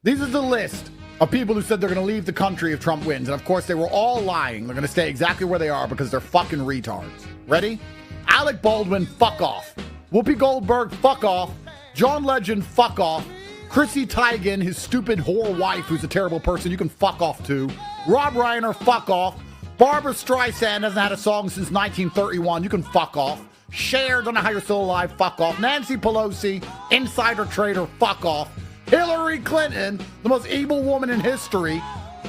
These are the list of people who said they're going to leave the country if Trump wins. And of course, they were all lying. They're going to stay exactly where they are because they're fucking retards. Ready? Alec Baldwin, fuck off. Whoopi Goldberg, fuck off. John Legend, fuck off. Chrissy Teigen, his stupid whore wife, who's a terrible person, you can fuck off too. Rob Reiner, fuck off. Barbara Streisand hasn't had a song since 1931, you can fuck off. Cher, don't know how you're still alive, fuck off. Nancy Pelosi, insider trader, fuck off. Hillary Clinton, the most evil woman in history,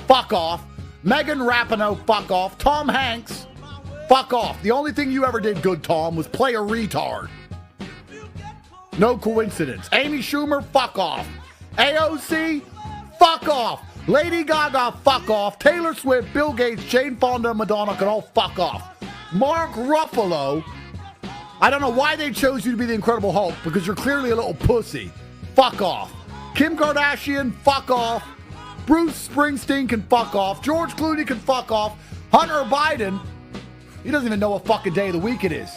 fuck off. Megan Rapinoe, fuck off. Tom Hanks, fuck off. The only thing you ever did good, Tom, was play a retard. No coincidence. Amy Schumer, fuck off. AOC, fuck off. Lady Gaga, fuck off. Taylor Swift, Bill Gates, Jane Fonda, Madonna can all fuck off. Mark Ruffalo, I don't know why they chose you to be the Incredible Hulk, because you're clearly a little pussy. Fuck off. Kim Kardashian, fuck off. Bruce Springsteen can fuck off. George Clooney can fuck off. Hunter Biden, he doesn't even know what fucking day of the week it is.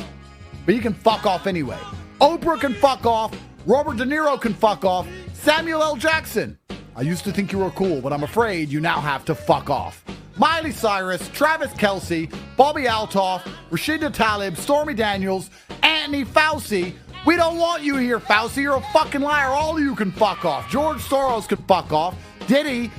But he can fuck off anyway. Oprah can fuck off. Robert De Niro can fuck off. Samuel L. Jackson, I used to think you were cool, but I'm afraid you now have to fuck off. Miley Cyrus, Travis Kelce, Bobby Altoff, Rashida Tlaib, Stormy Daniels, Anthony Fauci. We don't want you here, Fauci. You're a fucking liar. All of you can fuck off. George Soros can fuck off. Diddy,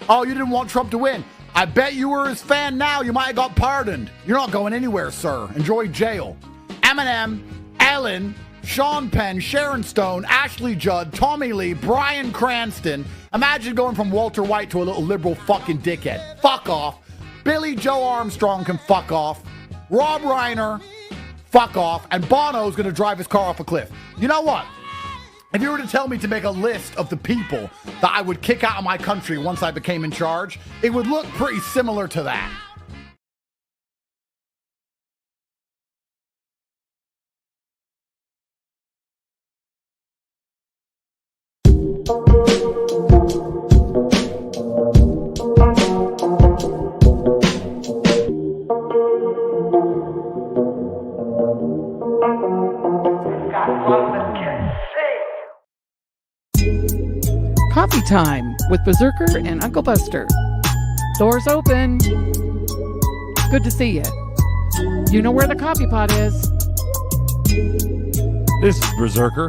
oh, you didn't want Trump to win. I bet you were his fan now. You might have got pardoned. You're not going anywhere, sir. Enjoy jail. Eminem, Ellen, Sean Penn, Sharon Stone, Ashley Judd, Tommy Lee, Bryan Cranston. Imagine going from Walter White to a little liberal fucking dickhead. Fuck off. Billy Joe Armstrong can fuck off. Rob Reiner, fuck off. And Bono's going to drive his car off a cliff. You know what? If you were to tell me to make a list of the people that I would kick out of my country once I became in charge, it would look pretty similar to that. Coffee time with Berserker and Uncle Buster. Doors open. Good to see you. You know where the coffee pot is. This is Berserker.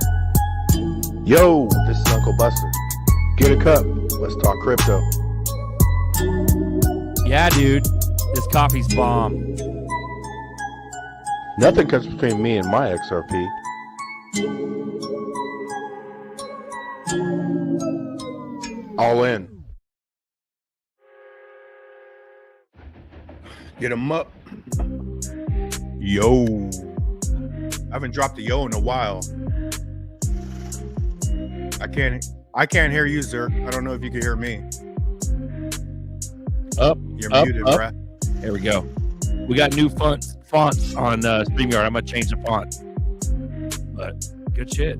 Yo, this is Uncle Buster. Get a cup. Let's talk crypto. Yeah, dude. This coffee's bomb. Nothing comes between me and my XRP. All in. Get them up. Yo. I haven't dropped a yo in a while. I can't hear you, Zerk. I don't know if you can hear me. You're muted, up. Brett. There we go. We got new fonts on StreamYard. I'm going to change the font. But good shit.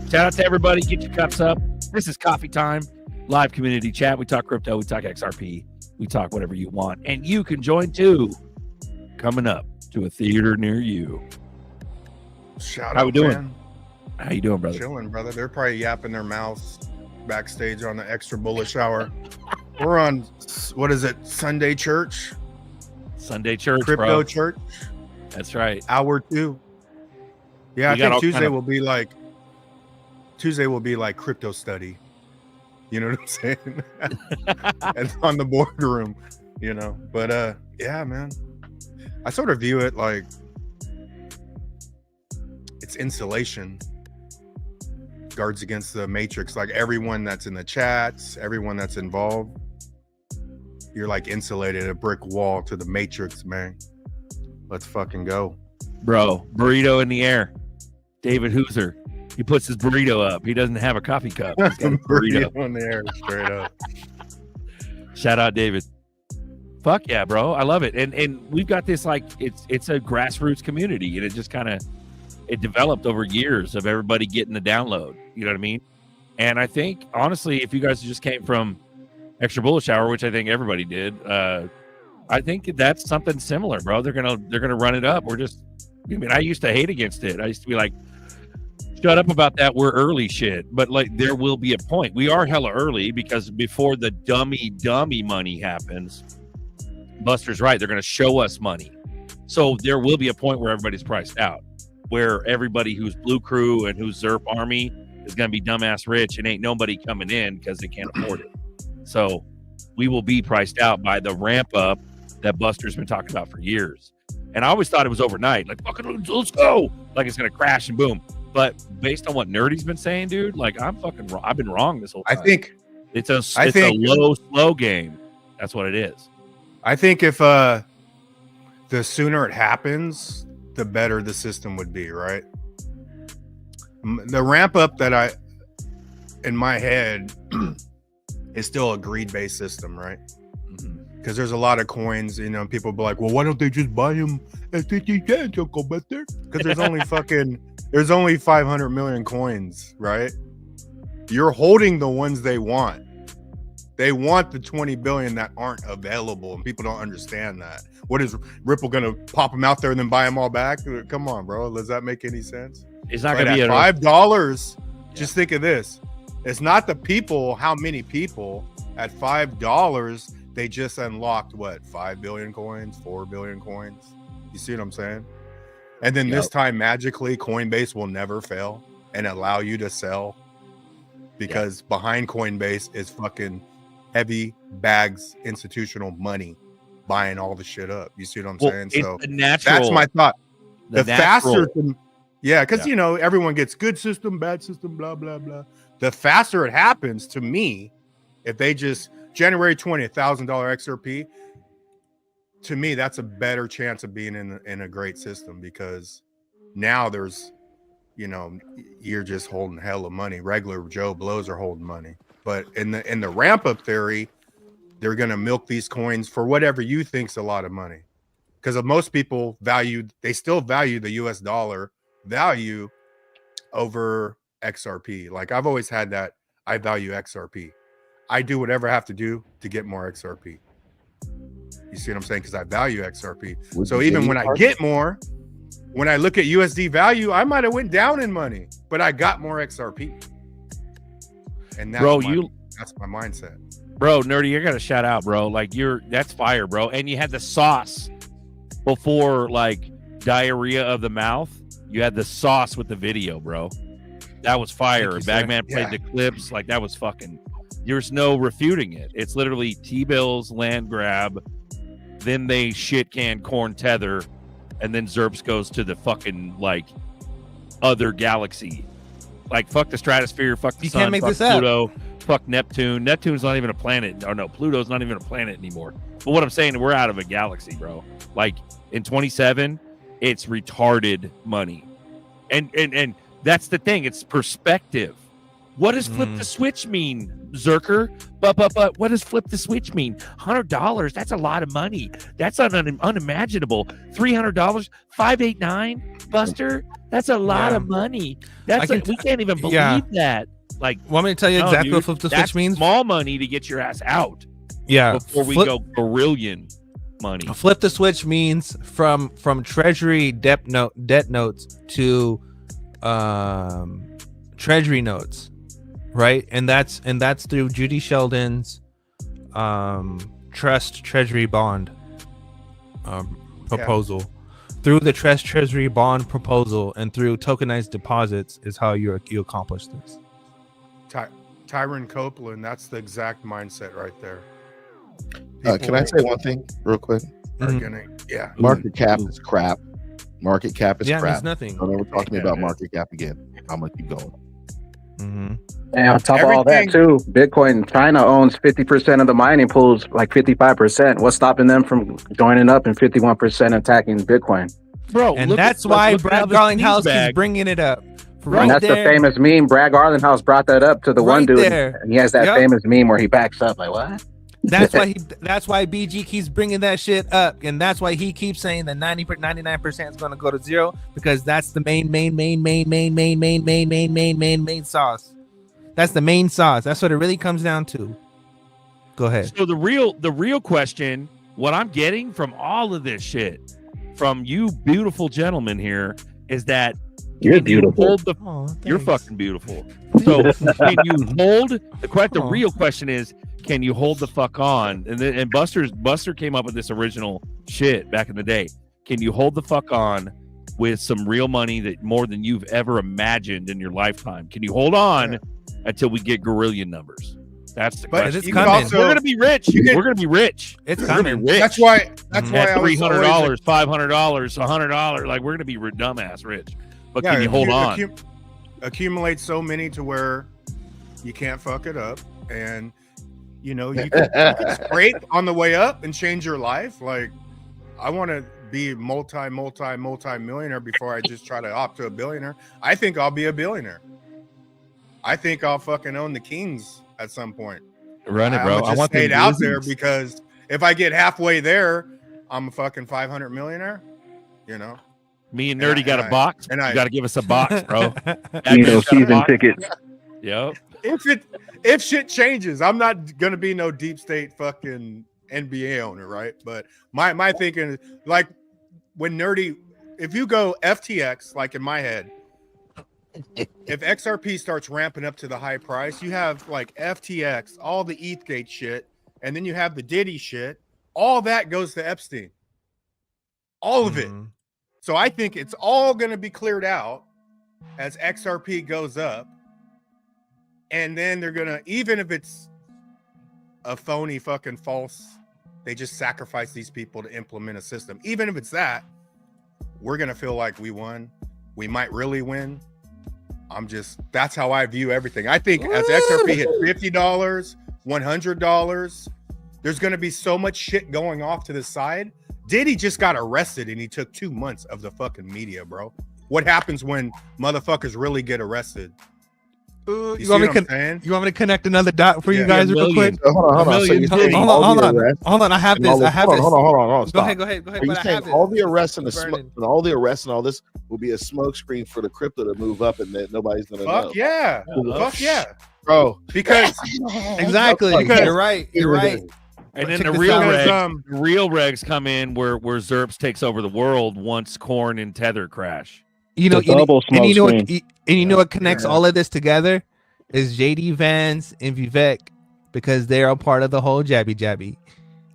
Shout out to everybody. Get your cups up. This is Coffee Time, live community chat. We talk crypto. We talk XRP. We talk whatever you want. And you can join too. Coming up to a theater near you. Shout How out, we doing? man. How you doing, brother? Chilling, brother. They're probably yapping their mouths backstage on the extra bullish hour. We're on, what is it, Sunday church? Sunday church, Crypto bro. church? That's right. Hour 2. Yeah, We I got all think Tuesday kind of- will be like crypto study. You know what I'm saying? And on the boardroom, you know. But yeah, man. I sort of view it like it's insulation. Guards against the matrix. Like everyone that's in the chats, everyone that's involved, you're like insulated, a brick wall to the matrix, man. Let's fucking go. Bro, burrito in the air. David Hooser. He puts his burrito up. He doesn't have a coffee cup. He's got a burrito. On the air, straight up. Shout out, David. Fuck yeah, bro. I love it. And we've got this, like, it's a grassroots community, and it just kind of, it developed over years of everybody getting the download. You know what I mean? And I think, honestly, if you guys just came from Extra Bullish Hour, which I think everybody did, I think that's something similar, bro. They're gonna run it up. I mean, I used to hate against it. I used to be like, shut up about that. We're early shit, but like there will be a point. We are hella early because before the dummy money happens, Buster's right. They're going to show us money. So there will be a point where everybody's priced out, where everybody who's Blue Crew and who's ZRK Army is going to be dumbass rich and ain't nobody coming in because they can't afford it. So we will be priced out by the ramp up that Buster's been talking about for years. And I always thought it was overnight. Like, fucking, let's go. Like it's going to crash and boom. But based on what Nerdy's been saying, dude, like I'm fucking wrong. I've been wrong this whole time. I think it's a low, slow game. That's what it is. I think if the sooner it happens, the better the system would be, right? The ramp up that in my head is still a greed-based system, right? Because there's a lot of coins, you know, people be like, well, why don't they just buy them at 50 cents, Uncle Buster? Because there's only 500 million coins, right? You're holding the ones they want. They want the 20 billion that aren't available, and people don't understand that. What is Ripple gonna pop them out there and then buy them all back? Come on, bro. Does that make any sense? It's not gonna be at $5. Just think of this. It's not the people, how many people at $5 they just unlocked what 5 billion coins, 4 billion coins. You see what I'm saying? And then this time magically Coinbase will never fail and allow you to sell because behind Coinbase is fucking heavy bags institutional money buying all the shit up. You see what I'm saying? So that's my thought. The faster because you know everyone gets good system, bad system, blah blah blah. The faster it happens to me, if they just generate $20,000 XRP, to me that's a better chance of being in a great system because now there's, you know, you're just holding hella money. Regular Joe Blows are holding money. But in the ramp up theory, they're gonna milk these coins for whatever you think's a lot of money. Because most people they still value the US dollar value over XRP. Like I've always had that. I value XRP. I do whatever I have to do to get more XRP. You see what I'm saying? Because I value XRP. So even when I get more, when I look at USD value, I might have went down in money, but I got more XRP. And that's that's my mindset. Bro, Nerdy, I got to shout out, bro. Like that's fire, bro. And you had the sauce before like diarrhea of the mouth. You had the sauce with the video, bro. That was fire. Bagman played the clips. Like that was fucking, there's no refuting it. It's literally T-bills, land grab, then they shit can corn tether, and then Zerps goes to the fucking like other galaxy. Like fuck the stratosphere, fuck the sun, can't make fuck this up. Pluto, fuck Neptune. Neptune's not even a planet. Or no, Pluto's not even a planet anymore. But what I'm saying, we're out of a galaxy, bro. Like in 27, it's retarded money. And that's the thing, it's perspective. What does flip the switch mean, Zerker? But what does flip the switch mean? $100, that's a lot of money. That's unimaginable. $300, 589, Buster, that's a lot of money. We can't even believe that. Like, want me to tell you exactly what flip the switch means? Small money to get your ass out. Yeah. Before we go brilliant money. Flip the switch means from treasury debt notes to treasury notes, right? And that's through Judy Sheldon's trust treasury bond proposal. Through the trust treasury bond proposal and through tokenized deposits is how you accomplish this. Tyron Copeland, that's the exact mindset right there. Can I say one thing real quick? Market cap is crap. Market cap is crap. It's nothing. Don't ever talk to me about market cap again. I'm gonna keep going. And on top of all that too, Bitcoin, China owns 50% of the mining pools, like 55%. What's stopping them from joining up and 51% attacking Bitcoin? Bro, and that's why Brad Garlinghouse is bringing it up. And that's the famous meme. Brad Garlinghouse brought that up to the one dude, and he has that famous meme where he backs up like, what? That's why BG keeps bringing that shit up, and that's why he keeps saying that 99% is going to go to zero, because that's the main sauce. That's the main sauce. That's what it really comes down to. Go ahead. So the real question, what I'm getting from all of this shit, from you beautiful gentlemen here, is that You're Can you beautiful. hold the You're fucking beautiful. So can you hold the real question is, can you hold the fuck on? And Buster came up with this original shit back in the day. Can you hold the fuck on with some real money that more than you've ever imagined in your lifetime? Can you hold on until we get gorillion numbers? That's the question. It's coming. We're gonna be rich. We're gonna be rich. It's coming. Rich. That's why At I was $300, always $500, $100. Like, we're gonna be dumbass rich. But Yeah, can you hold on? Accumulate so many to where you can't fuck it up, and you can scrape on the way up and change your life. Like, I want to be multi-millionaire before I just try to opt to a billionaire. I think I'll be a billionaire. I think I'll fucking own the Kings at some point. Run it, bro. I want to stay out there because if I get halfway there, I'm a fucking 500 millionaire. Me and Nerdy got a box. And you got to give us a box, bro. Season tickets. Yep. If shit changes, I'm not gonna be no deep state fucking NBA owner, right? But my thinking is, like, when Nerdy, if you go FTX, like in my head, if XRP starts ramping up to the high price, you have like FTX, all the ETHgate shit, and then you have the Diddy shit. All that goes to Epstein. All of it. So I think it's all going to be cleared out as XRP goes up. And then they're going to, even if it's a phony fucking false, they just sacrifice these people to implement a system. Even if it's that, we're going to feel like we won. We might really win. That's how I view everything. I think as XRP hit $50, $100, there's going to be so much shit going off to the side. Diddy just got arrested and he took 2 months of the fucking media, bro. What happens when motherfuckers really get arrested? You want me to connect another dot for you guys real quick? Hold on. Hold on. I have this. Hold on. Go ahead. Are you saying all the arrests and all this will be a smokescreen for the crypto to move up and that nobody's gonna know? Fuck yeah, bro. Because exactly. Because you're right. And then the real regs come in where Zerps takes over the world once Corn and Tether crash. You know what connects all of this together is JD Vance and Vivek, because they are part of the whole jabby.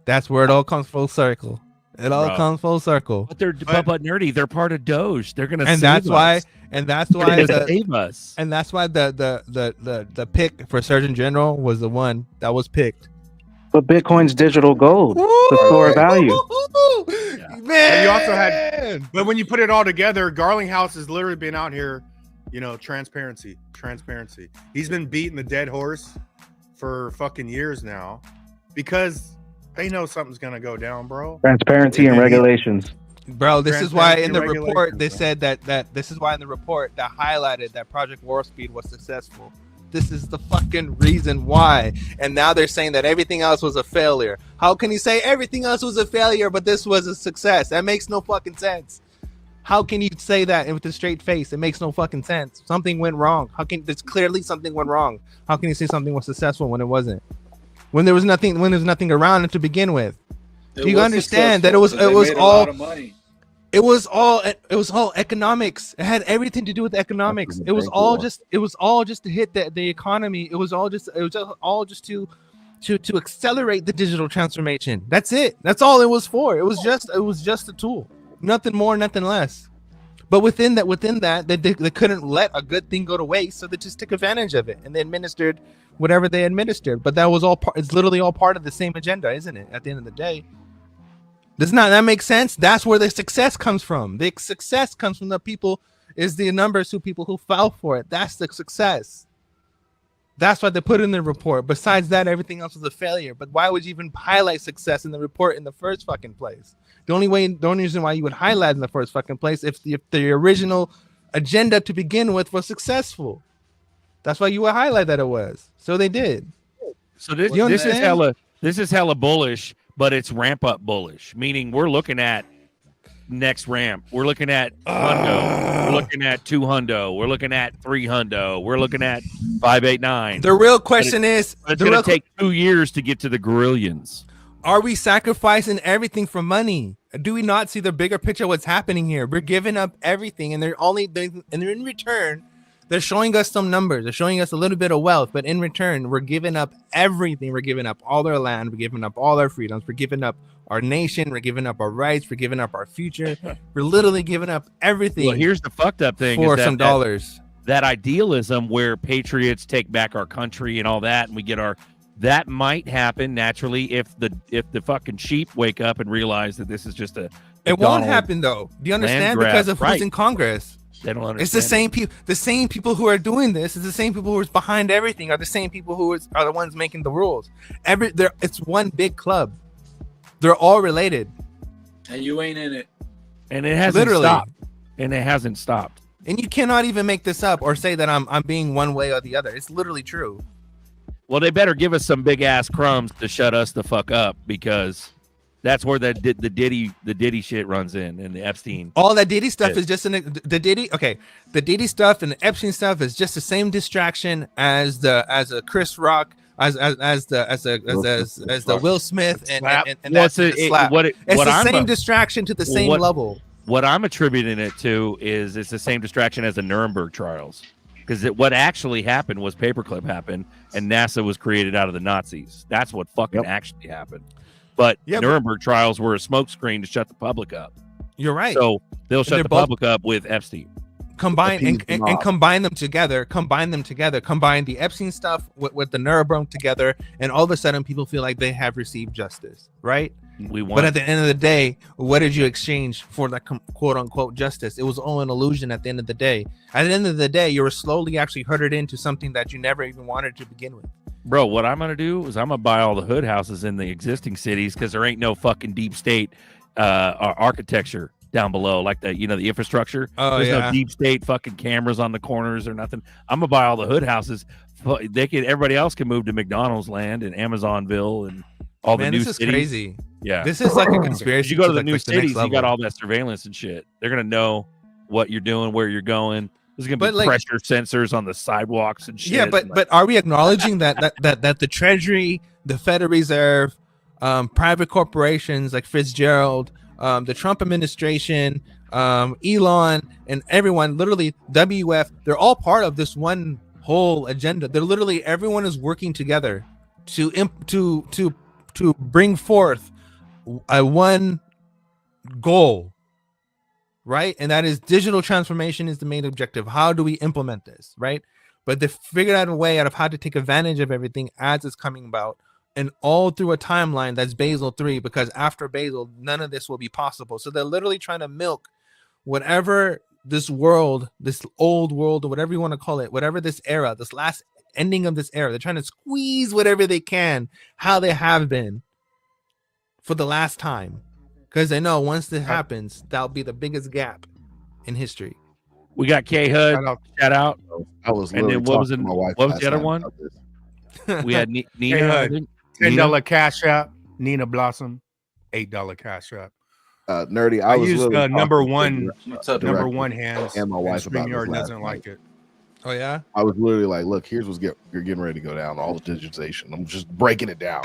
That's where it all comes full circle. It all comes full circle. But but Nerdy, they're part of Doge. They're gonna and save that's us. why and that's why save us. And that's why the pick for Surgeon General was the one that was picked. But Bitcoin's digital gold, the store value. Man, you also had, but when you put it all together, Garlinghouse has literally been out here, transparency. He's been beating the dead horse for fucking years now because they know something's gonna go down, bro. Transparency and regulations. Bro, this is why in the report they said that this is why in the report that highlighted that Project Warp Speed was successful. This is the fucking reason why. And now they're saying that everything else was a failure. How can you say everything else was a failure, but this was a success? That makes no fucking sense. How can you say that with a straight face? It makes no fucking sense. Something went wrong. There's clearly something went wrong. How can you say something was successful when it wasn't? When there was nothing around it to begin with. Do you understand that it was all economics. It had everything to do with economics. It was all just to hit the economy. It was all just to accelerate the digital transformation. That's it. That's all it was for. It was just a tool. Nothing more, nothing less. But within that, they couldn't let a good thing go to waste, so they just took advantage of it and they administered whatever they administered. But that was all it's literally all part of the same agenda, isn't it? At the end of the day. Does not that make sense? That's where the success comes from. The success comes from the people, is the numbers of people who fell for it. That's the success. That's why they put it in the report. Besides that, everything else was a failure. But why would you even highlight success in the report in the first fucking place? The only reason why you would highlight in the first fucking place if the original agenda to begin with was successful. That's why you would highlight that it was. So they did. So this is hella bullish. But it's ramp up bullish, meaning we're looking at next ramp. We're looking at hundo. We're looking at 2 hundo. We're looking at 3 hundo. We're looking at 589. The real question is, it's going to take 2 years to get to the gorillions. Are we sacrificing everything for money? Do we not see the bigger picture of what's happening here? We're giving up everything, and they're in return, they're showing us some numbers. They're showing us a little bit of wealth, but in return, we're giving up everything. We're giving up all their land. We're giving up all our freedoms. We're giving up our nation. We're giving up our rights. We're giving up our future. We're literally giving up everything. Well, here's the fucked up thing: for is some dollars. That idealism where patriots take back our country and all that, and we get our. That might happen naturally if the fucking sheep wake up and realize that this is just a. It won't happen though. Do you understand? Because of who's in Congress. They don't understand. It's the same people. The same people who are doing this is the same people who are behind everything. Are the same people who are the ones making the rules. It's one big club. They're all related. And you ain't in it. And it hasn't stopped. And it hasn't stopped. And you cannot even make this up or say that I'm being one way or the other. It's literally true. Well, they better give us some big ass crumbs to shut us the fuck up, because that's where the Diddy shit runs in, and the Epstein. All that Diddy stuff is just the Diddy. Okay, the Diddy stuff and the Epstein stuff is just the same distraction as the Chris Rock, as the Will Smith and that's the slap. It's the same distraction to the same level. What I'm attributing it to is it's the same distraction as the Nuremberg trials, because what actually happened was paperclip happened, and NASA was created out of the Nazis. That's what fucking actually happened. But Nuremberg trials were a smokescreen to shut the public up. You're right. So they'll shut the public up with Epstein. Combine them together. Combine the Epstein stuff with the Nuremberg together, and all of a sudden people feel like they have received justice, right? But at the end of the day, what did you exchange for that quote unquote justice? It was all an illusion at the end of the day. At the end of the day, you were slowly actually herded into something that you never even wanted to begin with. Bro, what I'm going to do is I'm going to buy all the hood houses in the existing cities, because there ain't no fucking deep state architecture down below, like the infrastructure. There's no deep state fucking cameras on the corners or nothing. I'm going to buy all the hood houses. Everybody else can move to McDonald's land and Amazonville and all the new cities. This is crazy. Yeah. This is like a conspiracy. You go to the new cities, you got all that surveillance and shit. They're going to know what you're doing, where you're going. There's going to be pressure sensors on the sidewalks and shit. Yeah, but are we acknowledging that the Treasury, the Federal Reserve, private corporations like Fitzgerald, the Trump administration, Elon, and everyone, literally WF, they're all part of this one whole agenda. They're literally, everyone is working together to bring forth a one goal, right? And that is digital transformation is the main objective. How do we implement this, right? But they figured out a way out of how to take advantage of everything as it's coming about, and all through a timeline that's Basel 3, because after Basel, none of this will be possible. So they're literally trying to milk whatever this world, this old world, or whatever you want to call it, whatever this era, this last ending of this era, they're trying to squeeze whatever they can, how they have been for the last time, because they know once this happens, that'll be the biggest gap in history. We got K Hud. Shout out. I was, and then what was the other one? We had Nina. $10 Cash App. Nina Blossom. $8 Cash App. Nerdy. I used number one hands, and my wife about StreamYard doesn't like it. Oh yeah. I was literally like, look, here's what's you're getting ready to go down. All the digitization. I'm just breaking it down.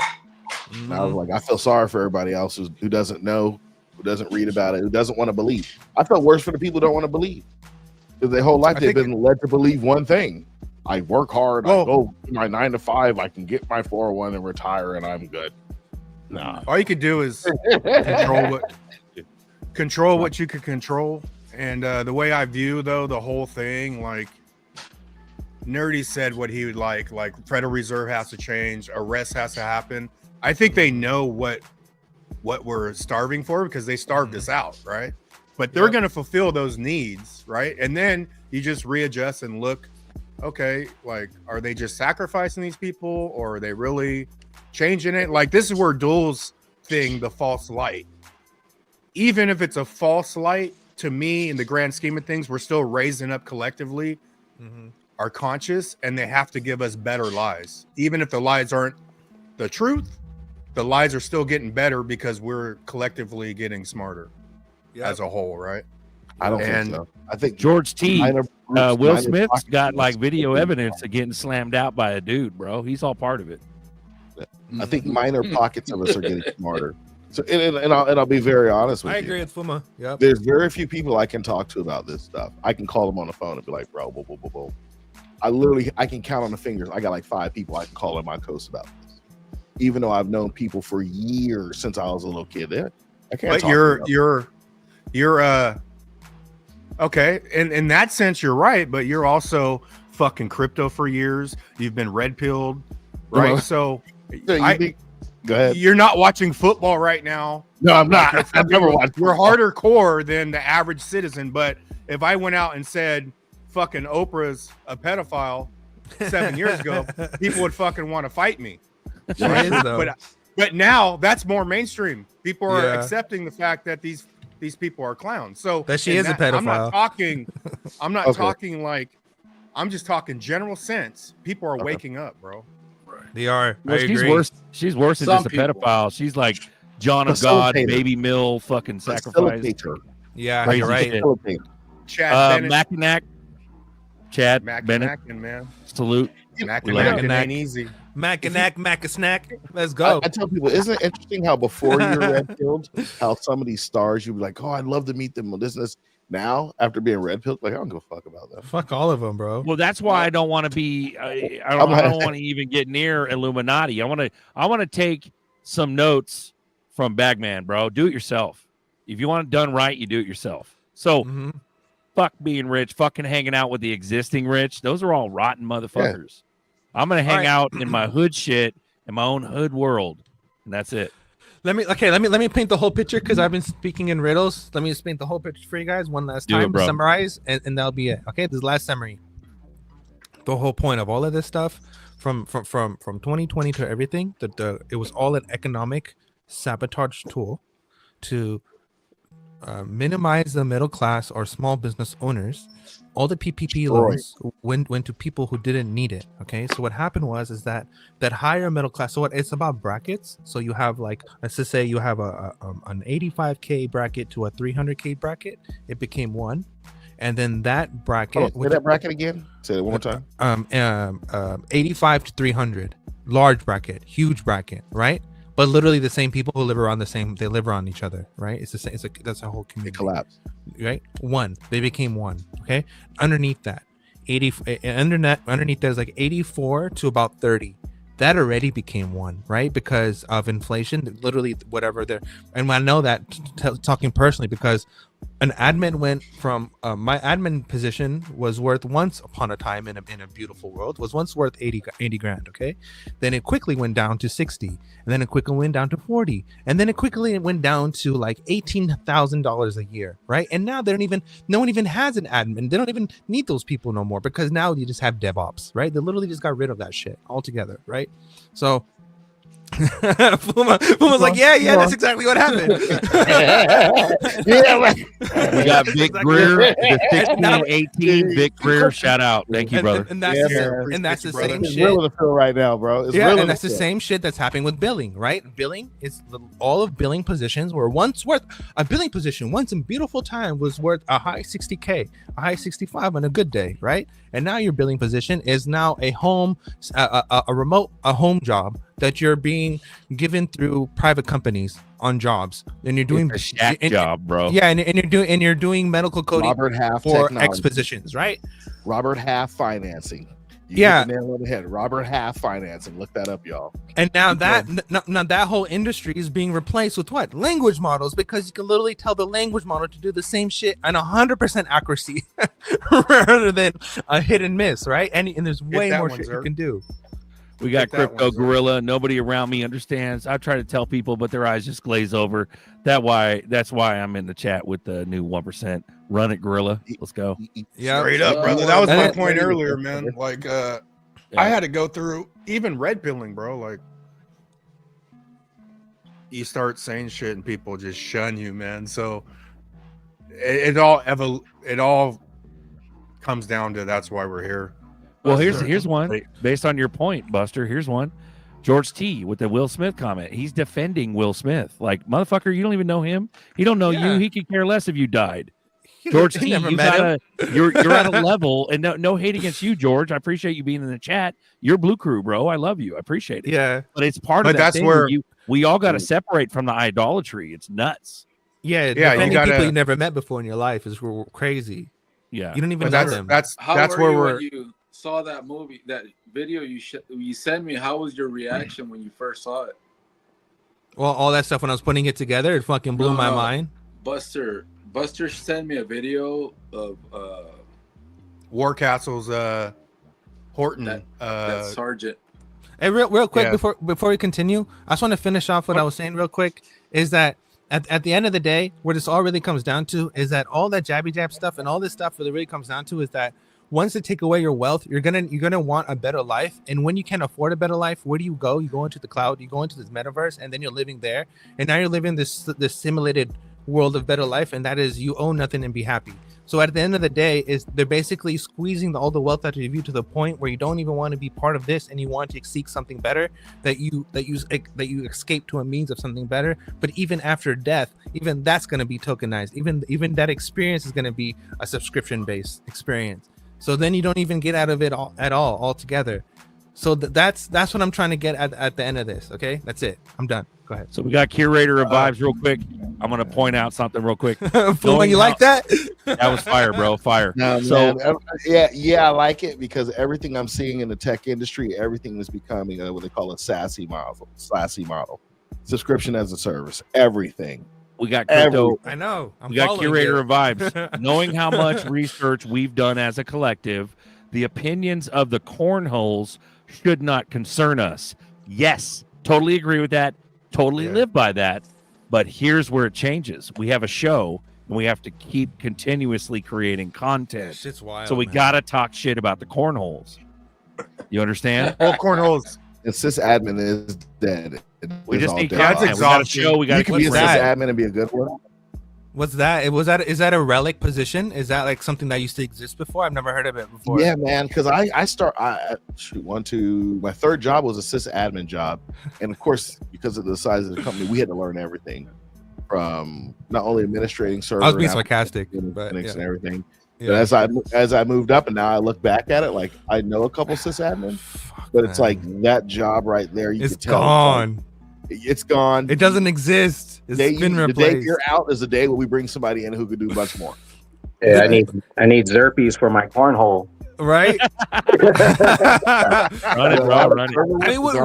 And I was like, I feel sorry for everybody else who doesn't know, who doesn't read about it, who doesn't want to believe. I felt worse for the people who don't want to believe, because their whole life they've been led to believe one thing. I work hard, I go my 9 to 5, I can get my 401 and retire, and I'm good. Nah. All you could do is control what you could control. And the way I view though the whole thing, like Nerdy said what he would like Federal Reserve has to change, arrest has to happen. I think they know what we're starving for, because they starved us out, right? But they're going to fulfill those needs, right? And then you just readjust and look, okay, like, are they just sacrificing these people, or are they really changing it? Like, this is where Duel's thing, the false light, even if it's a false light, to me, in the grand scheme of things, we're still raising up collectively our conscious, and they have to give us better lies. Even if the lies aren't the truth, the lies are still getting better because we're collectively getting smarter as a whole, right? I don't think so. I think George T. Will Smith's got like video evidence of getting slammed out by a dude, bro. He's all part of it. I think minor pockets of us are getting smarter. So and I'll be very honest with you. I agree with Fuma. Yep. There's very few people I can talk to about this stuff. I can call them on the phone and be like, bro, boom, boom, boom, boom. I can count on the fingers. I got like 5 people I can call in my coast about this. Even though I've known people for years since I was a little kid. I can't. But you're okay. In that sense, you're right. But you're also fucking crypto for years. You've been red pilled, right? Well, So go ahead. You're not watching football right now. No, I'm not. I've never watched. We're harder core than the average citizen. But if I went out and said fucking Oprah's a pedophile 7 years ago, people would fucking want to fight me. Right? But now that's more mainstream. People are accepting the fact that these people are clowns. So that she is a pedophile. I'm not talking like, I'm just talking general sense. People are waking up, bro. They are. Well, I she's agree. worse. She's worse than just a pedophile. She's like John of God, baby mill, fucking sacrifice. Yeah, you're right. Chad Mackinac. Chad Bennett, man. Salute. Mackinac ain't easy. Mac-a-snack. Let's go. I tell people, isn't it interesting how before you're red pilled, how some of these stars you'd be like, oh, I'd love to meet them. This. Now, after being red pilled, like I don't give a fuck about that. Fuck all of them, bro. Well, that's why I don't want to be. I don't want to even get near Illuminati. I want to take some notes from Bagman, bro. Do it yourself. If you want it done right, you do it yourself. So, fuck being rich. Fucking hanging out with the existing rich. Those are all rotten motherfuckers. Yeah. I'm gonna hang out in my hood shit in my own hood world, and that's it. Let me paint the whole picture because I've been speaking in riddles. Let me just paint the whole picture for you guys one last time, summarize, and that'll be it. Okay, this last summary. The whole point of all of this stuff, from 2020 to everything, it was all an economic sabotage tool to minimize the middle class or small business owners. All the PPP loans went to people who didn't need it. Okay, so what happened was that higher middle class. So it's about brackets. So you have like, let's just say you have an 85K bracket to a 300K bracket. It became one, and then that bracket. Say that bracket again. Say it one more time. 85 to 300, large bracket, huge bracket, right? But literally the same people who live around they live around each other, right? It's the same. That's a whole community. It collapsed, right? They became one. Okay. Underneath that, underneath there's like 84 to about 30. That already became one, right? Because of inflation, literally whatever there. And I know that talking personally, because an admin went from my admin position was worth once upon a time in a beautiful world was once worth 80 grand. Okay. Then it quickly went down to 60, and then it quickly went down to 40. And then it quickly went down to like $18,000 a year. Right. And now no one even has an admin. They don't even need those people no more, because now you just have DevOps, right? They literally just got rid of that shit altogether. Right. So Puma's like, yeah, that's exactly what happened. We got Vic Greer, the 16 and 18. Vic Greer, shout out. Thank you, brother. And that's the same shit. It's real to feel right now, bro. And that's the same shit that's happening with billing, right? Billing is all of billing positions were once worth a billing position once in beautiful time was worth a high 60K, a high 65 on a good day, right? And now your billing position is now a home, a remote, a home job that you're being given through private companies on jobs, and you're doing a shack job, bro. Yeah, and you're doing medical coding for X positions, right? Robert Half Financing. You hit the nail on the head. Robert Half Financing. Look that up, y'all. And now that whole industry is being replaced with what? Language models, because you can literally tell the language model to do the same shit and 100% accuracy rather than a hit and miss, right? And there's way more shit you can do. We got Crypto Gorilla. Nobody around me understands. I try to tell people, but their eyes just glaze over. That's why I'm in the chat with the new 1%. Run it, Gorilla. Let's go. Yeah, straight up, brother. That was my point earlier, man. Like, I had to go through even red pilling, bro. Like, you start saying shit and people just shun you, man. So it all comes down to that's why we're here. Well, here's one based on your point, Buster. Here's one. George T with the Will Smith comment. He's defending Will Smith. Like, motherfucker, you don't even know him. He don't know you. He could care less if you died. George, You never you met him. you're at a level, and no hate against you, George. I appreciate you being in the chat. You're Blue Crew, bro. I love you. I appreciate it. Yeah. But it's part But of that that's thing where- we all got to separate from the idolatry. It's nuts. Yeah. Yeah, you Defending gotta- people you never met before in your life is crazy. Yeah. You don't even But know them. that's How were where you we're. when you saw that movie, that video you sent me? How was your reaction when you first saw it? Well, all that stuff when I was putting it together, it fucking blew my mind. Buster sent me a video of Warcastle's Horton. that sergeant. Hey, real quick Yeah. before we continue, I just want to finish off what I was saying real quick. Is that at the end of the day, where this all really comes down to is that all that jabby jab stuff and all this stuff really comes down to is that once they take away your wealth, you're gonna want a better life. And when you can't afford a better life, where do you go? You go into the cloud, you go into this metaverse, and then you're living there. And now you're living this simulated world of better life, and that is you own nothing and be happy. So at the end of the day, is they're basically squeezing all the wealth out of you to the point where you don't even want to be part of this, and you want to seek something better, that you escape to a means of something better. But even after death, even that's going to be tokenized. Even that experience is going to be a subscription-based experience. So then you don't even get out of it altogether. So that's what I'm trying to get at the end of this. Okay, that's it. I'm done. Go ahead. So we got curator of vibes real quick. I'm going to point out something real quick. Fool, you like that? That was fire, bro. Fire. No, So- man, yeah, I like it because everything I'm seeing in the tech industry, everything is becoming what they call a SaaS model, subscription as a service, everything. We got crypto. I know. We got curator of vibes. Knowing how much research we've done as a collective, the opinions of the cornholes should not concern us. Yes, totally agree with that. Totally live by that. But here's where it changes. We have a show, and we have to keep continuously creating content. Shit's wild. So we got to talk shit about the cornholes. You understand? Well, cornholes. And sysadmin is dead. We just need That's content. We got a exhausting. show. We got You to can be a keep running. sysadmin and be a good one. What's that? Is that a relic position? Is that like something that used to exist before? I've never heard of it before. Yeah, man. Because my third job was a sysadmin job, and of course, because of the size of the company, we had to learn everything from not only administrating servers. I was being sarcastic, but and yeah. everything. Yeah. But as I moved up, and now I look back at it, like I know a couple sysadmin, but it's like that job right there. You It's can tell gone. It's gone. It doesn't exist. It's been the day replaced. you're out is the day where we bring somebody in who could do much more. Yeah, I need Zerpies for my cornhole. Right? Run it, bro. Run it. I mean, what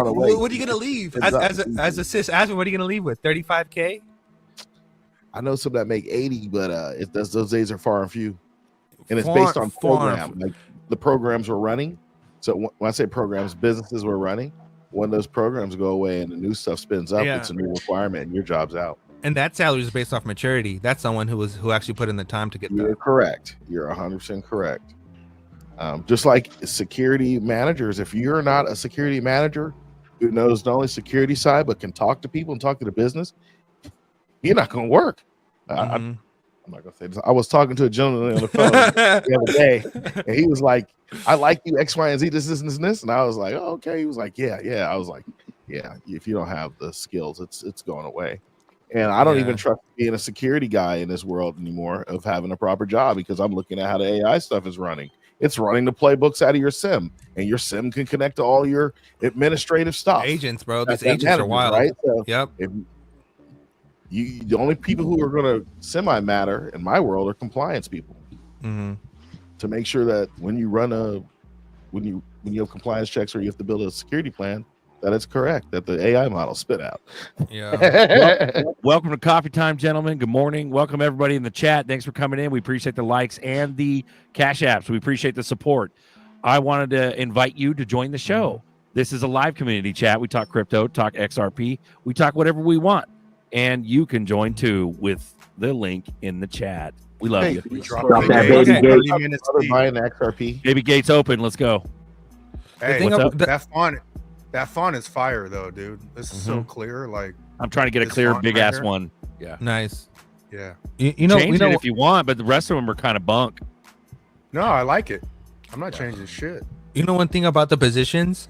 are you gonna leave It's up. as a sysadmin? What are you gonna leave with? 35K? I know some that make 80, but those days are far and few. And it's Far- based on far and program. Like the programs we're running. So when I say programs, businesses we're running, when those programs go away and the new stuff spins up, Yeah. it's a new requirement and your job's out. And that salary is based off maturity. That's someone who actually put in the time to get You're there. correct. You're 100% correct. Just like security managers, if you're not a security manager who knows not only security side but can talk to people and talk to the business, you're not going to work. Mhm. I'm not gonna say this. I was talking to a gentleman on the phone the other day, and he was like, "I like you X, Y, and Z. This, and I was like, "Oh, okay." He was like, "Yeah." I was like, "Yeah." If you don't have the skills, it's going away. And I don't Yeah. even trust being a security guy in this world anymore of having a proper job because I'm looking at how the AI stuff is running. It's running the playbooks out of your sim, and your sim can connect to all your administrative stuff. Agents, bro. That's These agents are management, wild. right? So Yep. if the only people who are going to semi matter in my world are compliance people hmm to make sure that when you run when you have compliance checks or you have to build a security plan, that it's correct, that the AI model spit out. Yeah. Welcome to Coffee Time, gentlemen. Good morning. Welcome everybody in the chat. Thanks for coming in. We appreciate the likes and the cash apps. We appreciate the support. I wanted to invite you to join the show. This is a live community chat. We talk crypto, talk XRP. We talk whatever we want. And you can join too with the link in the chat. We love Hey, you. We dropped Drop that the baby gate. gate. 30 minutes Other deep. buying the XRP. Baby gates open. Let's go. Hey, thing What's ab- up? the- that font is fire though, dude. This is so clear. Like, I'm trying to get a This clear font big right ass here? one. Nice. yeah. You know, Change we know it if you want, but the rest of them are kind of bunk. No, I like it. I'm not changing shit. You know one thing about the positions.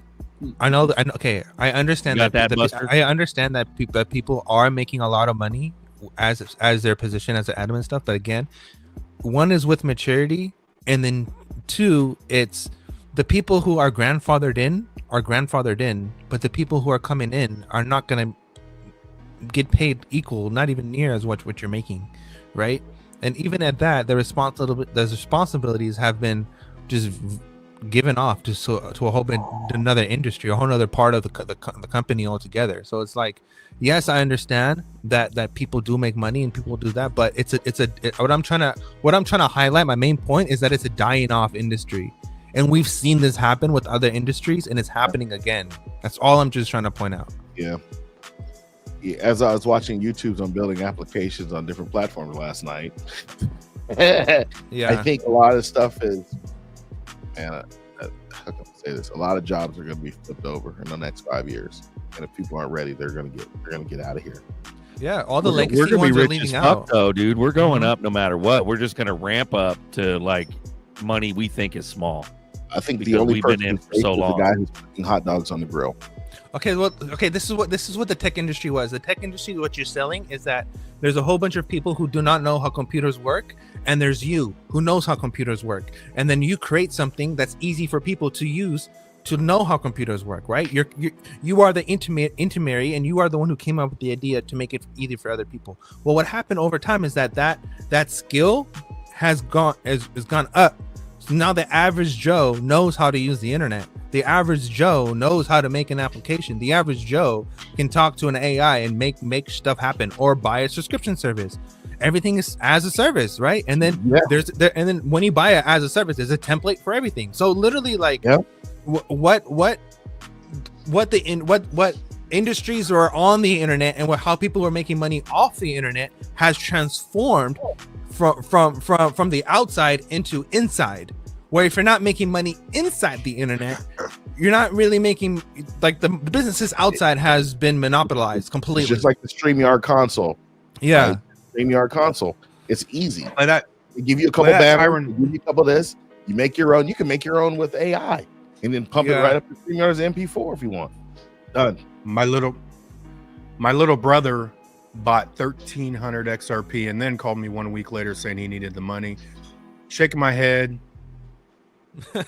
I know. Okay, I understand You got that, that Buster? I understand that people are making a lot of money as their position as an admin and stuff. But again, one is with maturity, and then two, it's the people who are grandfathered in, but the people who are coming in are not gonna get paid equal, not even near as what you're making, right? And even at that, the responsibilities have been just given off to a whole another industry, a whole other part of the company altogether. So it's like, yes, I understand that people do make money and people do that, but what I'm trying to highlight, my main point is that it's a dying off industry, and we've seen this happen with other industries, and it's happening again. That's all I'm just trying to point out. Yeah. As I was watching YouTubes on building applications on different platforms last night, I think a lot of stuff is, man, how can I say this? A lot of jobs are going to be flipped over in the next 5 years, and if people aren't ready, they're going to get out of here. Yeah, all the legacy ones are leaving out. Though, dude, we're going up no matter what. We're just going to ramp up to like money we think is small. I think the only person in for so long, the guy who's putting hot dogs on the grill. Okay, well, this is what the tech industry was. The tech industry, what you're selling is that there's a whole bunch of people who do not know how computers work, and there's you who knows how computers work, and then you create something that's easy for people to use to know how computers work, right? You are the intermediary, and you are the one who came up with the idea to make it easy for other people. Well, what happened over time is that skill has gone up. So now the average Joe knows how to use the internet. The average Joe knows how to make an application. The average Joe can talk to an AI and make stuff happen, or buy a subscription service. Everything is as a service, right? And then and then when you buy it as a service, there's a template for everything. So literally, like, what industries are on the internet and how people are making money off the internet has transformed from the outside into inside. Where if you're not making money inside the internet, you're not really making, like, the businesses outside has been monopolized completely. It's just like the StreamYard console. Yeah. Right? StreamYard console. It's easy. Like that. They give you a couple banners, give you a couple of this. You make your own. You can make your own with AI and then pump it right up to StreamYard's MP4 if you want. Done. My little brother bought 1,300 XRP and then called me 1 week later saying he needed the money. Shaking my head.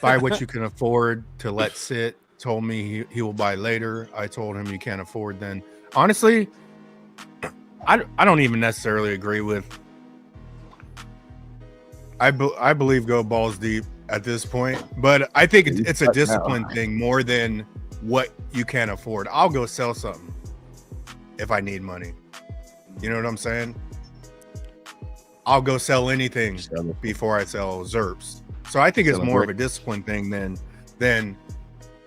Buy what you can afford to let sit. Told me he will buy later. I told him you can't afford then. Honestly, I don't even necessarily agree with. I believe go balls deep at this point, but I think it's a discipline thing more than what you can afford. I'll go sell something if I need money. You know what I'm saying? I'll go sell anything before I sell ZRPs. So I think it's more of a discipline thing than I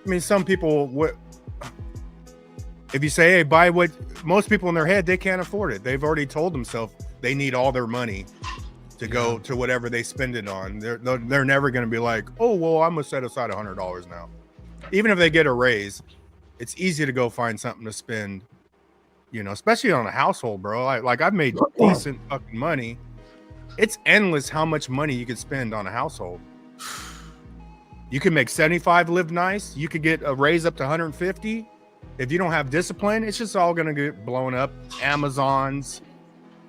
mean, some people if you say, hey, buy what, most people in their head, they can't afford it. They've already told themselves they need all their money to go to whatever they spend it on. They're never going to be like, oh, well, I'm going to set aside $100 now. Even if they get a raise, it's easy to go find something to spend, you know, especially on a household, bro. Like I've made decent fucking money. It's endless how much money you could spend on a household. You can make 75 live nice. You could get a raise up to 150. If you don't have discipline, it's just all gonna get blown up. Amazons.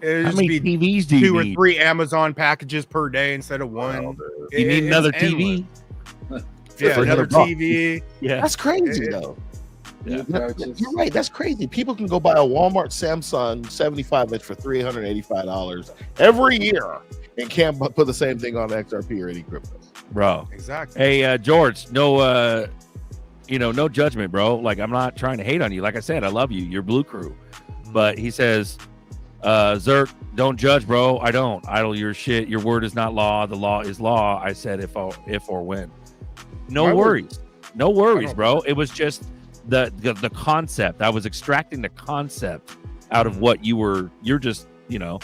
How many TVs do you need? 2 or 3 Amazon packages per day instead of one. You need another TV. Yeah, another TV. Yeah, that's crazy though. Yeah. You're right. That's crazy. People can go buy a Walmart Samsung 75-inch for $385 every year and can't put the same thing on XRP or any crypto. Bro. Exactly. Hey, George, no judgment, bro. Like, I'm not trying to hate on you. Like I said, I love you. You're Blue Crew. But he says, Zerk, don't judge, bro. I don't. Idle your shit. Your word is not law. The law is law. I said if or when. No worries. No worries, bro. It was just the concept. I was extracting the concept out of what you're just, an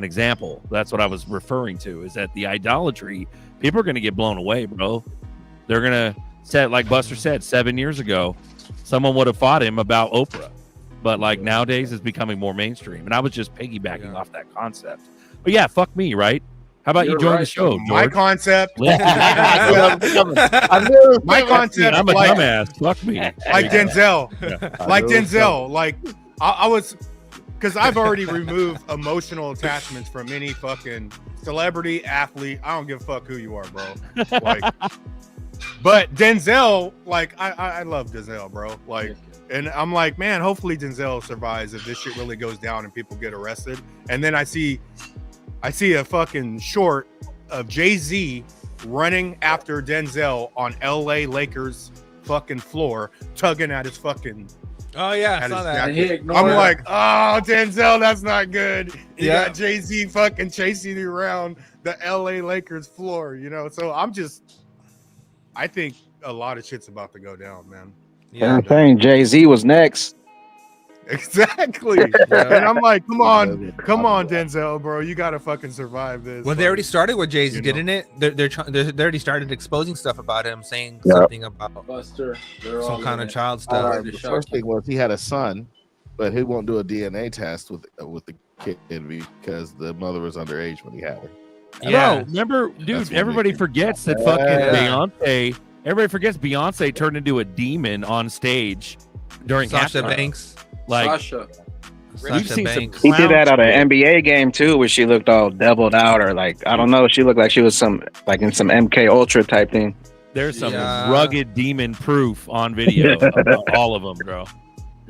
example. That's what I was referring to, is that the idolatry, people are going to get blown away, bro. They're going to set, like Buster said 7 years ago, someone would have fought him about Oprah, but like nowadays it's becoming more mainstream. And I was just piggybacking off that concept. But yeah, fuck me, right? How about you join the show, George? My concept. My concept. I'm a dumbass. Fuck me. Like Denzel. Like Denzel. Like I was because I've already removed emotional attachments from any fucking celebrity, athlete. I don't give a fuck who you are, bro. Like, but Denzel, like, I love Denzel, bro. Like, and I'm like, man, hopefully Denzel survives if this shit really goes down and people get arrested. And then I see a fucking short of Jay-Z running after Denzel on LA Lakers fucking floor, tugging at his fucking. Oh yeah, I saw that. I'm like, oh, Denzel, that's not good. You got Jay-Z fucking chasing you around the LA Lakers floor, you know. So I think a lot of shit's about to go down, man. Yeah, I'm saying Jay-Z was next. Exactly. And I'm like, come on, Denzel, bro. You gotta fucking survive this. Well, they already started with Jay-Z, didn't it? They already started exposing stuff about him, saying something about Buster, some kind of child stuff. The first thing was he had a son, but he won't do a DNA test with the kid because the mother was underage when he had her. Bro, remember, dude, everybody forgets that fucking Beyonce. Everybody forgets Beyonce turned into a demon on stage during Sasha halftime. Banks. Like, Sasha we've seen Banks. He did that at an NBA game too, where she looked all deviled out, or like, I don't know, she looked like she was in some MK Ultra type thing. There's some rugged demon proof on video. All of them, bro.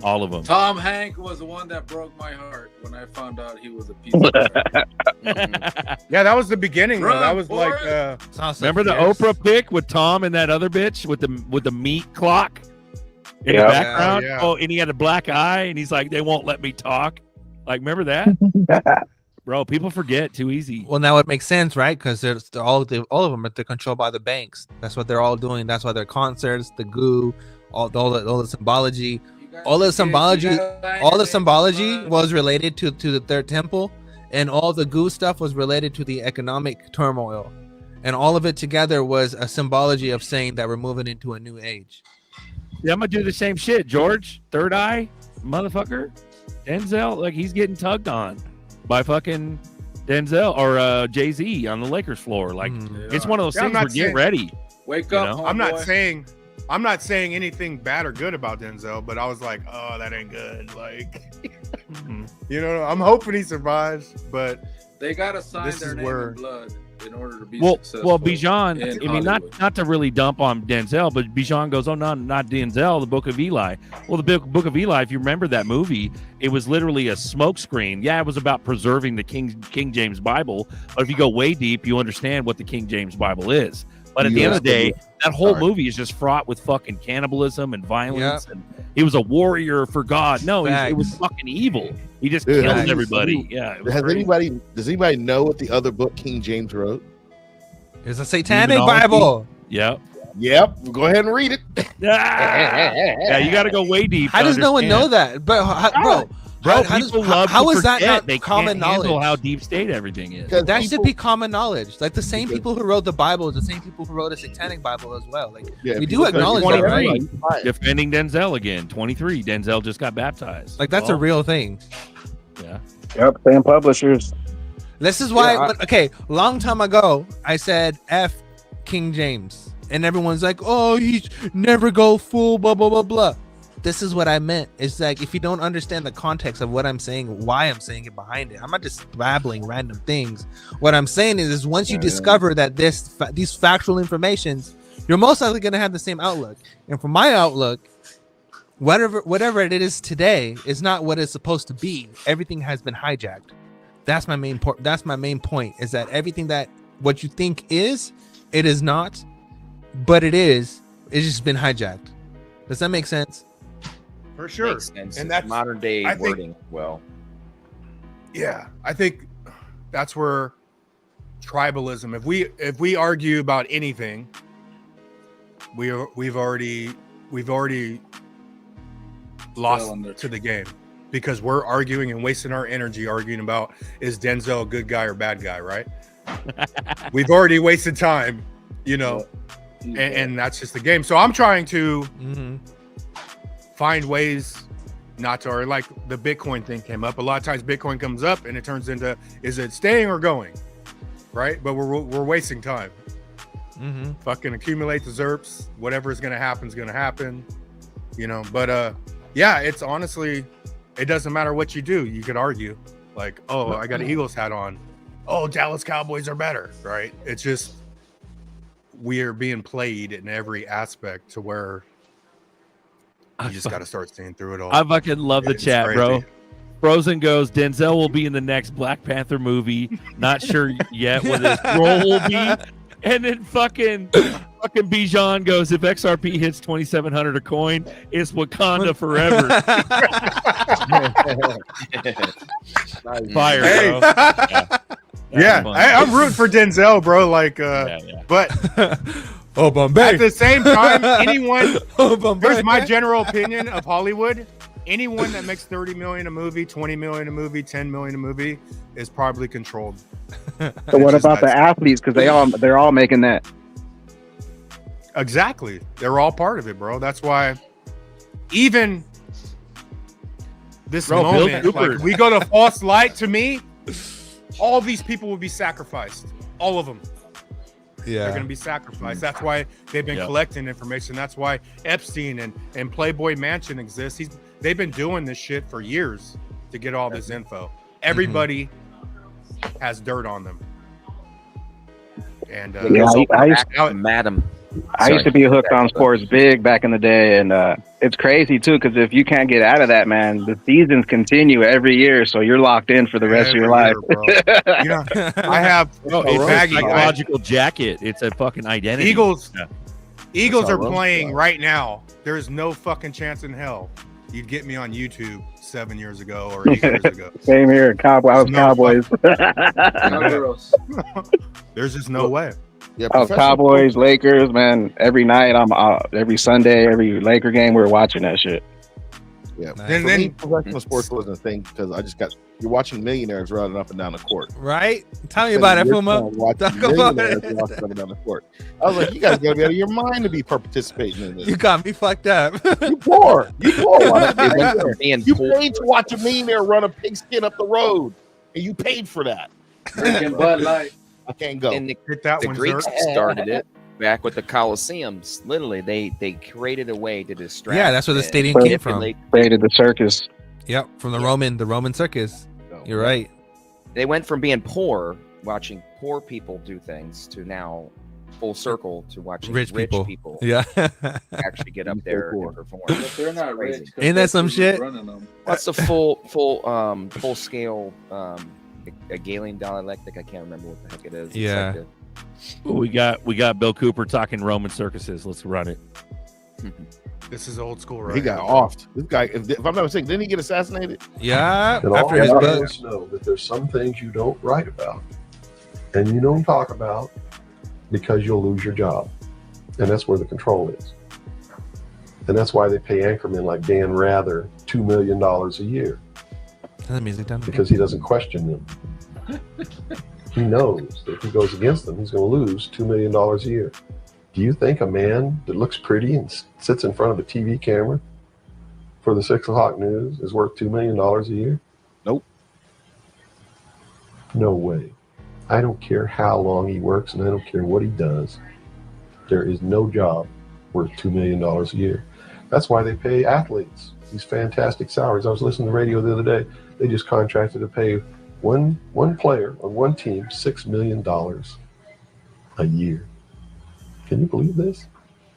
All of them. Tom Hanks was the one that broke my heart when I found out he was a piece of crap. Yeah, that was the beginning. Though. That was Forrest. like, remember the Oprah pic with Tom and that other bitch with the meat clock in the background? Oh, and he had a black eye, and he's like, "They won't let me talk." Like, remember that? Bro, people forget too easy. Well, now it makes sense, right? Because all of them are controlled by the banks. That's what they're all doing. That's why their concerts, the goo, all the symbology. All the symbology was related to the third temple, and all the goo stuff was related to the economic turmoil, and all of it together was a symbology of saying that we're moving into a new age. Yeah, I'm gonna do the same shit, George. Third eye, motherfucker. Denzel, like, he's getting tugged on by fucking Denzel or Jay-Z on the Lakers floor. Like, it's one of those things where get ready. Wake up, I'm not saying anything bad or good about Denzel, but I was like, oh, that ain't good. Like, you know, I'm hoping he survives, but they gotta sign their name in blood in order to be successful. Well, Bijan, I mean, not to really dump on Denzel, but Bijan goes, oh, no, not Denzel, the Book of Eli. Well, the Book of Eli, if you remember that movie, it was literally a smokescreen. Yeah, it was about preserving the King James Bible, but if you go way deep, you understand what the King James Bible is. But at the end of the day, that whole movie is just fraught with fucking cannibalism and violence. And he was a warrior for God. No, it was fucking evil. He just killed everybody. Yeah. Does anybody know what the other book King James wrote? It's a satanic Bible. Yep. Go ahead and read it. Yeah, you got to go way deep. How does no one know that? But Bro, how is that not common knowledge? How deep state everything is. That should be common knowledge. Like the same people who wrote the Bible is the same people who wrote a satanic Bible as well. Like we do acknowledge that, right? Defending Denzel again. 23. Denzel just got baptized. Like that's a real thing. Yeah. Yep. Same publishers. This is why. Long time ago, I said F King James, and everyone's like, "Oh, he's never go full blah blah blah blah." This is what I meant. It's like, if you don't understand the context of what I'm saying, why I'm saying it behind it, I'm not just babbling random things. What I'm saying is once you discover that these factual informations, you're most likely going to have the same outlook. And from my outlook, whatever it is today is not what it's supposed to be. Everything has been hijacked. That's my main point. That's my main point, is that everything that what you think is, it is not, but it is. It's just been hijacked. Does that make sense? For sure. Makes sense. And that's modern day wording. Yeah, I think that's where tribalism. If we argue about anything, we've already lost to the game, because we're arguing and wasting our energy arguing about, is Denzel a good guy or bad guy, right? We've already wasted time, you know, and that's just the game. So I'm trying to find ways not to, or like the Bitcoin thing came up. A lot of times Bitcoin comes up and it turns into, is it staying or going, right? But we're wasting time. Fucking accumulate the ZRPs. Whatever is going to happen is going to happen, you know. But yeah, it's honestly, it doesn't matter what you do. You could argue like, oh, I got an Eagles hat on. Oh, Dallas Cowboys are better, right? It's just we're being played in every aspect to where you just got to start seeing through it all. I fucking love the chat, crazy. bro. Frozen goes, Denzel will be in the next Black Panther movie. Not sure yet what his role will be. And then fucking Bijan goes, if XRP hits 2,700 a coin, it's Wakanda forever. Fire, Hey. bro. Yeah, I'm rooting for Denzel, bro. Like, but oh, Bombay. at the same time, anyone. Here's my general opinion of Hollywood. Anyone that makes 30 million a movie, 20 million a movie, 10 million a movie is probably controlled. So what about the athletes? Because they're all making that. Exactly, they're all part of it, bro. That's why even this moment, like, we go to false light. To me, all these people will be sacrificed. All of them. Yeah, they're going to be sacrificed. That's why they've been collecting information. That's why Epstein and Playboy Mansion exists. They've been doing this shit for years to get all this info. Everybody has dirt on them. And I used to be hooked on sports big back in the day, and it's crazy too, because if you can't get out of that, man, the seasons continue every year, so you're locked in for the rest of your life. You know, I have a psychological jacket. It's a fucking identity. Eagles are playing right now. There's no fucking chance in hell you'd get me on YouTube 7 years ago or 8 years ago. Same here, Cowboys. There's just no way. Yeah, Cowboys, Lakers, man. Every night, every Sunday, every Laker game, we're watching that shit. Yeah. Then professional sports wasn't a thing because you're watching millionaires running up and down the court. Right? Tell me about it, Puma. Talk about it. Walking up and down the court. I was like, you guys gotta be out of your mind to be participating in this. You got me fucked up. You poor. You paid to watch a millionaire run a pigskin up the road, and you paid for that. Bud Light. I can't go. And the Greeks started it back with the Colosseums. Literally, they created a way to distract. Yeah, that's where the stadium came from. Created the circus. Yep, from the Roman circus. You're right. They went from being poor, watching poor people do things, to now full circle to watching rich people yeah, actually get up there and perform. But they're not rich. Ain't that some shit? What's the full scale a Galilean dialectic? I can't remember what the heck it is. Yeah. We got Bill Cooper talking Roman circuses. Let's run it. This is old school, right? He got offed. This guy, if I'm not mistaken, didn't he get assassinated? Yeah. And after his book, know that there's some things you don't write about, and you don't talk about because you'll lose your job, and that's where the control is. And that's why they pay anchormen like Dan Rather $2 million a year. That music done because he doesn't question them. He knows that if he goes against them, he's going to lose $2 million a year. Do you think a man that looks pretty and sits in front of a TV camera for the 6 o'clock news is worth $2 million a year? Nope. No way. I don't care how long he works, and I don't care what he does. There is no job worth $2 million a year. That's why they pay athletes these fantastic salaries. I was listening to the radio the other day. They just contracted to pay one player on one team $6 million a year. Can you believe this?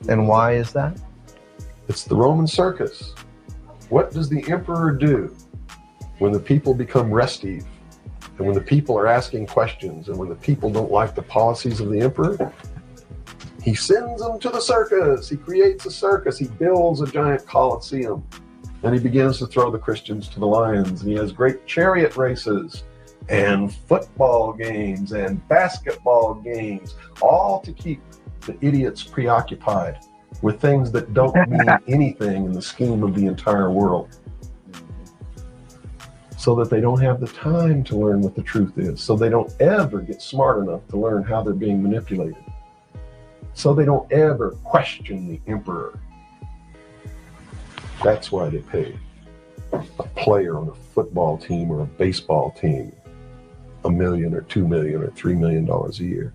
And why is that? It's the Roman circus. What does the emperor do when the people become restive, and when the people are asking questions, and when the people don't like the policies of the emperor? He sends them to the circus. He creates a circus. He builds a giant coliseum. And he begins to throw the Christians to the lions. And he has great chariot races and football games and basketball games, all to keep the idiots preoccupied with things that don't mean anything in the scheme of the entire world, so that they don't have the time to learn what the truth is, so they don't ever get smart enough to learn how they're being manipulated, so they don't ever question the emperor. That's why they pay a player on a football team or a baseball team $1 million or $2 million or $3 million a year.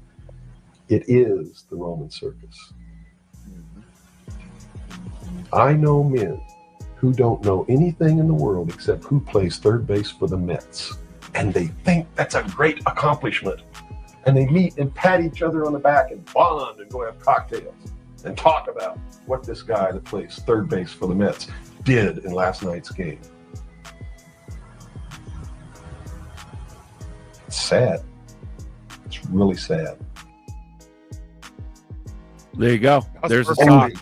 It is the Roman circus. I know men who don't know anything in the world except who plays third base for the Mets. And they think that's a great accomplishment. And they meet and pat each other on the back and bond and go have cocktails and talk about what this guy that plays third base for the Mets did in last night's game. It's sad. It's really sad. There you go. There's a perfect. song.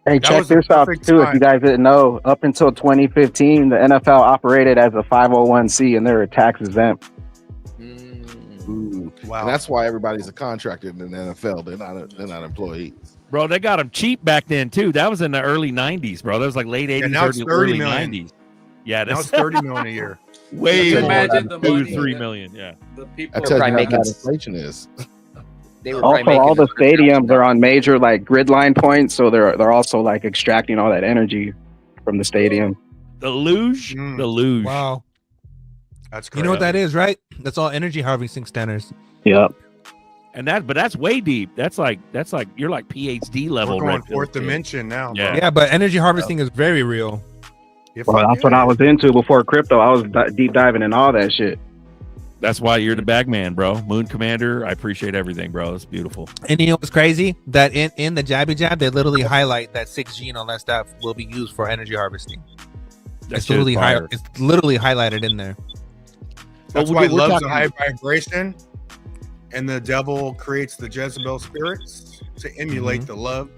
Hey, That check was a this out perfect too. If time. you guys didn't know, up until 2015, the NFL operated as a 501c, and they were tax exempt. Ooh. Wow. And that's why everybody's a contractor in the NFL. They're not employees. Bro, they got them cheap back then too. That was in the early 90s, bro. That was like late 80s, now it's 30 early million. 90s. Yeah, Now it's that's 30 million a year. way Can you more imagine than the money 3 that- million. Yeah. The I people tell you probably how making- bad inflation is. They were probably Also, making all the $100,000. stadiums are on major like grid line points, so they're also like extracting all that energy from the stadium. The luge, Mm. the luge. Wow. That's You know what correct. that is, right? That's all energy harvesting standards. Yep. But that's way deep. That's like you're like PhD level. We're going red pill fourth shit. dimension now. Yeah. Yeah, but energy harvesting is very real. Yeah, Well, fuck that's what yeah. I was into before crypto. I was deep diving in all that shit. That's why you're the bag man, bro. Moon Commander. I appreciate everything, bro. It's beautiful. And you know what's crazy? That in the Jabby Jab, they literally highlight that 6G and all that stuff will be used for energy harvesting. That It's shit is literally fire. it's literally highlighted in there. That's Well, why it we're loves talking- the high vibration, and the devil creates the Jezebel spirits to emulate the love.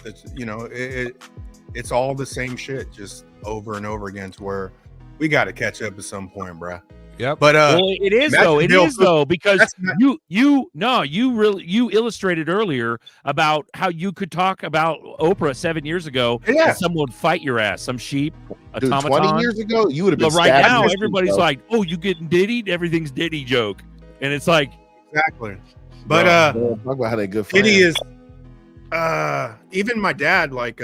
That's, you know, it's all the same shit, just over and over again. To where we got to catch up at some point, bruh. Yep. But Well, it is imagine though. It Bill is though because that's not- you illustrated earlier about how you could talk about Oprah 7 years ago. Yeah. And someone would fight your ass, some sheep, Dude, automaton. 20 years ago, you would have been But right stabbed now, in the everybody's bro. like, "Oh, you getting diddied? Everything's Diddy joke," and it's like, exactly. But Talk about how they good for Kitty is even my dad, like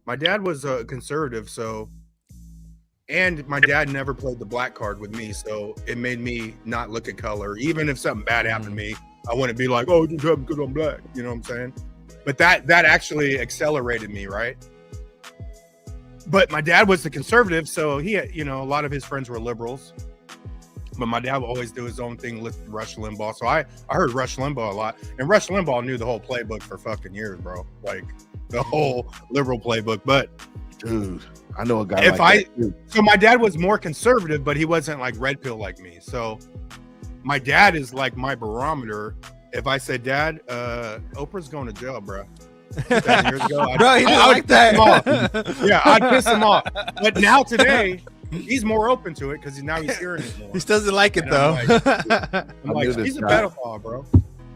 my dad was a conservative, so, and my dad never played the black card with me, so it made me not look at color. Even if something bad happened to me, I wouldn't be like, oh, just happened because I'm black, you know what I'm saying? But that actually accelerated me, right? But my dad was the conservative, so he had, you know, a lot of his friends were liberals. But my dad would always do his own thing, listen to Rush Limbaugh. So I heard Rush Limbaugh a lot. And Rush Limbaugh knew the whole playbook for fucking years, bro. Like the whole liberal playbook. But Dude, I know a guy if like that too. so my dad was more conservative, but he wasn't like red pill like me. So my dad is like my barometer. If I said, Dad, Oprah's going to jail, bro. 7 years ago, Bro, he didn't I would like piss him off. that. Yeah, I'd piss him off. But now today, he's more open to it because now he's hearing it more. He still doesn't like it And though. I'm I like, knew this he's a guy. pedophile, bro.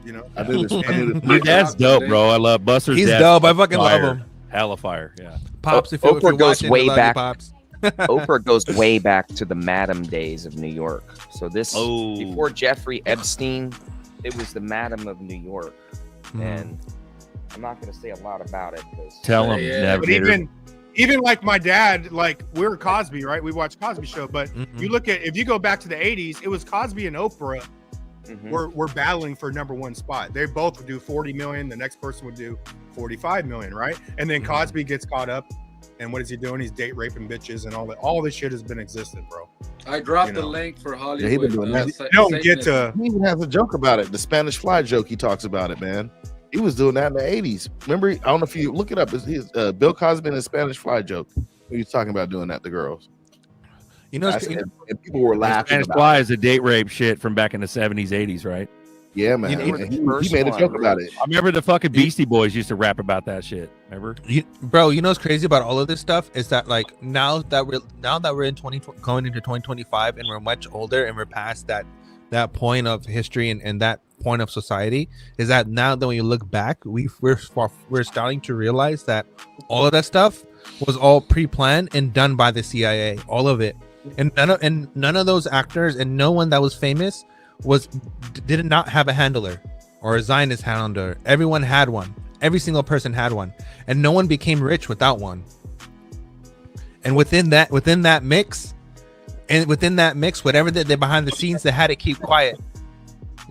You know, I knew this. "Your dad's dope, bro. I love Buster's He's dad. dope. I fucking love Fire. him. Hella fire. Yeah. Pops, if Oprah you're goes watching, way we love you, back. Pops. Oprah goes way back to the Madam days of New York. So this Oh. before Jeffrey Epstein, it was the Madam of New York, and I'm not going to say a lot about it because Tell him, Yeah. but Navigator. even like my dad, like we're Cosby, right? We watch Cosby Show, but you look at, if you go back to the 80s, it was Cosby and Oprah were battling for #1 spot. They both would do 40 million. The next person would do 45 million, right? And then Cosby gets caught up, and what is he doing? He's date raping bitches and all that. All this shit has been existent, bro. I dropped You the know. link for Yeah, he Hollywood. been doing that. You don't get to. He even has a joke about it. The Spanish fly joke. He talks about it, man. He was doing that in the 80s. Remember? I don't know if you look it up. It's Bill Cosby and the Spanish fly joke. He was talking about doing that to girls. You know, And people were laughing Spanish about Fly it. is a date rape shit from back in the 70s, 80s, right? Yeah, man. You know, And the he made a first joke one, about it. I remember the fucking Beastie Boys used to rap about that shit. Remember? bro, you know what's crazy about all of this stuff is that like now that we're in going into 2025 and we're much older and we're past that point of history and that point of society, is that now that when you look back, we're starting to realize that all of that stuff was all pre-planned and done by the CIA, all of it, and none of those actors and no one that was famous did not have a handler or a Zionist handler. Everyone had one. Every single person had one, and no one became rich without one. And within that mix, whatever they behind the scenes, they had to keep quiet.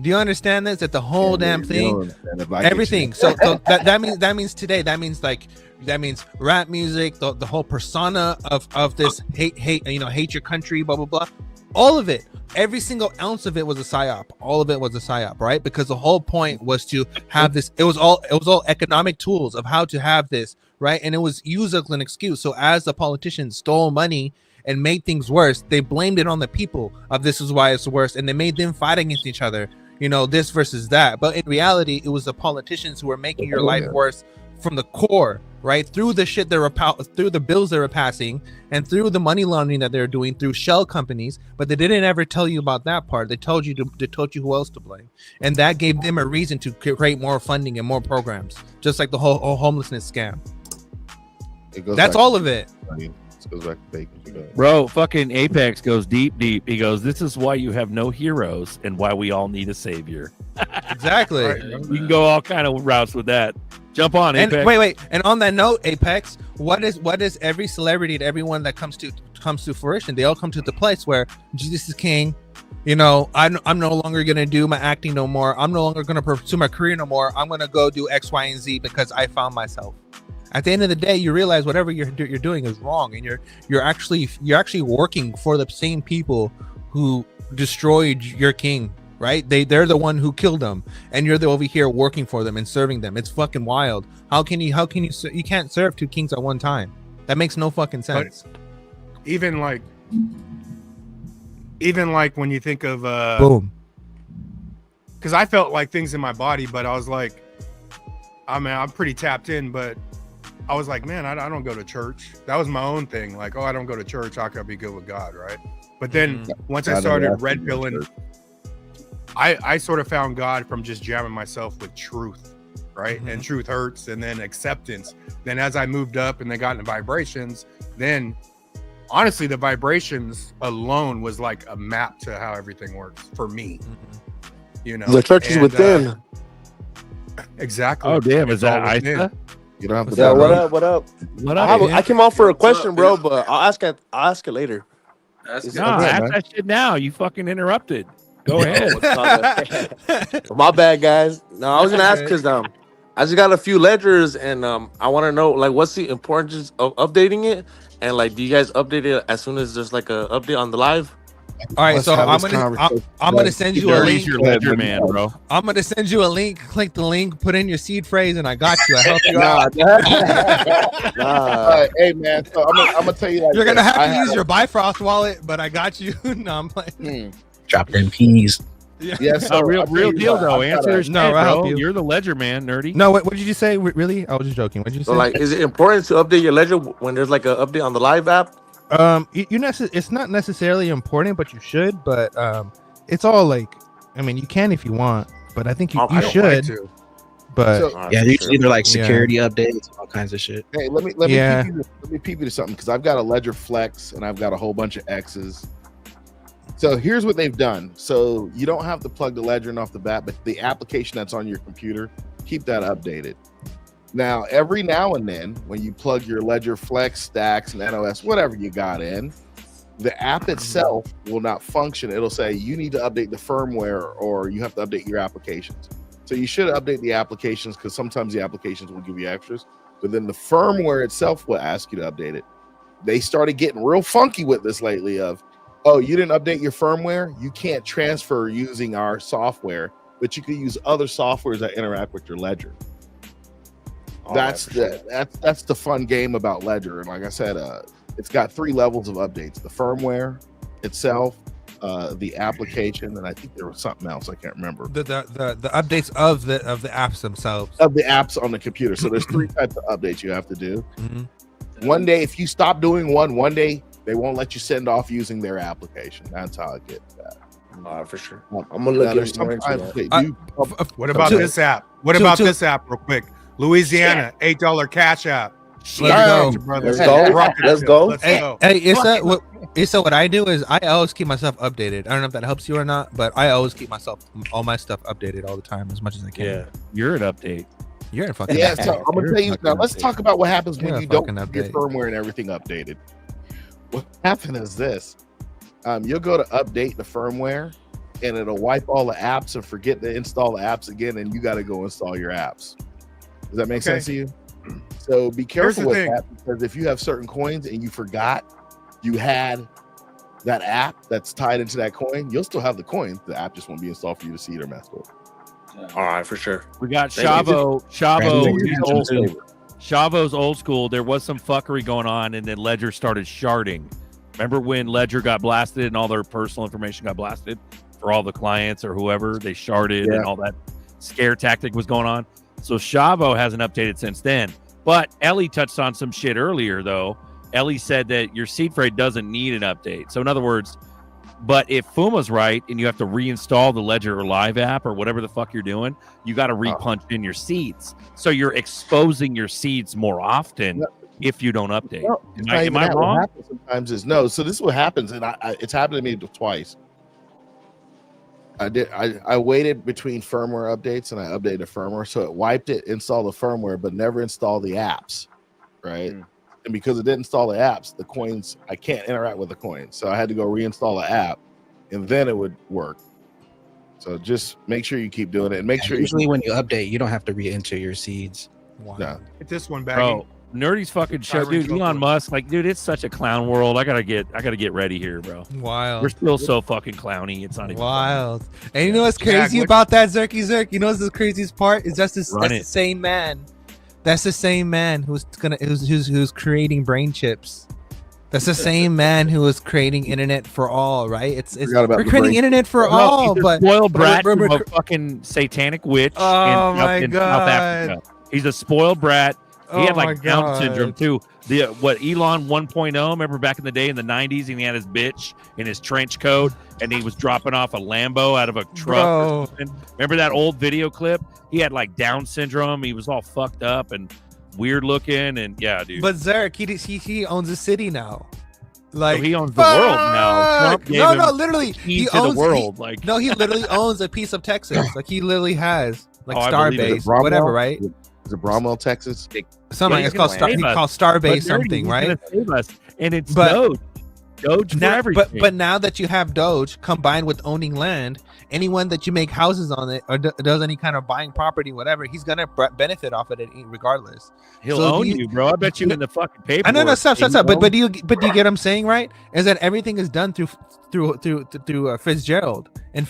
Do you understand this? That the whole damn thing, everything. So that means today. That means rap music, the whole persona of this hate, hate your country, blah blah blah. All of it, every single ounce of it was a psyop. All of it was a psyop, right? Because the whole point was to have this. It was all economic tools of how to have this, right? And it was used as an excuse. So as the politicians stole money and made things worse, they blamed it on the people of this is why it's worse, and they made them fight against each other. This versus that. But in reality, it was the politicians who were making your life worse from the core, right? Through the shit through the bills they were passing, and through the money laundering that they're doing through shell companies. But they didn't ever tell you about that part. They told you who else to blame, and that gave them a reason to create more funding and more programs, just like the whole homelessness scam. That's all of it. Goes back to bacon. Bro, fucking Apex goes deep. He goes, this is why you have no heroes and why we all need a savior. Exactly. Right. You can go all kind of routes with that. Jump on, Apex. And wait. And on that note, Apex, what is every celebrity and everyone that comes to fruition? They all come to the place where Jesus is king. I'm no longer gonna do my acting no more. I'm no longer gonna pursue my career no more. I'm gonna go do X, Y, and Z because I found myself. At the end of the day, you realize whatever you're doing is wrong, and you're actually working for the same people who destroyed your king, right? They're the one who killed them, and you're over here working for them and serving them. It's fucking wild. How can you can't serve two kings at one time? That makes no fucking sense. But even like when you think of boom, because I felt like things in my body, but I was like, I'm pretty tapped in, but I was like, man, I don't go to church. That was my own thing. Like, I don't go to church. How can I be good with God, right? But then once I started red pilling, I sort of found God from just jamming myself with truth, right? And truth hurts, and then acceptance. Then as I moved up and then got into vibrations, then honestly, the vibrations alone was like a map to how everything works for me. The church is within. Exactly. Oh damn, is that Isa? You don't have to. Yeah, what up? I came out for a question, bro, but I'll ask it later. Ask that shit now. You fucking interrupted. Go ahead. My bad, guys. No, I was gonna ask because I just got a few ledgers, and I want to know like what's the importance of updating it, and like do you guys update it as soon as there's like a update on the live? All right, so I'm gonna send you a link. Your ledger man, bro. I'm gonna send you a link. Click the link, put in your seed phrase, and I got you. I help you out. Hey man, so I'm gonna tell you like you're gonna have to use your Bifrost wallet, but I got you. No, I'm playing. Drop them peas. Yeah, so real deal though. Answer is no, bro. I'll help you. You're the ledger man, nerdy. No, what did you say? Really? I was just joking. What did you say? So like, is it important to update your ledger when there's like an update on the live app? It's not necessarily important, but you should. But it's all like, I mean, you can if you want, but I think you should. Like to. But yeah, there's either like security updates, all kinds of shit. Hey, let me peep you to something because I've got a ledger flex and I've got a whole bunch of X's. So here's what they've done. So you don't have to plug the ledger in off the bat, but the application that's on your computer, keep that updated. Now, every now and then, when you plug your Ledger Flex, Stacks, and NOS, whatever you got in, the app itself will not function. It'll say you need to update the firmware or you have to update your applications. So you should update the applications because sometimes the applications will give you extras, but then the firmware itself will ask you to update it. They started getting real funky with this lately of, oh, you didn't update your firmware? You can't transfer using our software, but you can use other softwares that interact with your Ledger. That's the fun game about Ledger, and like I said, it's got 3 levels of updates: the firmware itself, the application, and I think there was something else I can't remember. The updates of the apps themselves, of the apps on the computer. So there's 3 types of updates you have to do. One day, if you stop doing one day they won't let you send off using their application. That's how it gets that. For sure. I'm gonna look into that. What about this app? What about this app, real quick? Louisiana, $8 cash app. Let's go. Hey, Issa, what I do is I always keep myself updated. I don't know if that helps you or not, but I always keep all my stuff updated all the time as much as I can. Yeah, you're an update. You're a fucking update. So I'm gonna tell you now. Let's talk about what happens when you don't get firmware and everything updated. What happened is this: you'll go to update the firmware, and it'll wipe all the apps and forget to install the apps again, and you got to go install your apps. Does that make sense to you? So be careful with that, because if you have certain coins and you forgot you had that app that's tied into that coin, you'll still have the coin. The app just won't be installed for you to see it or mess with. All right, for sure. We got Thank you. Chavo's old school. There was some fuckery going on, and then Ledger started sharding. Remember when Ledger got blasted and all their personal information got blasted for all the clients or whoever? They sharded and all that scare tactic was going on. So Chavo hasn't updated since then. But Ellie touched on some shit earlier, though. Ellie said that your seed phrase doesn't need an update. So in other words, but if Fuma's right and you have to reinstall the Ledger Live app or whatever the fuck you're doing, you got to repunch in your seeds. So you're exposing your seeds more often if you don't update. No, am I wrong? What happens sometimes is no. So this is what happens, and it's happened to me twice. I waited between firmware updates and I updated the firmware, so it wiped it, installed the firmware, but never installed the apps, right? And because it didn't install the apps, the coins, I can't interact with the coins. So I had to go reinstall the app, and then it would work. So just make sure you keep doing it, and make sure usually when you update, you don't have to re-enter your seeds. No. Hit this one, Bro, Nerdy's fucking show, dude. Elon Musk, like, dude, it's such a clown world. I gotta get ready here, bro. Wild. We're still so fucking clowny. It's not even wild. And you know what's crazy about that, Zerky Zerk? You know what's the craziest part? Is that's the same man. That's the same man who's creating brain chips. That's the same man who was creating internet for all, right? We're creating internet for all, but spoiled brat from a fucking satanic witch in South Africa. He's a spoiled brat. He had like Down syndrome too. What Elon 1.0? Remember back in the day in the 90s, and he had his bitch in his trench coat, and he was dropping off a Lambo out of a truck. Or something. Remember that old video clip? He had like Down syndrome. He was all fucked up and weird looking, and yeah, dude. But Zerk, he owns a city now. Like so he owns the world now. Trump gave him literally, he owns the world. He literally owns a piece of Texas. Like he literally has Starbase, whatever, right? Is it Bromwell, Texas? Something it's called Starbase something, right? And it's Doge for everything. But now that you have Doge combined with owning land, anyone that you make houses on it or does any kind of buying property, whatever, he's gonna benefit off of it regardless. He'll own you, bro. I bet you in the fucking paper. No, stop. But do you get what I'm saying, right? Is that everything is done through Fitzgerald and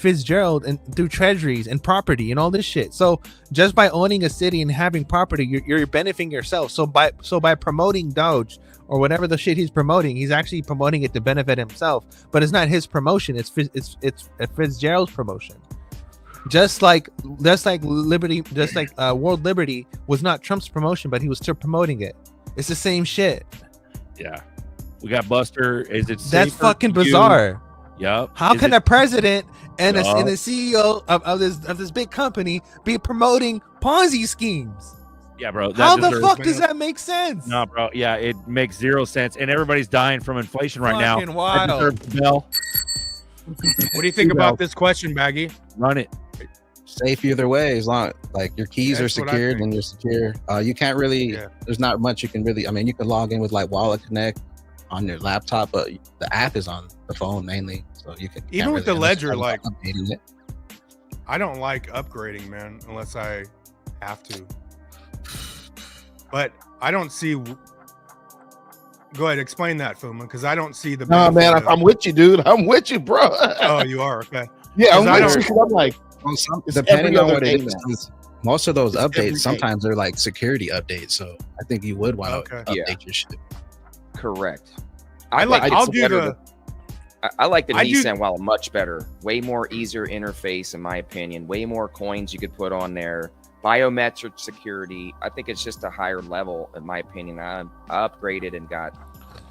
through treasuries and property and all this shit. So just by owning a city and having property, you're benefiting yourself. So by promoting Doge or whatever the shit he's promoting, he's actually promoting it to benefit himself. But it's not his promotion. It's Fitzgerald's promotion. Just like Liberty, World Liberty was not Trump's promotion, but he was still promoting it. It's the same shit. Yeah, we got Buster. Is it? That's fucking bizarre. Yep. How can a president and a CEO of this big company be promoting Ponzi schemes? Yeah, bro. How the fuck does that make sense? No, bro. Yeah, it makes zero sense, and everybody's dying from inflation right now. Fucking wild. That deserves the bell. What do you think about this question, Baggy? Run it. Safe either way, as long like your keys are secured and you're secure. You can't really. There's not much you can really. I mean, you can log in with like Wallet Connect on your laptop, but the app is on the phone mainly, so you can. Even with the Ledger, like updating it. I don't like upgrading, man, unless I have to. But I don't see. Go ahead, explain that, Fuma, because I don't see the. No, man, I'm with you, dude. I'm with you, bro. Oh, you are okay. Yeah, I'm with you. I'm like, depending on what it is, most of those updates sometimes they're like security updates. So I think you would want to update your shit. Correct. I like the decent wallet much better. Way more easier interface, in my opinion. Way more coins you could put on there. Biometric security. I think it's just a higher level, in my opinion. I upgraded and got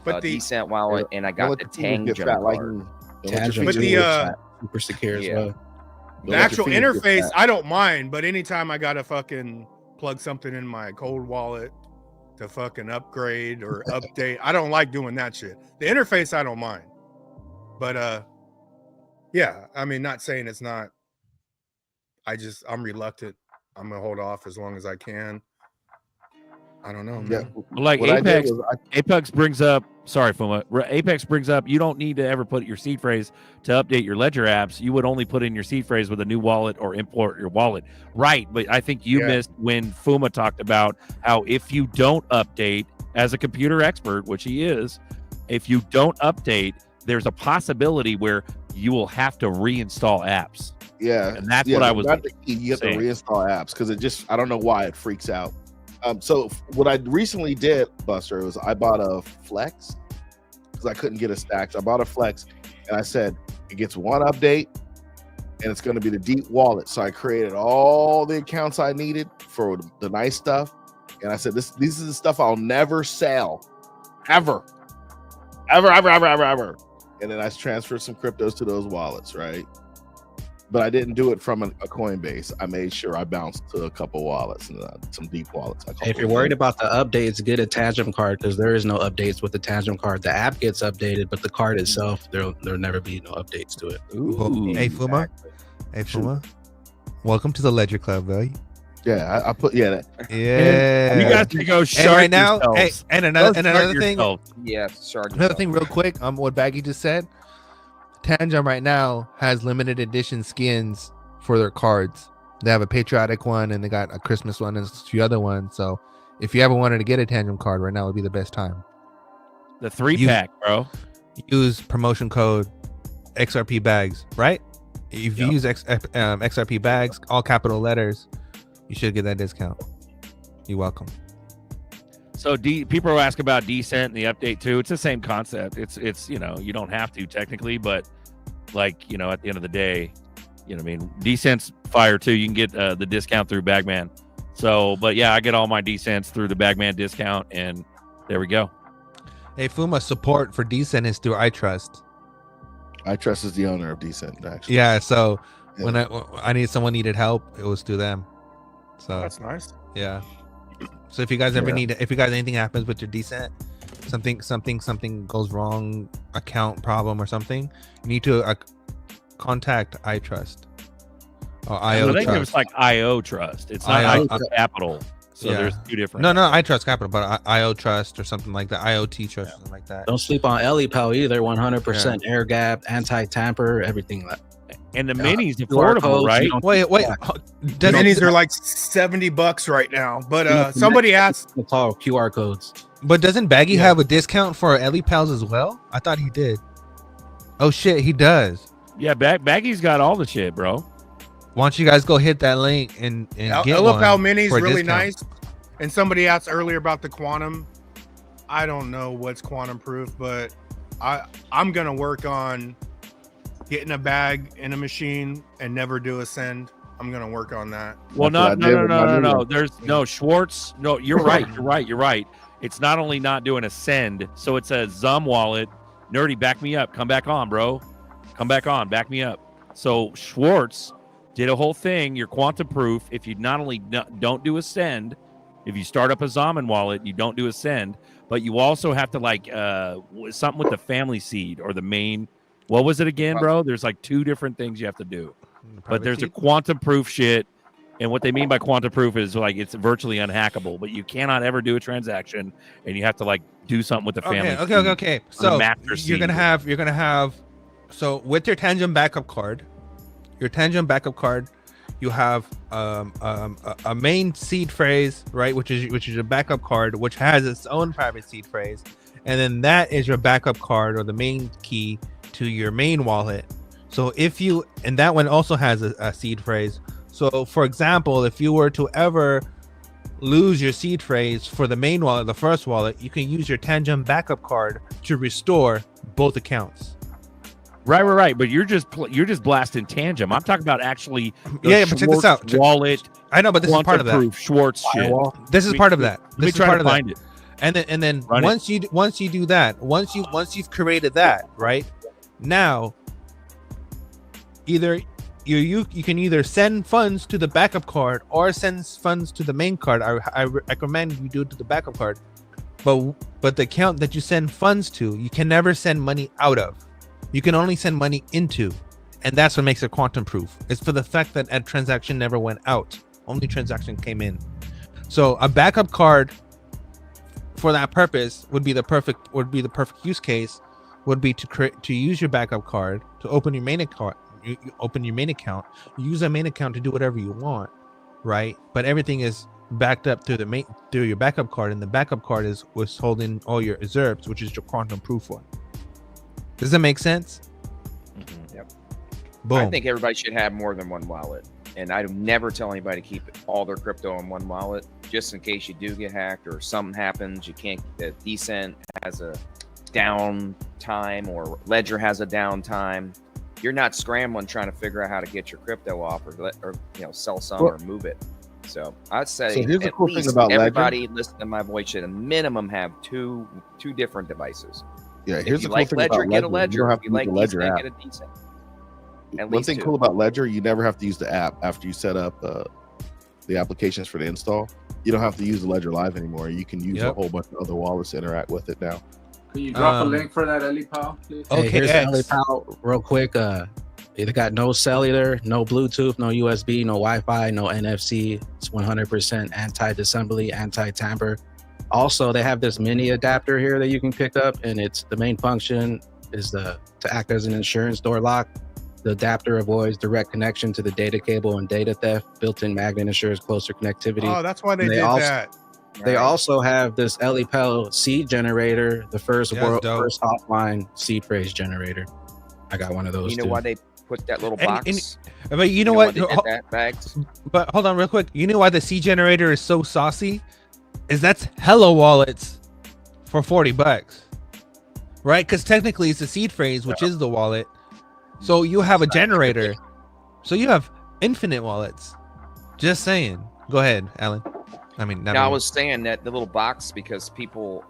a decent wallet, and I got the Tang card. But the super secure as well. The actual interface, I don't mind, but anytime I gotta fucking plug something in my cold wallet to fucking upgrade or update, I don't like doing that shit. The interface, I don't mind, but yeah, I mean, not saying it's not. I'm reluctant. I'm gonna hold off as long as I can. I don't know. Yeah. Like What I did Apex, was Apex brings up. Sorry, Fuma. Apex brings up. You don't need to ever put your seed phrase to update your Ledger apps. You would only put in your seed phrase with a new wallet or import your wallet. Right, but I think you missed when Fuma talked about how if you don't update as a computer expert, which he is, if you don't update, there's a possibility where you will have to reinstall apps. Yeah, and that's what I was not the key. You have to saying. reinstall apps because it just, I don't know why it freaks out. So what I recently did, Buster, was I bought a Flex because I couldn't get a stack. So I bought a Flex, and I said it gets one update, and it's going to be the deep wallet. So I created all the accounts I needed for the nice stuff, and I said these is the stuff I'll never sell, ever. And then I transferred some cryptos to those wallets, right? But I didn't do it from a Coinbase. I made sure I bounced to a couple wallets and some deep wallets. If you're worried about the updates, get a Tangent card because there is no updates with the Tangent card. The app gets updated, but the card itself, there'll never be no updates to it. Hey Fuma, welcome to the Ledger Club, bro. Yeah, I put yeah. You guys can go shark and right now, yourselves. and another thing. Yeah, shark. Another thing, real quick. What Baggy just said. Tangent right now has limited edition skins for their cards. They have a patriotic one and they got a Christmas one and a few other ones. So if you ever wanted to get a Tangent card right now would be the best time. The 3-pack, bro. Use promotion code XRP bags, right? If you use XRP bags, all capital letters, you should get that discount. You're welcome. So people ask about Decent and the update too. It's the same concept. It's you know, you don't have to technically, but like, you know, at the end of the day, you know what I mean, Decent's fire too. You can get the discount through Bagman. So, but yeah, I get all my Decents through the Bagman discount, and there we go. Hey, Fuma, support for Decent is through iTrust. iTrust is the owner of Decent, actually. Yeah, so when I someone needed help, it was through them. So that's nice. Yeah. So if you guys ever anything happens with your Decent, something goes wrong, account problem or something, you need to contact iTrust or IO Trust. I think it was like IO Trust. It's not IO Capital. So there's two different. No, iTrust Capital, but IO Trust or something like that. IoT Trust, something like that. Don't sleep on EliPal either. 100% air gap, anti-tamper, everything. And the minis affordable, right? Wait. The minis are like $70 right now. But somebody asked. It's all QR codes. But doesn't Baggy have a discount for EliPals as well? I thought he did. Oh shit, he does. Yeah, Baggy's got all the shit, bro. Why don't you guys go hit that link and get EliPal one Mini's for a really discount. nice. And somebody asked earlier about the quantum. I don't know what's quantum proof, but I'm gonna work on getting a bag in a machine and never do a send. I'm gonna work on that. Well, no. There's no Schwartz. No, you're right. You're right. It's not only not doing a send, so it's a Zum wallet. Nerdy, back me up. Come back on, bro. Come back on. Back me up. So Schwartz did a whole thing. You're quantum proof. If you not only don't do a send, if you start up a Zaman wallet, you don't do a send, but you also have to like something with the family seed or the main. What was it again, bro? There's like two different things you have to do, but there's a quantum proof shit. And what they mean by quantum proof is like it's virtually unhackable, but you cannot ever do a transaction, and you have to like do something with the family. Okay. So you're gonna have. So with your Tangent backup card, you have a main seed phrase, right? Which is your backup card, which has its own private seed phrase, and then that is your backup card or the main key to your main wallet. So and that one also has a seed phrase. So for example, if you were to ever lose your seed phrase for the main wallet, the first wallet, you can use your Tangent backup card to restore both accounts. Right. But you're just blasting Tangent. I'm talking about actually. But check this out. Wallet. I know, but this is part of that. Schwartz shit. This is part of that. Let me try to find it. And then once you do that, once you've created that, right? Now, either you can either send funds to the backup card or send funds to the main card. I recommend you do it to the backup card, but the account that you send funds to, you can never send money out of. You can only send money into, and that's what makes it quantum proof. It's for the fact that a transaction never went out, only transaction came in. So a backup card for that purpose would be the perfect use case would be to use your backup card to open your main account. You open your main account. You use that main account to do whatever you want, right? But everything is backed up through your backup card, and the backup card was holding all your ZRPs, which is your quantum proof one. Does that make sense? Yep. Boom. I think everybody should have more than one wallet, and I never tell anybody to keep all their crypto in one wallet, just in case you do get hacked or something happens. You can't. Decent has a downtime, or Ledger has a downtime. You're not scrambling trying to figure out how to get your crypto off, or sell some or move it. So I'd say here's the at cool least thing about everybody Ledger. listening to my voice should at minimum have two different devices. Yeah, If here's you the cool like thing Ledger, about get a Ledger. Ledger. You don't have If to you like use the Ledger Decent, app. get a Decent. At One least thing two. cool about Ledger, you never have to use the app after you set up the applications for the install. You don't have to use the Ledger Live anymore. You can use a whole bunch of other wallets to interact with it now. Can you drop a link for that, Ellie Pal, please? Hey, here's Ellie Pal, real quick. They got no cellular, no Bluetooth, no USB, no Wi-Fi, no NFC. It's 100% anti-disassembly, anti-tamper. Also, they have this mini adapter here that you can pick up, and the main function is to act as an insurance door lock. The adapter avoids direct connection to the data cable and data theft. Built-in magnet ensures closer connectivity. Oh, that's why they did that. They also have this LEPEL seed generator, the first offline seed phrase generator. I got one of those. You know too. why they put that little box? But you know what? They did that, Bags? But hold on real quick. You know why the C generator is so saucy? That's Hello Wallets for $40, right? Because technically it's a seed phrase, which is the wallet. So you have a generator. So you have infinite wallets. Just saying. Go ahead, Alan. I mean, I was saying that the little box, because people,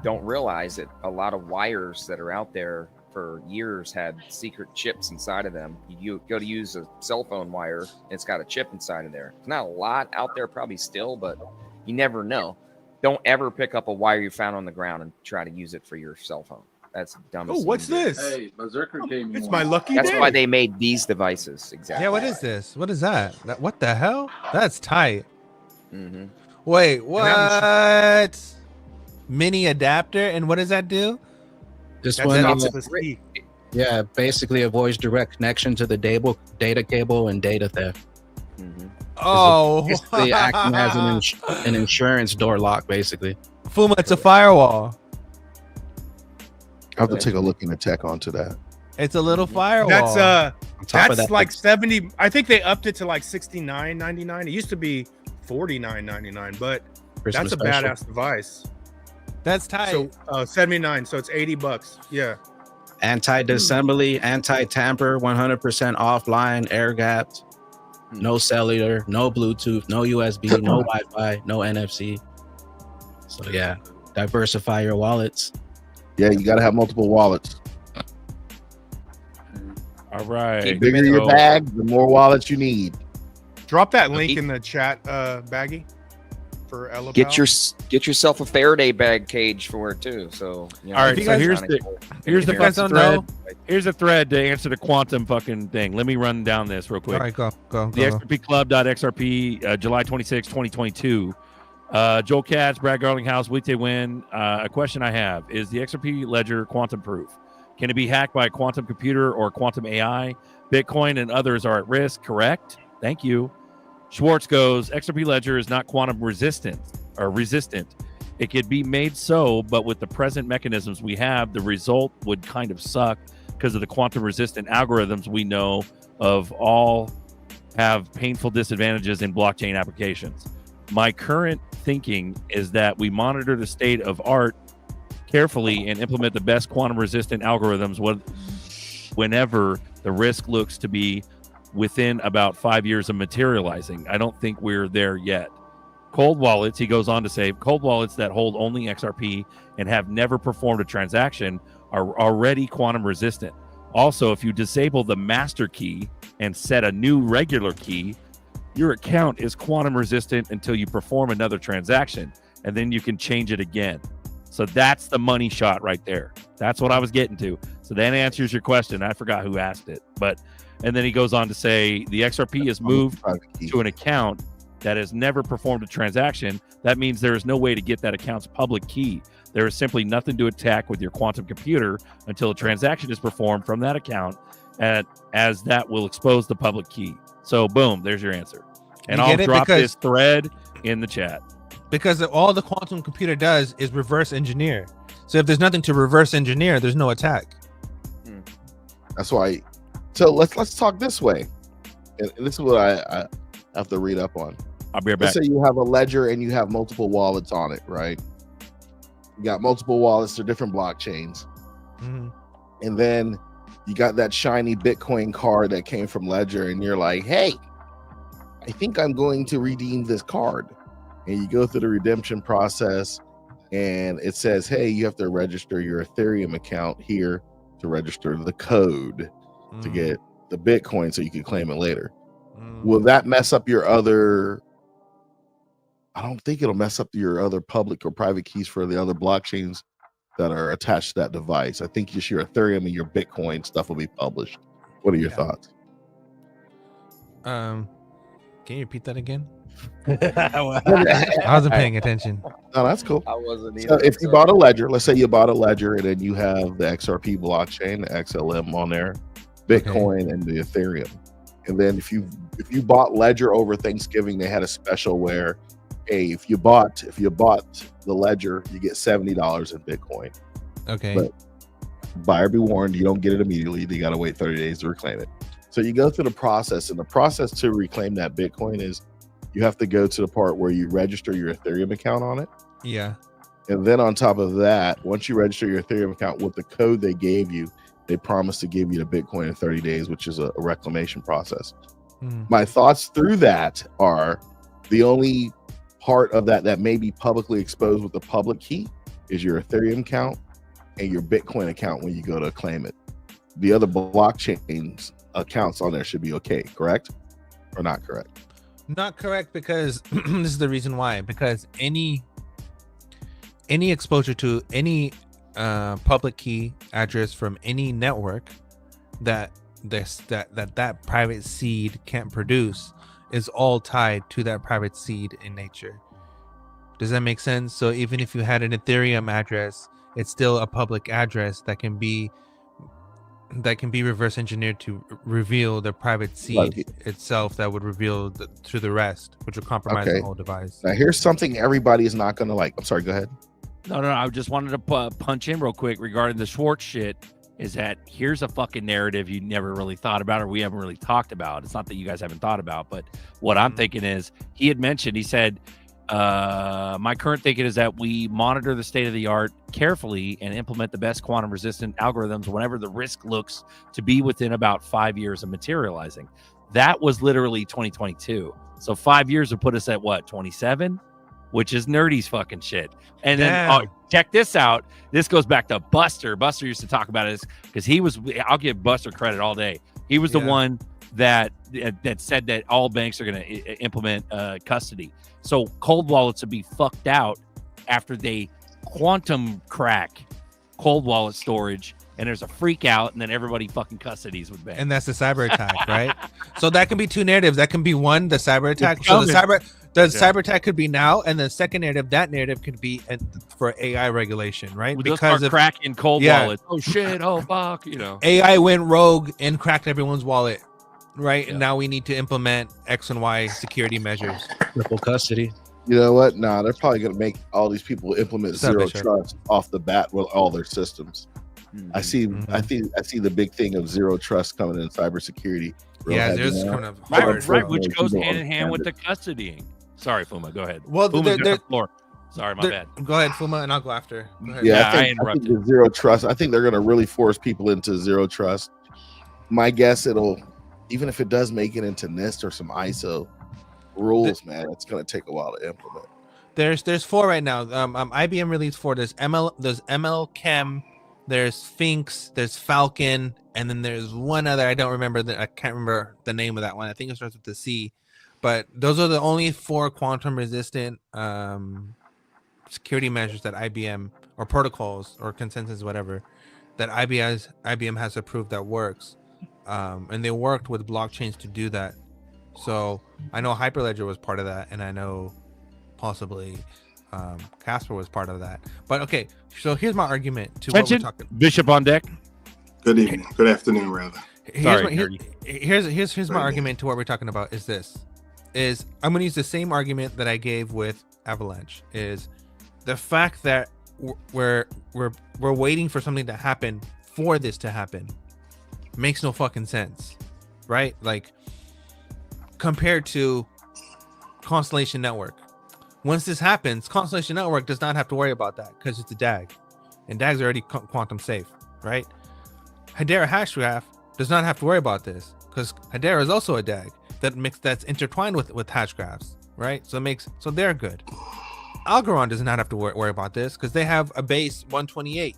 don't realize that a lot of wires that are out there for years had secret chips inside of them. You go to use a cell phone wire, it's got a chip inside of there. There's not a lot out there probably still, but you never know. Don't ever pick up a wire you found on the ground and try to use it for your cell phone. That's the dumbest. Oh, what's this? Hey, Berserker gave me It's one. my lucky That's day. why they made these devices. Exactly. Yeah, what is this? What is that? What the hell? That's tight. Mm-hmm. Wait, what? Mini adapter, and what does that do? This That's one, off the speed. yeah, basically avoids direct connection to the data cable and data theft. Mm-hmm. Oh, Basically acting as an insurance door lock, basically. Fuma, it's a firewall. I have to take a look in the tech onto that. It's a little firewall. That's On top of that's that, like it's- 70. I think they upped it to like $69.99. It used to be $49.99, but Christmas that's a special. badass device. That's tight. So 79, so it's $80. Yeah. Anti-disassembly, anti-tamper, 100% offline, air-gapped, no cellular, no Bluetooth, no USB, no Wi-Fi, no NFC. So yeah, diversify your wallets. Yeah, you got to have multiple wallets. All right. The bigger your bag, the more wallets you need. Drop that link in the chat, Baggy, for Ella. Get yourself a Faraday bag cage for it too. So All right, so here's the fucking thread. Here's a thread to answer the quantum fucking thing. Let me run down this real quick. All right, go. The XRPclub.xrp, July 26, 2022. Joel Katz, Brad Garlinghouse, Weekday Win. A question I have is the XRP ledger quantum proof. Can it be hacked by a quantum computer or quantum AI? Bitcoin and others are at risk, correct? Thank you. Schwartz goes, XRP ledger is not quantum resistant. It could be made so, but with the present mechanisms we have, the result would kind of suck because of the quantum resistant algorithms we know of all have painful disadvantages in blockchain applications. My current thinking is that we monitor the state of art carefully and implement the best quantum resistant algorithms whenever the risk looks to be within about 5 years of materializing. I don't think we're there yet. Cold wallets, he goes on to say, cold wallets that hold only XRP and have never performed a transaction are already quantum resistant. Also, if you disable the master key and set a new regular key, your account is quantum resistant until you perform another transaction, and then you can change it again. So that's the money shot right there. That's what I was getting to. So that answers your question. I forgot who asked it, and then he goes on to say the XRP is moved to an account that has never performed a transaction, that means there is no way to get that account's public key. There is simply nothing to attack with your quantum computer until a transaction is performed from that account, as that will expose the public key. So boom, there's your answer. And I'll drop this thread in the chat. Because all the quantum computer does is reverse engineer. So if there's nothing to reverse engineer, there's no attack. That's why. So let's talk this way. And this is what I have to read up on. I'll be right back. Let's say you have a ledger and you have multiple wallets on it, right? You got multiple wallets, they're different blockchains. And then you got that shiny Bitcoin card that came from Ledger, and you're like, hey, I think I'm going to redeem this card. And you go through the redemption process, and it says, hey, you have to register your Ethereum account here to register the code to get the Bitcoin so you can claim it later. Will that mess up your other? I don't think it'll mess up your other public or private keys for the other blockchains that are attached to that device. I think just your Ethereum and your Bitcoin stuff will be published. What are your thoughts? Can you repeat that again? I wasn't paying attention. No, that's cool. I wasn't So either. if you bought a ledger, let's say you bought a ledger and then you have the XRP blockchain, the XLM on there, Bitcoin, and the Ethereum. And then if you bought Ledger over Thanksgiving, they had a special where, hey, if you bought the Ledger, you get $70 in Bitcoin. Okay. But buyer be warned, you don't get it immediately. You got to wait 30 days to reclaim it. So you go through the process, and the process to reclaim that Bitcoin is you have to go to the part where you register your Ethereum account on it. Yeah. And then on top of that, once you register your Ethereum account with the code they gave you, they promise to give you the Bitcoin in 30 days, which is a reclamation process. My thoughts through that are the only part of that may be publicly exposed with the public key is your Ethereum account and your Bitcoin account when you go to claim it. The other blockchains accounts on there should be okay, correct? Or not correct? Not correct, because this is the reason why. Because any exposure to any public key address from any network that private seed can't produce is all tied to that private seed in nature. Does that make sense? So even if you had an Ethereum address, it's still a public address that can be reverse engineered to reveal the private seed itself that would reveal to the rest, which would compromise the whole device. Now here's something everybody is not going to like. I'm sorry, go ahead. No, I just wanted to punch in real quick regarding the Schwartz shit. Is that here's a fucking narrative you never really thought about, or we haven't really talked about. It's not that you guys haven't thought about, but what I'm thinking is he had mentioned, he said, my current thinking is that we monitor the state of the art carefully and implement the best quantum resistant algorithms whenever the risk looks to be within about 5 years of materializing. That was literally 2022. So 5 years would put us at what, 27? Which is nerdy's fucking shit. And then check this out. This goes back to Buster. Buster used to talk about it because I'll give Buster credit all day. He was the one that said that all banks are going to implement custody. So cold wallets would be fucked out after they quantum crack cold wallet storage, and there's a freak out, and then everybody fucking custodies with banks. And that's the cyber attack, right? So that can be two narratives. That can be one, the cyber attack. So the cyber attack could be now, and the second narrative, that narrative could be for AI regulation, right? Because of cracking cold wallets. Oh shit! Oh fuck! You know, AI went rogue and cracked everyone's wallet, right? And now we need to implement X and Y security measures. Triple custody. You know what? Nah, they're probably going to make all these people implement zero trust off the bat with all their systems. I see the big thing of zero trust coming in cybersecurity. There's kind of right, which goes hand in hand with the custodying. Sorry, Fuma, go ahead. Well, the floor. Sorry, my bad. Go ahead, Fuma, and I'll go after. Go ahead. Yeah, I think the zero trust. I think they're going to really force people into zero trust. My guess, even if it does make it into NIST or some ISO rules, man, it's going to take a while to implement. There's 4 right now. IBM released 4. There's ML Chem, there's Sphinx, there's Falcon, and then there's one other. I don't remember I can't remember the name of that one. I think it starts with the C. But those are the only 4 quantum resistant security measures that IBM, or protocols or consensus, whatever, that IBM has approved that works. And they worked with blockchains to do that. So I know Hyperledger was part of that, and I know possibly Casper was part of that. But okay, so here's my argument to what we're talking. Bishop on deck. Good evening. Good afternoon, rather. Here's my argument to what we're talking about is this. I'm going to use the same argument that I gave with Avalanche. Is the fact that we're waiting for something to happen for this to happen makes no fucking sense, right? Like compared to Constellation Network. Once this happens, Constellation Network does not have to worry about that because it's a DAG, and DAGs are already quantum safe, right? Hedera Hashgraph does not have to worry about this because Hedera is also a DAG that's intertwined with Hashgraphs, right? So they're good. Algorand does not have to worry about this because they have a base 128.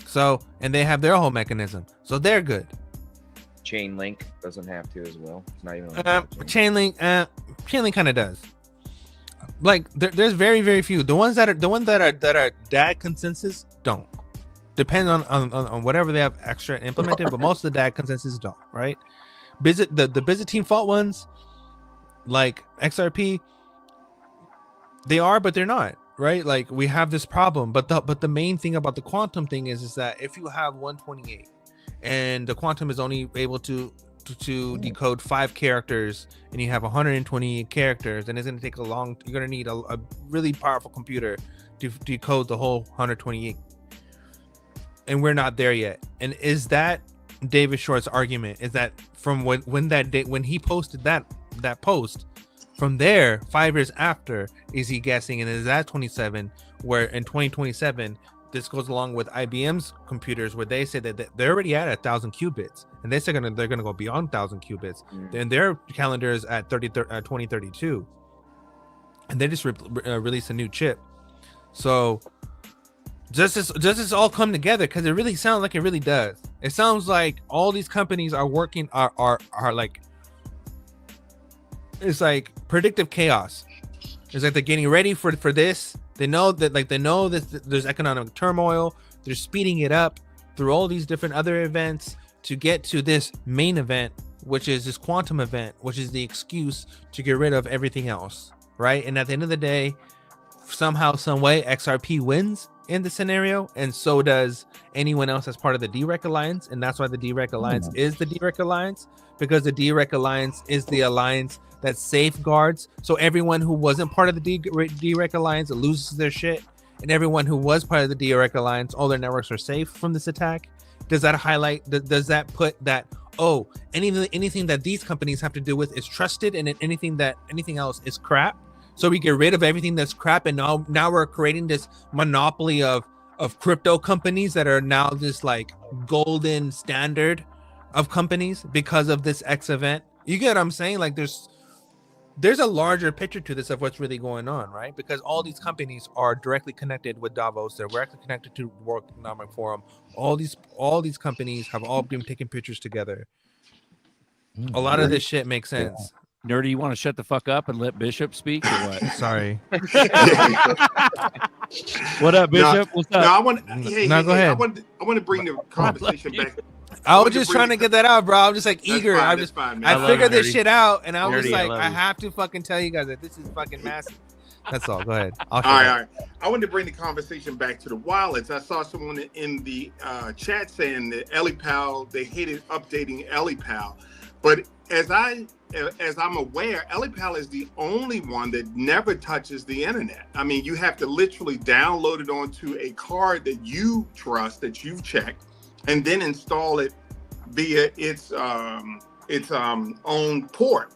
So, and they have their whole mechanism, so they're good. Chainlink doesn't have to as well. It's not even Chainlink kind of does. Like there's very, very few. The ones that are DAG consensus don't. Depend on whatever they have extra implemented, but most of the DAG consensus don't, right? The Byzantine fault ones, like XRP, they are, but they're not, right? Like we have this problem, but the main thing about the quantum thing is that if you have 128 and the quantum is only able to decode 5 characters and you have 128 characters, and it's going to take you're going to need a really powerful computer to decode the whole 128, and we're not there yet. And is that David Short's argument? Is that from when he posted that post, from there 5 years after, is he guessing, and is that 27, where in 2027 this goes along with IBM's computers, where they say that they're already at 1,000 qubits, and they're gonna go beyond 1,000 qubits. And their calendar is at 2032, and they just released a new chip. So does this all come together? Because it really sounds like it really does. It sounds like all these companies are working are like, it's like predictive chaos. It's like they're getting ready for this. They know that there's economic turmoil. They're speeding it up through all these different other events to get to this main event, which is this quantum event, which is the excuse to get rid of everything else, right? And at the end of the day, somehow, some way, XRP wins in the scenario, and so does anyone else as part of the DREC Alliance. And that's why the DREC Alliance is the DREC Alliance, because the DREC Alliance is the alliance that safeguards. So everyone who wasn't part of the DREC Alliance loses their shit, and everyone who was part of the DREC Alliance, all their networks are safe from this attack. Does that highlight? Does that put that? Oh, anything that these companies have to do with is trusted, and anything else is crap. So we get rid of everything that's crap, and now we're creating this monopoly of crypto companies that are now this like golden standard of companies because of this X event. You get what I'm saying? Like there's a larger picture to this of what's really going on, right? Because all these companies are directly connected with Davos. They're directly connected to World Economic Forum. All these companies have all been taking pictures together. A lot of this shit makes sense. Nerdy, you want to shut the fuck up and let Bishop speak, or what? Sorry. What up, Bishop? What's up? No, I want. Go ahead. I want to bring the conversation back. I was just trying to get that out, bro. I'm just like eager. Fine, I figured this shit out, and I was just like, I have to fucking tell you guys that this is fucking massive. That's all. Go ahead. All right. I wanted to bring the conversation back to the wallets. I saw someone in the chat saying that EliPal, they hated updating EliPal, but as I'm aware, EliPal is the only one that never touches the internet. I mean, you have to literally download it onto a card that you trust, that you've checked, and then install it via its own port.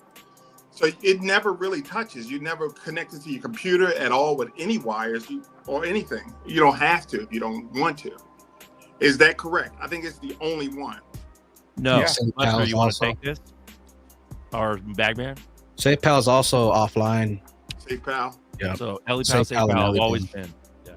So it never really touches. You never connect it to your computer at all with any wires or anything. You don't have to if you don't want to. Is that correct? I think it's the only one. No. Yeah. Buster, you want to take this? Or Bagman? SafePal is also offline. SafePal. Yeah. So SafePal have always been. Yeah.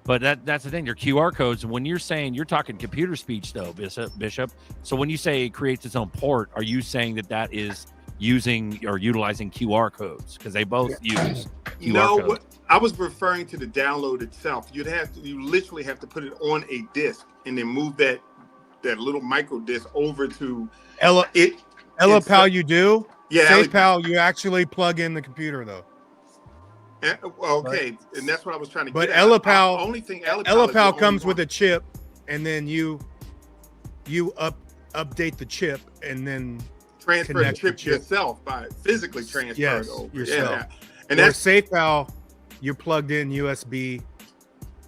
But that's the thing. They're QR codes. And when you're saying, you're talking computer speech though, Bishop. So when you say it creates its own port, are you saying that is using or utilizing QR codes? Because they both use QR codes. I was referring to the download itself. You literally have to put it on a disk and then move that little micro disk over to EliPal. You do? Yeah, SafePal, you actually plug in the computer though. Okay, and that's what I was trying to But get at. Elipal, Only thing Elipal comes with a chip, and then you update the chip, and then transfer the chip yourself by physically transfer it over. Yourself. Yeah. And that's SafePal, you're plugged in USB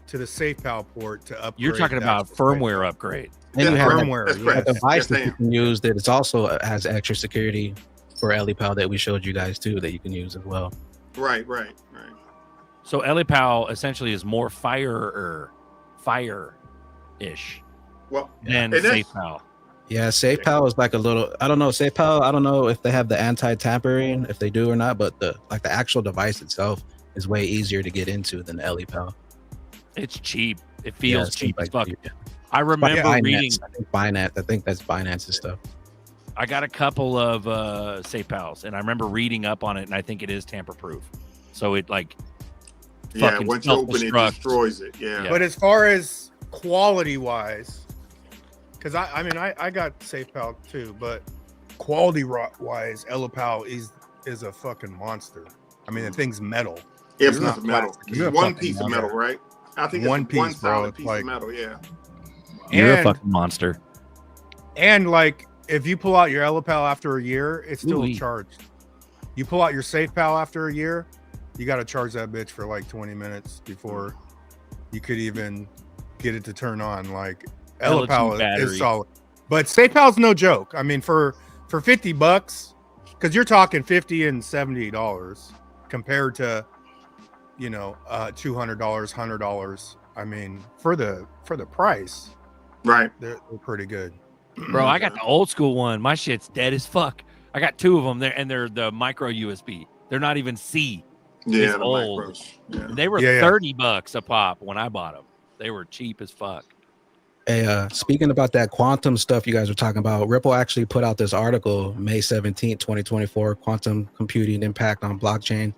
to the SafePal port to upgrade. You're talking about firmware upgrade. And you have firmware. a device that you can use that it's also has extra security for Elipal that we showed you guys too that you can use as well. Right. So Elipal essentially is more fire-ish than SafePal. Yeah, SafePal is like a little. I don't know SafePal. I don't know if they have the anti-tampering, if they do or not. But the actual device itself is way easier to get into than the Elipal. It's cheap. It feels cheap as fuck. Cheap. I remember reading. I think that's Binance's stuff. I got a couple of SafePals, and I remember reading up on it, and I think it is tamper-proof. So it like fucking once you open it, destroys it. Yeah. But as far as quality-wise, because I mean I got SafePal too, but quality-wise, Elipal is a fucking monster. I mean, the thing's metal. It's not metal. It's one piece of metal, right? I think one it's one piece, bro. solid piece of metal. Yeah. You're a fucking monster. And like, if you pull out your Elipal after a year, it's still charged. You pull out your SafePal after a year, you got to charge that bitch for like 20 minutes before you could even get it to turn on. Like, Elipal is solid, but SafePal's no joke. I mean, for $50, because you're talking $50 and $70 compared to, you know, $200, $100. I mean, for the price, right? They're pretty good. Bro, I got the old school one. My shit's dead as fuck. I got two of them there, and they're the micro USB. They're not even C. Yeah, it's old. Yeah. They were $30 a pop when I bought them. They were cheap as fuck. Hey, speaking about that quantum stuff you guys were talking about, Ripple actually put out this article May 17th, 2024, Quantum Computing Impact on Blockchain,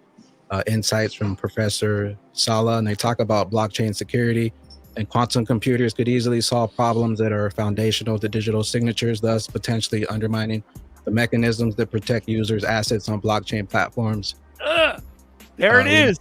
insights from Professor Sala, and they talk about blockchain security. And quantum computers could easily solve problems that are foundational to digital signatures, thus potentially undermining the mechanisms that protect users' assets on blockchain platforms. There it is.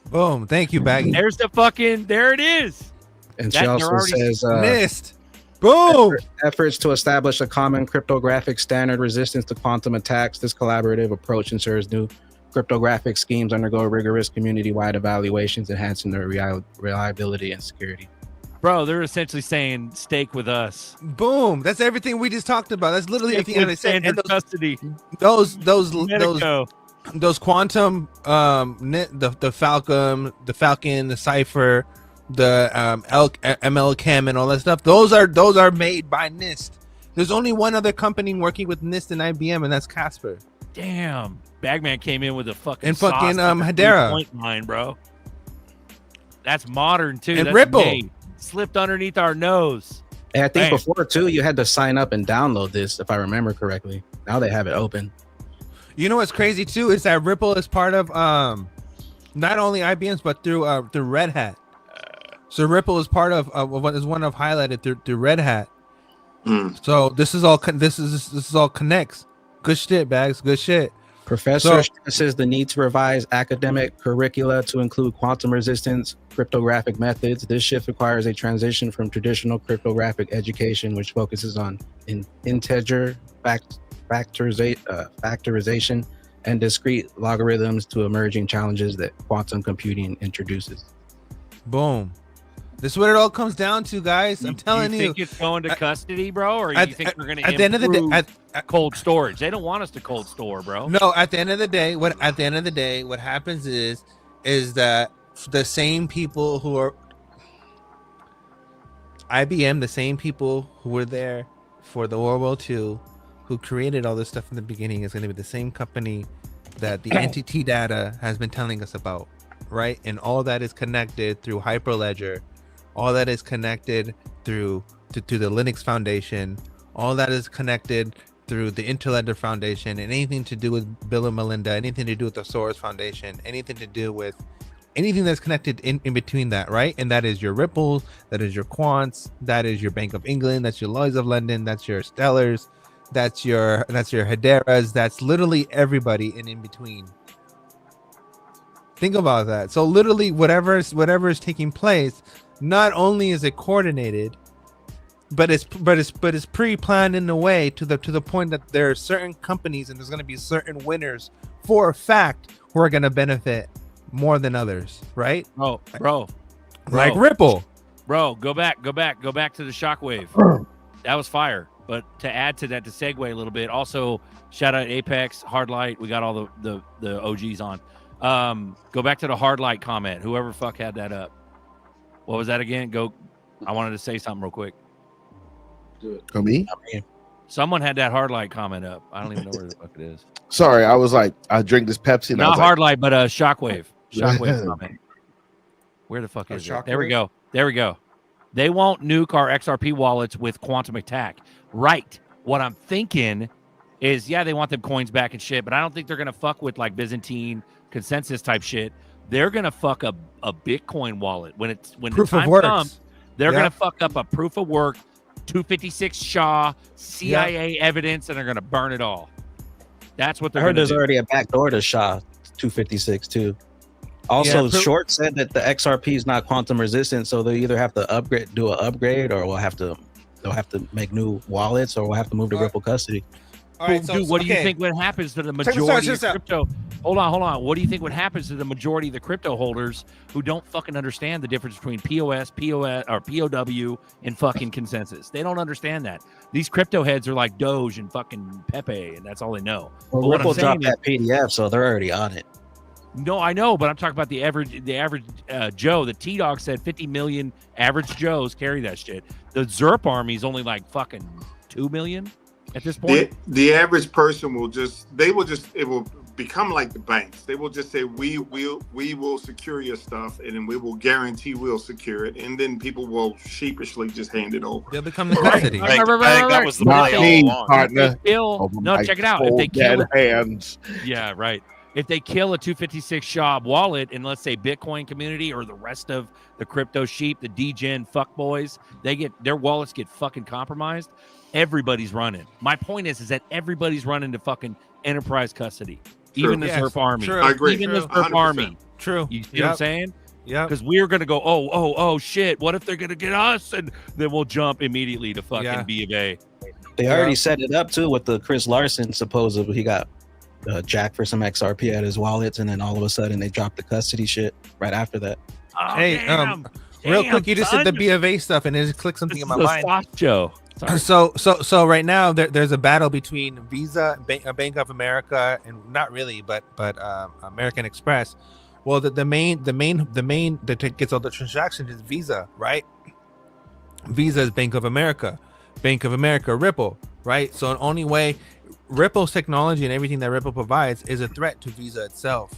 Boom. Thank you, Baggy. There's the fucking, there it is. And she also says, NIST. Boom. Efforts to establish a common cryptographic standard resistance to quantum attacks. This collaborative approach ensures new cryptographic schemes undergo rigorous community-wide evaluations, enhancing their reliability and security. Bro, they're essentially saying stake with us. Boom. That's everything we just talked about. That's literally everything they said. And custody. Those quantum, the Falcon, the Cypher, the ML Chem, and all that stuff. Those are made by NIST. There's only one other company working with NIST and IBM, and that's Casper. Damn. Bagman came in with a fucking Hedera point line, bro. That's modern too. And that's Ripple made. Slipped underneath our nose. And I think before too, you had to sign up and download this, if I remember correctly. Now they have it open. You know what's crazy too is that Ripple is part of not only IBM's but through Red Hat. So Ripple is part of what is one of highlighted through Red Hat. So this is all connects. Good shit, Bags. Good shit. Professor stresses the need to revise academic curricula to include quantum resistance cryptographic methods. This shift requires a transition from traditional cryptographic education, which focuses on integer factorization and discrete logarithms, to emerging challenges that quantum computing introduces. Boom. This is what it all comes down to, guys. I'm telling you. You think it's going to custody, bro, or you think we're going to at the end of the day, cold storage? They don't want us to cold store, bro. No, at the end of the day, what happens is that the same people who are IBM, the same people who were there for the World War II, who created all this stuff in the beginning, is going to be the same company that the entity data has been telling us about, right? And all that is connected through Hyperledger. All that is connected through to the Linux Foundation. All that is connected through the Interledger Foundation, and anything to do with Bill and Melinda, anything to do with the Soros Foundation, anything to do with anything that's connected in between that, right? And that is your Ripples, that is your Quants, that is your Bank of England, that's your Lloyds of London, that's your Stellars, that's your Hedera's, that's literally everybody in between. Think about that. So literally whatever is taking place, not only is it coordinated, but it's pre-planned in a way to the point that there are certain companies and there's going to be certain winners for a fact who are going to benefit more than others, right? Bro. Like Ripple. Bro, go back to the shockwave. That was fire. But to add to that, to segue a little bit, also shout out Apex, Hardlight. We got all the OGs on. Go back to the Hardlight comment. Whoever fuck had that up. What was that again? I wanted to say something real quick. Go me? Someone had that Hardlight comment up. I don't even know where the fuck it is. Sorry, I was like, I drink this Pepsi. And Not I was Hardlight, but Shockwave. Shockwave comment. Where the fuck is it? There we go. They won't nuke our XRP wallets with quantum attack. Right. What I'm thinking is, yeah, they want them coins back and shit, but I don't think they're going to fuck with like Byzantine consensus type shit. They're going to fuck up a Bitcoin wallet. When the time comes, they're going to fuck up a proof of work, 256 SHA, CIA evidence, and they're going to burn it all. That's what they're I heard going to there's do. already a backdoor to SHA 256 too. Also, Short said that the XRP is not quantum resistant, so they either have to do an upgrade, or they'll have to make new wallets, or we'll have to move to Ripple custody. All right, dude, what do you think what happens to the majority of crypto? Hold on. What do you think what happens to the majority of the crypto holders who don't fucking understand the difference between POS, or POW, and fucking consensus? They don't understand that. These crypto heads are like Doge and fucking Pepe, and that's all they know. Well, Ripple dropped that PDF, so they're already on it. No, I know, but I'm talking about the average Joe. The T-Dog said 50 million average Joes carry that shit. The ZRK army is only like fucking 2 million at this point. The average person it will become like the banks. They will just say, we will secure your stuff, and then we will guarantee we'll secure it, and then people will sheepishly just hand it over. They'll become the custody. I think that was the play all along. No, check it out. If they kill hands. Yeah, right. If they kill a 256 SHA wallet in, let's say, Bitcoin community or the rest of the crypto sheep, the degen fuckboys, their wallets get fucking compromised. Everybody's running. My point is that everybody's running to fucking enterprise custody. True. Even the ZRK army. True. I agree. Even the ZRK army. True. You see what I'm saying? Yeah. Because we're gonna go, oh shit. What if they're gonna get us? And then we'll jump immediately to fucking B of A. They already set it up too with the Chris Larson. Supposedly he got jacked for some XRP at his wallets, and then all of a sudden they dropped the custody shit right after that. Oh, hey, real quick, you just said the B of A stuff, and it just clicked something in my mind. Soft Joe. So right now there's a battle between Visa, Bank of America, and not really, but American Express. Well, the main that gets all the transactions is Visa, right? Visa is Bank of America, Ripple, right? So the only way Ripple's technology and everything that Ripple provides is a threat to Visa itself,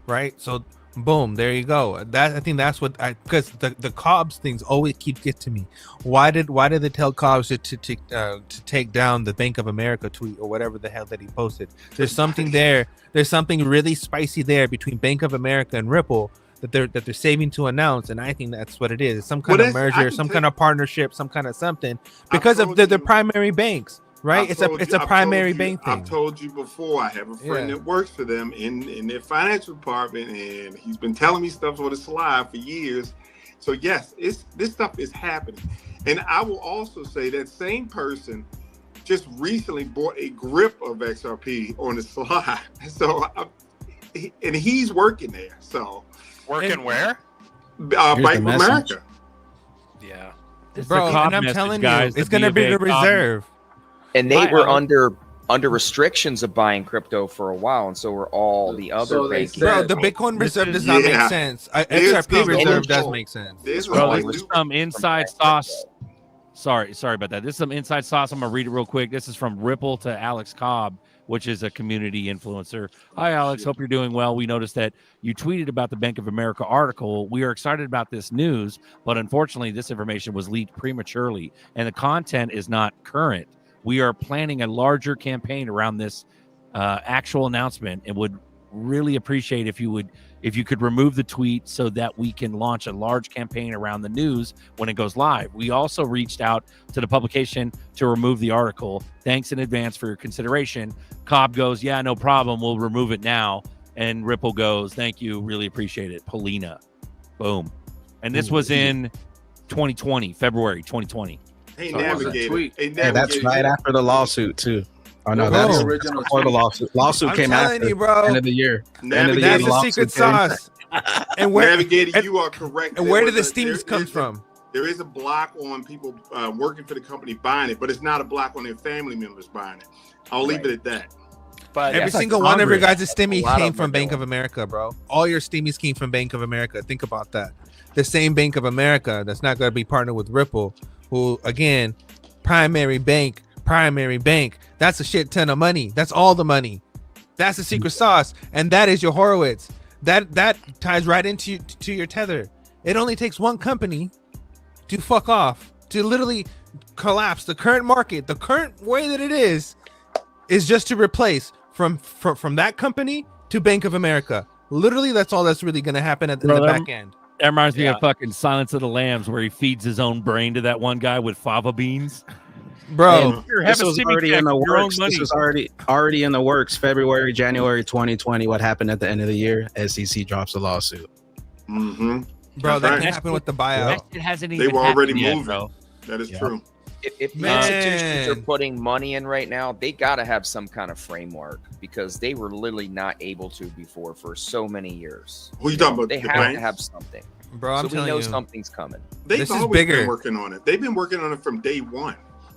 right? So boom, there you go. I think that's what because the Cobbs things always keep getting to me. Why did they tell Cobbs to take down the Bank of America tweet or whatever the hell that he posted? There's something there. There's something really spicy there between Bank of America and Ripple that they're saving to announce, and I think that's what it is. It's some kind of merger, some kind of partnership, some kind of something because of the primary banks. Right, it's a primary bank thing. I've told you before. I have a friend that works for them in their financial department, and he's been telling me stuff on the slide for years. So yes, this stuff is happening. And I will also say that same person just recently bought a grip of XRP on the slide. So, and he's working there. So working where? Bank of America. Yeah, bro. And I'm telling you, it's gonna be the reserve. And they were under restrictions of buying crypto for a while, and so were all the other banking. Bro, the Bitcoin reserve does not make sense. XRP reserve does make sense. Bro, this is some inside sauce. Sorry about that. This is some inside sauce. I'm gonna read it real quick. This is from Ripple to Alex Cobb, which is a community influencer. Hi, Alex. Hope you're doing well. We noticed that you tweeted about the Bank of America article. We are excited about this news, but unfortunately, this information was leaked prematurely, and the content is not current. We are planning a larger campaign around this actual announcement and would really appreciate if you could remove the tweet so that we can launch a large campaign around the news when it goes live. We also reached out to the publication to remove the article. Thanks in advance for your consideration. Cobb goes, yeah, no problem. We'll remove it now. And Ripple goes, thank you. Really appreciate it. Polina. Boom. And this was in 2020, February 2020. Hey, So Navigator. Yeah, that's right after the lawsuit too. Oh no, Bro. that's Original before the lawsuit. Lawsuit I'm came telling after you, bro. end of the year. That's the secret sauce. And where, Navigator, you are correct. And where did the steams come from? There is a block on people working for the company buying it, but it's not a block on their family members buying it. I'll leave it at that. But every single one of your guys' stimmy came from Bank of America, bro. All your stimmies came from Bank of America. Think about that. The same Bank of America that's not going to be partnered with Ripple, who again, primary bank. That's a shit ton of money. That's all the money. That's the secret sauce, and that is your Horowitz. That ties right into your Tether. It only takes one company to fuck off, to literally collapse the current market, the current way that it is just to replace from that company to Bank of America. Literally, that's all that's really going to happen in the back end. That reminds me of fucking Silence of the Lambs, where he feeds his own brain to that one guy with fava beans. Bro, this was already in the works. This was already in the works. February, January 2020. What happened at the end of the year? SEC drops a lawsuit. Mm-hmm. Bro, that can happen with the buyout. It hasn't They even were already happened yet, moving. bro. That is true. If the institutions are putting money in right now, they got to have some kind of framework because they were literally not able to before for so many years. Who you talking about? They The have banks? to have something. Bro, I'm so we telling know you, something's coming. They've always been working on it. They've been working on it from day one.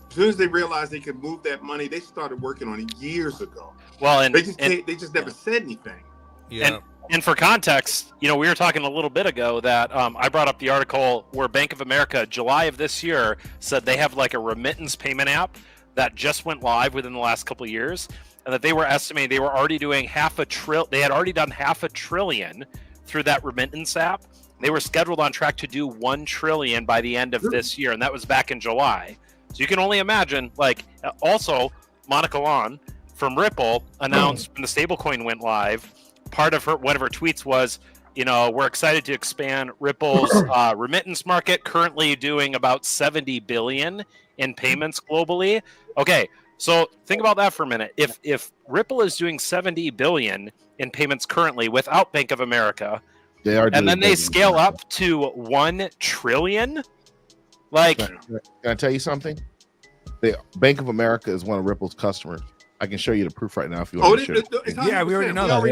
As soon as they realized they could move that money, they started working on it years ago. Well, and they just never said anything. Yeah. And for context, we were talking a little bit ago that I brought up the article where Bank of America, July of this year, said they have like a remittance payment app that just went live within the last couple of years, and that they were estimating they were already doing they had already done $500 billion through that remittance app. They were scheduled on track to do $1 trillion by the end of this year, and that was back in July. So you can only imagine. Like, also, Monica Lon from Ripple announced when the stablecoin went live, part of one of her tweets was, we're excited to expand Ripple's remittance market, currently doing about 70 billion in payments globally. Okay, so think about that for a minute. If Ripple is doing 70 billion in payments currently without Bank of America, and then they scale up to 1 trillion, like, can I tell you something? The Bank of America is one of Ripple's customers. I can show you the proof right now if you want to. Yeah, we already know that.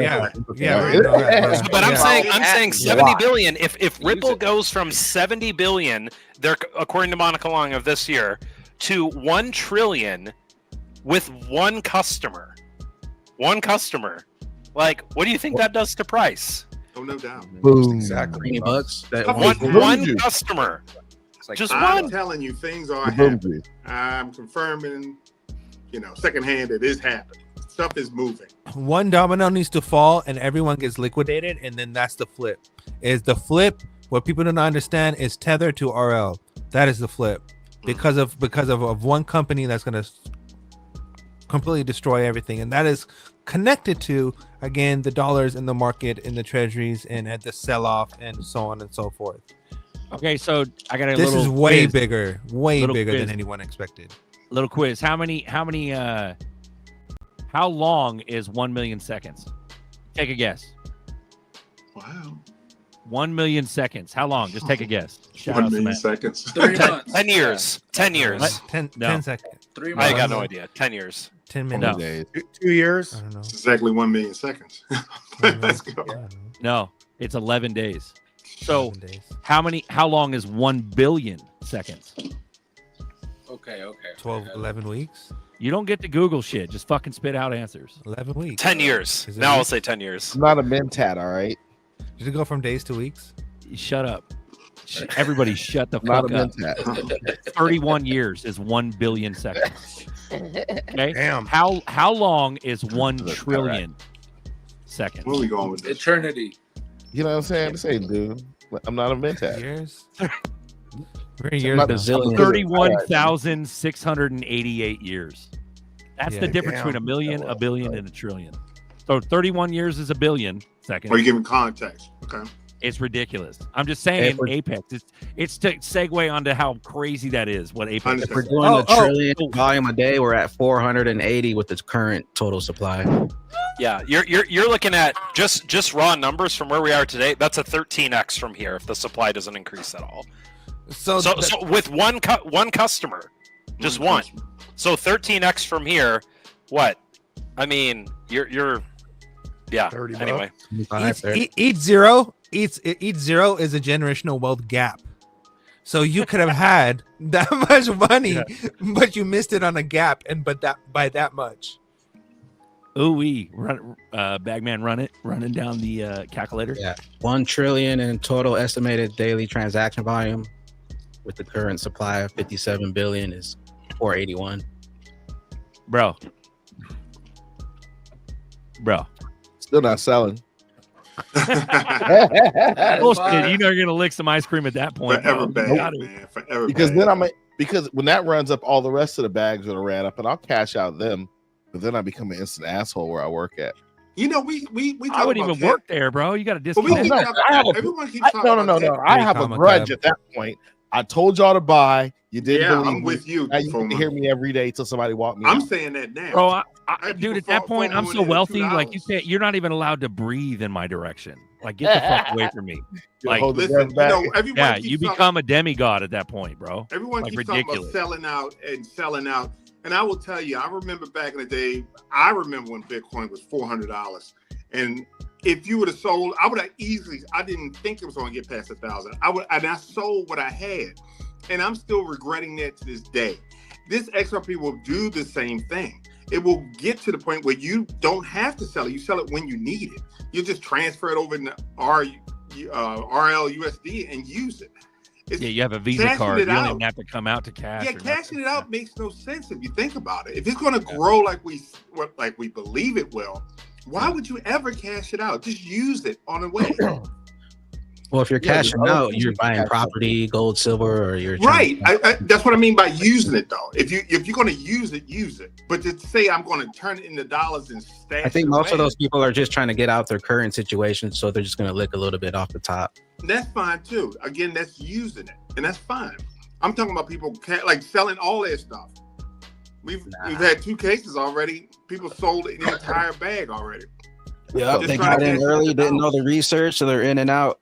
But I'm saying 70 billion. If Ripple goes from 70 billion, they're according to Monica Long of this year, to 1 trillion with one customer. Like, what do you think that does to price? Oh, no doubt. Boom. Exactly. $20. One customer. Like, just I'm one. telling you, things are happening. I'm confirming, secondhand, it is happening. Stuff is moving. One domino needs to fall and everyone gets liquidated, and then that's the flip. What people don't understand is Tether to RL. That is the flip. Because of one company that's going to completely destroy everything, and that is connected to, again, the dollars in the market, in the treasuries, and at the sell-off, and so on and so forth. Okay, so I got a This little is way quiz. bigger than anyone expected. Little quiz. How long is 1 million seconds? Take a guess. Wow. 1 million seconds. How long? Just take a guess. Shout 1 out to million Matt. seconds. 3 months. 10 years. 10 years. What? 10 seconds. 3 months. I got no idea. 10 years. 10 minutes. No. 2 years. I don't know. It's exactly 1 million seconds. Let's go. No, it's 11 days. So how long is 1 billion seconds? Okay. 11 weeks. You don't get to Google shit. Just fucking spit out answers. 11 weeks. 10 years. Is it Now I'll weeks? say 10 years. I'm not a mentat, all right? Did it go from days to weeks? Shut up. Everybody shut the Not fuck a up. mentat. 31 years is 1 billion seconds. Okay? Damn. How long is 1 trillion seconds? Where are we going with this? Eternity. You know what I'm saying? I'm saying, dude, I'm not a mentat. Years? We're in years not now. Brazilian. 31,688 years. That's the Yeah. difference Damn. between a million, a billion, and a trillion. So 31 years is a billion seconds. Or you giving context? Okay. It's ridiculous. I'm just saying Apex. It's to segue onto how crazy that is. What Apex is. If we're doing a trillion volume a day, we're at 480 with the current total supply. Yeah, you're looking at just raw numbers from where we are today. That's a 13x from here if the supply doesn't increase at all. So with one customer, just one. So 13x from here. What? I mean, you're yeah. Anyway, each zero is a generational wealth gap. So you could have had that much money, but you missed it on a gap, by that much. Ooh, Bagman, running down the calculator. Yeah, 1 trillion in total estimated daily transaction volume, with the current supply of 57 billion is 481. Bro, still not selling. Bullshit. You know you're gonna lick some ice cream at that point. Forever bad, man. Forever Because bad. because when that runs up, all the rest of the bags that are ran up, and I'll cash out them. But then I become an instant asshole where I work at. You know, we talk I wouldn't about even work there, bro. You got to disconnect. Everyone keeps talking about No. I have a grudge at that point. I told y'all to buy. You didn't believe I'm with you. Now you can hear me every day till somebody walk me. I'm out. saying that now, bro. Dude, at that point, I'm so wealthy. Like you're not even allowed to breathe in my direction. Like, get the fuck away from me. Like, listen, you become a demigod at that point, bro. Everyone like, keeps ridiculous. talking about selling out. And I will tell you, I remember back in the day, I remember when Bitcoin was $400. And if you would have sold, I would have easily, I didn't think it was going to get past 1,000. I sold what I had. And I'm still regretting that to this day. This XRP will do the same thing. It will get to the point where you don't have to sell it. You sell it when you need it. You just transfer it over to RLUSD and use it. You have a Visa card. You don't even have to come out to cash. Yeah, cashing it out makes no sense if you think about it. If it's going to grow like we believe it will, why would you ever cash it out? Just use it on the way. Well, if you're cashing out, you're buying property, gold, silver, or you're right. That's what I mean by using it, though. If you're going to use it, use it. But to say I'm going to turn it into dollars and stash, I think most of those people are just trying to get out their current situation, so they're just going to lick a little bit off the top. That's fine too. Again, that's using it, and that's fine. I'm talking about people like selling all their stuff. We've had 2 cases already. People sold the entire bag already. Yeah, they got in early, didn't know the research, so they're in and out.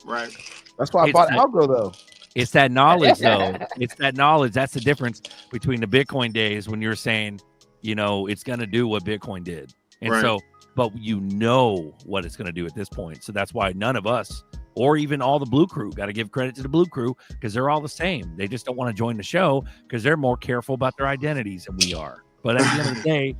Right. That's why I bought Algo though. It's that knowledge, though. It's that knowledge. That's the difference between the Bitcoin days when you're saying, it's going to do what Bitcoin did. And so, but you know what it's going to do at this point. So that's why none of us, or even all the Blue Crew, got to give credit to the Blue Crew because they're all the same. They just don't want to join the show because they're more careful about their identities than we are. But at the end of the day, at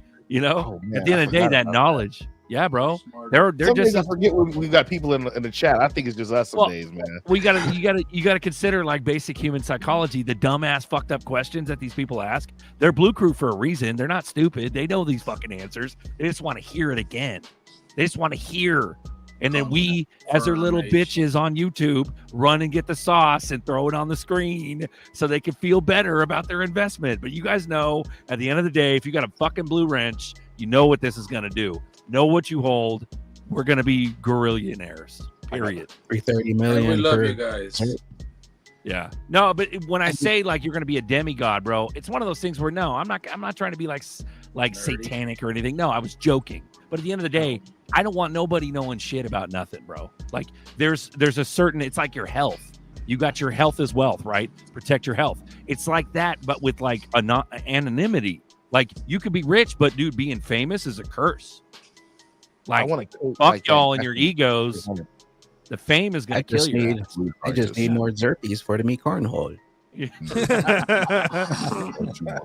the end of the day, that knowledge. Yeah, bro. They're just. I forget we've got people in the chat. I think it's just us some days, man. Well, you gotta consider like basic human psychology. The dumbass, fucked up questions that these people ask. They're Blue Crew for a reason. They're not stupid. They know these fucking answers. They just want to hear it again. They just want to hear. And then we, as their little bitches on YouTube, run and get the sauce and throw it on the screen so they can feel better about their investment. But you guys know, at the end of the day, if you got a fucking blue wrench, you know what this is gonna do. Know what you hold. We're gonna be gorillionaires. Period. 330 million. We love you guys. Yeah. No, but when I say like you're gonna be a demigod, bro, it's one of those things where no, I'm not trying to be like satanic or anything. No, I was joking. But at the end of the day, I don't want nobody knowing shit about nothing, bro. Like there's a certain, it's like your health. You got your health as wealth, right? Protect your health. It's like that, but with like anonymity. Like you could be rich, but dude, being famous is a curse. Like, fuck y'all and your egos. The fame is going to kill you. I just need more Zerpies for the me cornhole.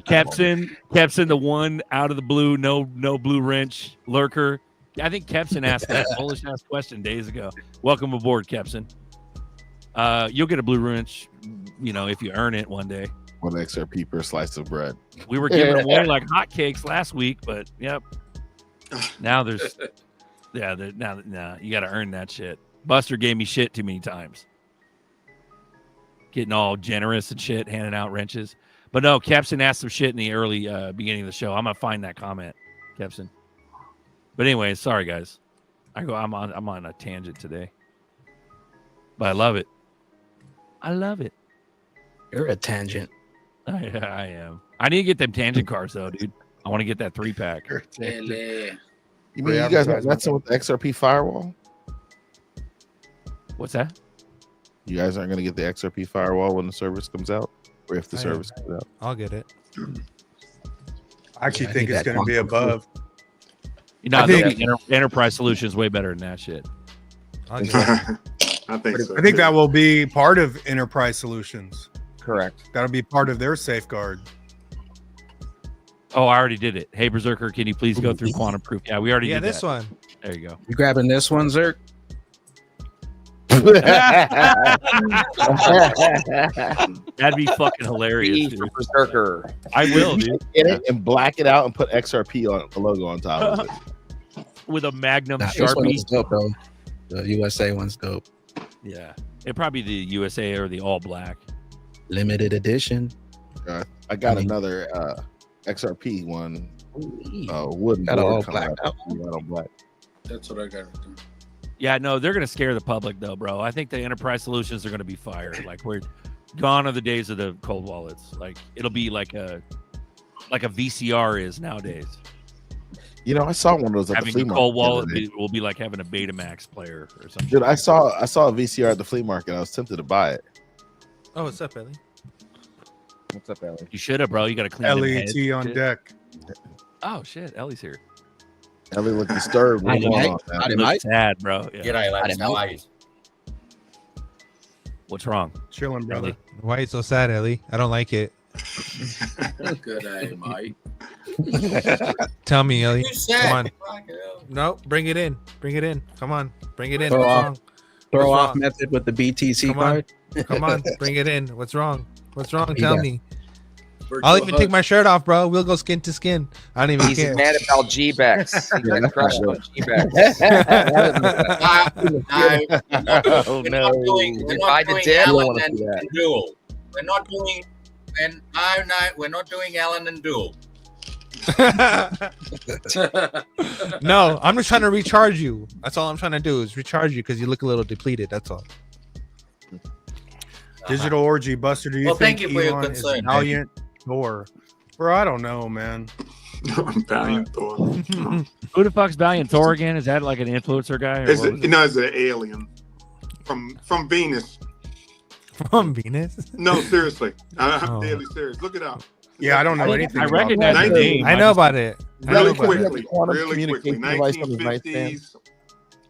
Kepson, the one out of the blue, no blue wrench lurker. I think Kepson asked that bullish ass question days ago. Welcome aboard, Kepson. You'll get a blue wrench, if you earn it one day. One XRP per slice of bread. We were giving away like hotcakes last week, but yep. Now there's. Yeah, now you got to earn that shit. Buster gave me shit too many times. Getting all generous and shit, handing out wrenches. But no, Kepson asked some shit in the early beginning of the show. I'm going to find that comment, Kepson. But anyway, sorry guys. I'm on a tangent today. But I love it. I love it. You're a tangent. I am. I need to get them tangent cards though, dude. I want to get that 3-pack. You mean you guys are messing with the XRP firewall? What's that? You guys aren't going to get the XRP firewall when the service comes out, or if the service comes out. I'll get it. I actually think it's going to be above. You know, enterprise solutions way better than that shit. I think so. I think that will be part of enterprise solutions. Correct. That'll be part of their safeguard. Oh, I already did it. Hey, Berserker, can you please go through quantum proof? Yeah, we already did this that. one. There you go. You grabbing this one, Zerk? That'd be fucking hilarious, dude. Berserker. I will, dude. Get it and black it out and put XRP on the logo on top of it. With a Magnum This one Sharpie. is dope, though. The USA one's dope. Yeah. It'd probably be the USA or the all black. Limited edition. I got another XRP one. Wooden Got it all board coming blacked out. All black. That's what I got. Yeah, no, they're gonna scare the public though, bro. I think the enterprise solutions are gonna be fire. Like we're gone are the days of the cold wallets. Like it'll be like a VCR is nowadays. You know, I saw one of those at Having the flea a market. cold the other wallet day. will be like having a Betamax player or something. Dude, I saw a VCR at the flea market. I was tempted to buy it. Oh, what's up, Ellie? What's up, Ellie? You should have, bro. You got to clean them LET heads. on deck. Oh shit, Ellie's here. Ellie looked disturbed. What's going on, man? Looks sad, bro. Yeah. G'day, lads. How are you? What's wrong? Chilling, brother. Why are you so sad, Ellie? I don't like it. Good day, mate. Tell me, Ellie. You said. Come on. No, bring it in. Bring it in. Come on. Bring it in. Throw What's off- wrong? Throw What's off wrong? method with the BTC Come on. card. Come on. Bring it in. What's wrong? What's wrong? Be Tell back. me. I'll even take my shirt off, bro. We'll go skin to skin. I don't even He's care. mad about G-Bex. He's got crushed on G-Bex. Oh, no. We're Buy not the doing dip. Allen and Duel. We're not doing. And we're not doing Allen and Duel. No, I'm just trying to recharge you. That's all I'm trying to do is recharge you because you look a little depleted. That's all. Digital orgy, Buster. Do you Well, think thank you for your Elon is concern. valiant or? Bro, I don't know, man. Valiant Thor. Who the fuck's Valiant Thor again? Is that like an influencer guy? Or It's what was it? no, it's an alien from Venus. From Venus? No, seriously, I'm Oh. deadly serious. Look it up. Yeah, I don't know anything. I about recognize that. the name. I know about it. I know Really about it. quickly, really quickly. 1950s.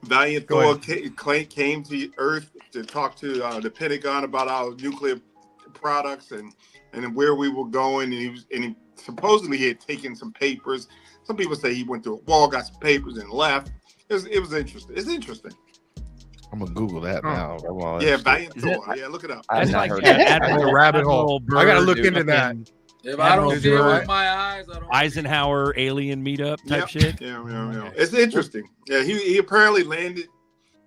Valiant Go Thor ahead. came to Earth to talk to the Pentagon about our nuclear products and where we were going. And he supposedly had taken some papers. Some people say he went to a wall, got some papers, and left. It was interesting. It's interesting. I'm gonna Google that now. I'm all Yeah, interested. Valiant Is Thor. it- Yeah, look it up. I've That's not like heard that that. That's a rabbit hole. I gotta look into that. If I don't Admiral see it Byrd. with my eyes, I don't. Eisenhower alien meetup type Yep. shit. Yeah. It's interesting. Yeah, he apparently landed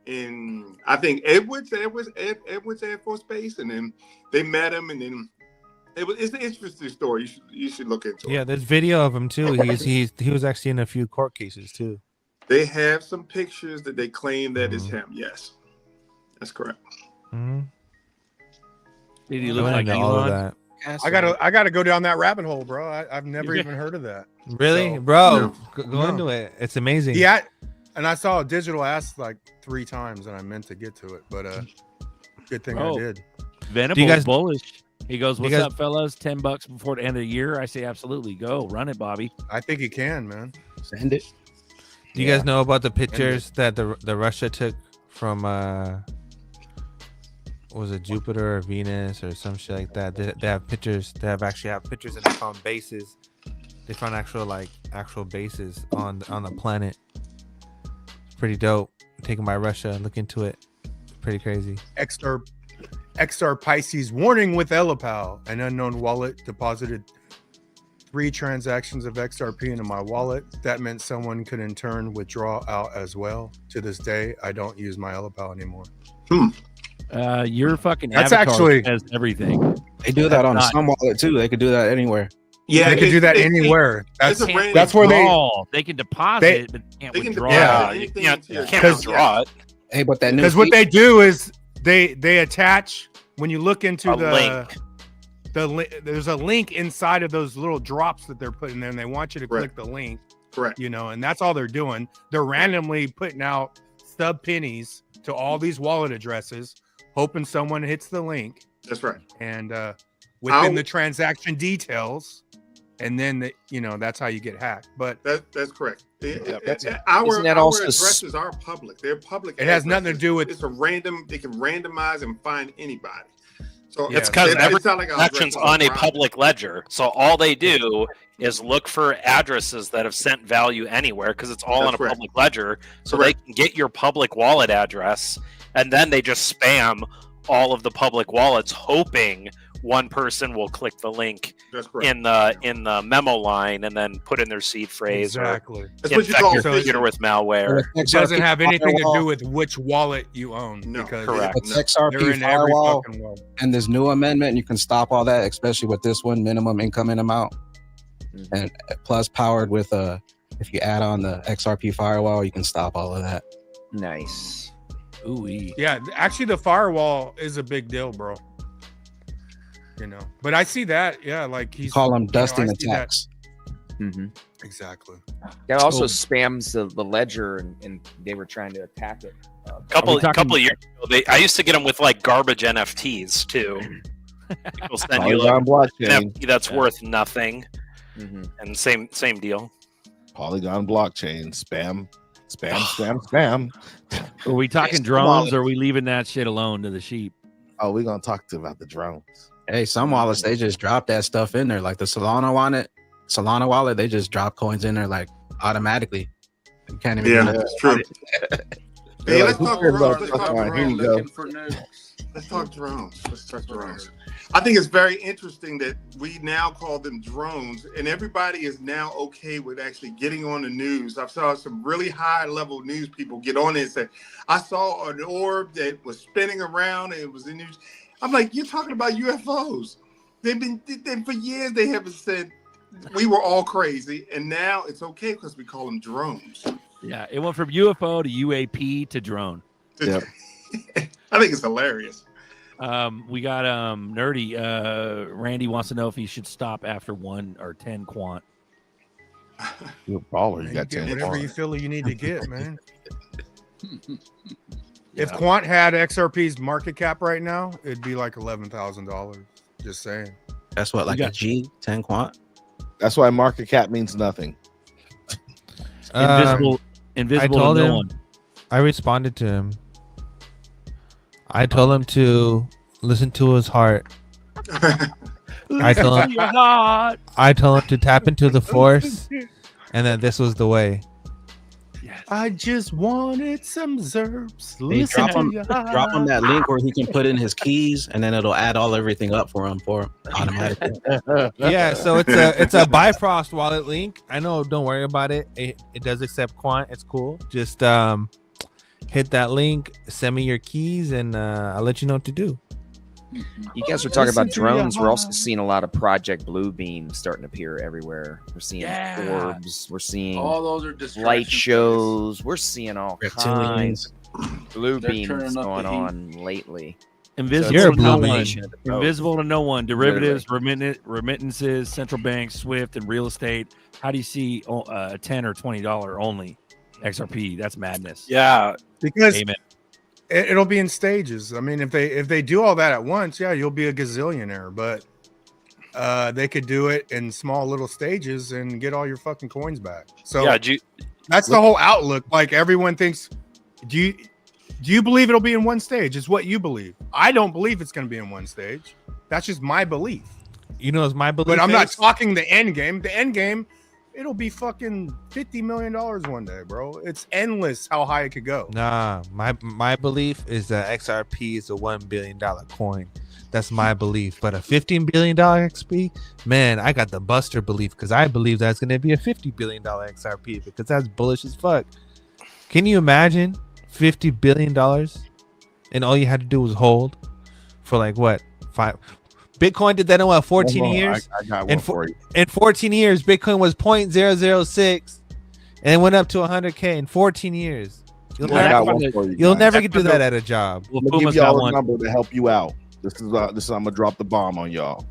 in I think Edwards Air Force Base, and then they met him, and then it's an interesting story. You should look into it. Yeah, there's video of him too. He was actually in a few court cases too. They have some pictures that they claim that is him. Yes, that's correct. Mm-hmm. Did he I look went like into all of Elon? that. I gotta go down that rabbit hole, bro. I've never even heard of that. Really, So, bro? no. Go No. into it. It's amazing. Yeah, and I saw a digital ass like 3 times, and I meant to get to it, but good thing Oh. I did. Venable guys- bullish. He goes, you "What's guys- up, fellas? $10 before the end of the year." I say, "Absolutely, go run it, Bobby." I think you can, man. Send it. Do you guys know about the pictures that the Russia took from was it Jupiter or Venus or some shit like that? They have pictures. They actually have pictures, and they found bases. They found actual bases on the planet. It's pretty dope. Taken by Russia. Look into it. It's pretty crazy. XR Pisces warning with Elipal. An unknown wallet deposited 3 transactions of XRP into my wallet. That meant someone could in turn withdraw out as well. To this day, I don't use my Elipal anymore. Your fucking That's avatar actually- has everything. They do that on That's some wallet too. They could do that anywhere. Yeah, they can do that it- anywhere. it's a random That's where they can deposit, but can't they can withdraw. deposit it. anything Yeah, into your can't account. withdraw it. Hey, but that new because what they do is they attach when you look into A the link. there's a link inside of those little drops that they're putting there, and they want you to Correct. click the link. Correct. You know, and that's all they're doing. They're randomly putting out stub pennies to all these wallet addresses, hoping someone hits the link. That's right. And within I'll- the transaction details, and then that's how you get hacked. But That's correct. Isn't Our that also addresses are public. They're public. It has nothing to addresses. do with- It's a random. They can randomize and find anybody. So It's because every it's not like our transaction's addresses on are a private. public ledger. So all they do is look for addresses that have sent value anywhere because it's all That's on a correct. public ledger. So Correct. they can get your public wallet address, and then they just spam all of the public wallets, hoping one person will click the link That's correct. in the memo line and then put in their seed phrase Exactly. or That's what you infect call your phishing. computer with malware. it doesn't have anything to do with which wallet you own. No, because correct. With they're XRP in every firewall fucking wallet. and this new amendment, you can stop all that, especially with this one, minimum income amount, and plus powered with if you add on the XRP firewall, you can stop all of that. Nice. Ooh, Yeah, actually, the firewall is a big deal, bro. But I see that. Yeah, like he's Call them I dusting see that. attacks. Mm-hmm. Exactly. That also spams the ledger, and they were trying to attack it. Couple of years ago, I used to get them with like garbage NFTs too. People send you Polygon like an blockchain. NFT that's worth nothing, Mm-hmm. and same deal. Polygon blockchain. Spam. Spam. Are we talking drones, or are we leaving that shit alone to the sheep? Oh, we're gonna talk about the drones. Hey, some wallets they just drop that stuff in there, like the Solana wallet. They just drop coins in there like automatically. You can't even. Yeah, do that. it's true. They're Hey, like, let's who talk cares about drones. Let's talk Bitcoin? Here you drones. go. Looking for nukes. Let's talk drones. Let's talk drones. I think it's very interesting that we now call them drones, and everybody is now okay with actually getting on the news. I saw some really high-level news people get on it and say, "I saw an orb that was spinning around and it was in news." I'm like, "You're talking about UFOs?" For years they haven't said we were all crazy, and now it's okay because we call them drones. Yeah, it went from UFO to UAP to drone. Yep. I think it's hilarious. We got nerdy. Randy wants to know if he should stop after 1 or 10 quant. You're a baller. You You got get 10 whatever quant. you feel you need to get, man. If Yeah. Quant had XRP's market cap right now, it'd be like $11,000. Just saying. That's what, like You a got- G10 quant. That's why market cap means nothing. Invisible I told to no him. one. I responded to him. I told him to listen to his heart. I told him. I told him to tap into the force, and that this was the way. I just wanted some zerbs. Hey, drop him that link where he can put in his keys, and then it'll add everything up for him automatically. Yeah, so it's a Bifrost wallet link. I know, don't worry about it. It does accept quant. It's cool. Just hit that link, send me your keys, and I'll let you know what to do. You guys were talking about drones. We're also seeing a lot of Project Bluebeam starting to appear everywhere. We're seeing orbs. We're seeing All those are distraction light plays. shows. We're seeing all kinds of blue They're beams turning up going the heat. on lately. Invisible So to it's a no one. combination of both. Invisible to no one. Derivatives, remittances, central banks, SWIFT, and real estate. How do you see a $10 or $20 only XRP? That's madness. Yeah, Because Amen. it'll be in stages. I mean, if they do all that at once, yeah, you'll be a gazillionaire. But they could do it in small little stages and get all your fucking coins back. So yeah. that's the whole outlook. Like everyone thinks, do you believe it'll be in one stage? It's what you believe. I don't believe it's going to be in one stage. That's just my belief. You know, it's my belief. But I'm not is- talking the end game. The end game, it'll be fucking $50 million one day, bro. It's endless how high it could go. Nah, my belief is that XRP is a $1 billion coin. That's my belief. But a $15 billion XP, man, I got the Buster belief because I believe that's going to be a $50 billion XRP because that's bullish as fuck. Can you imagine $50 billion and all you had to do was hold for like what, Bitcoin did that in what 14 years? I got one for you. In 14 years, Bitcoin was 0.006 and it went up to 100K in 14 years. You'll never do that at a job. Well, I'm gonna give y'all a number to help you out. This is I'm gonna drop the bomb on y'all.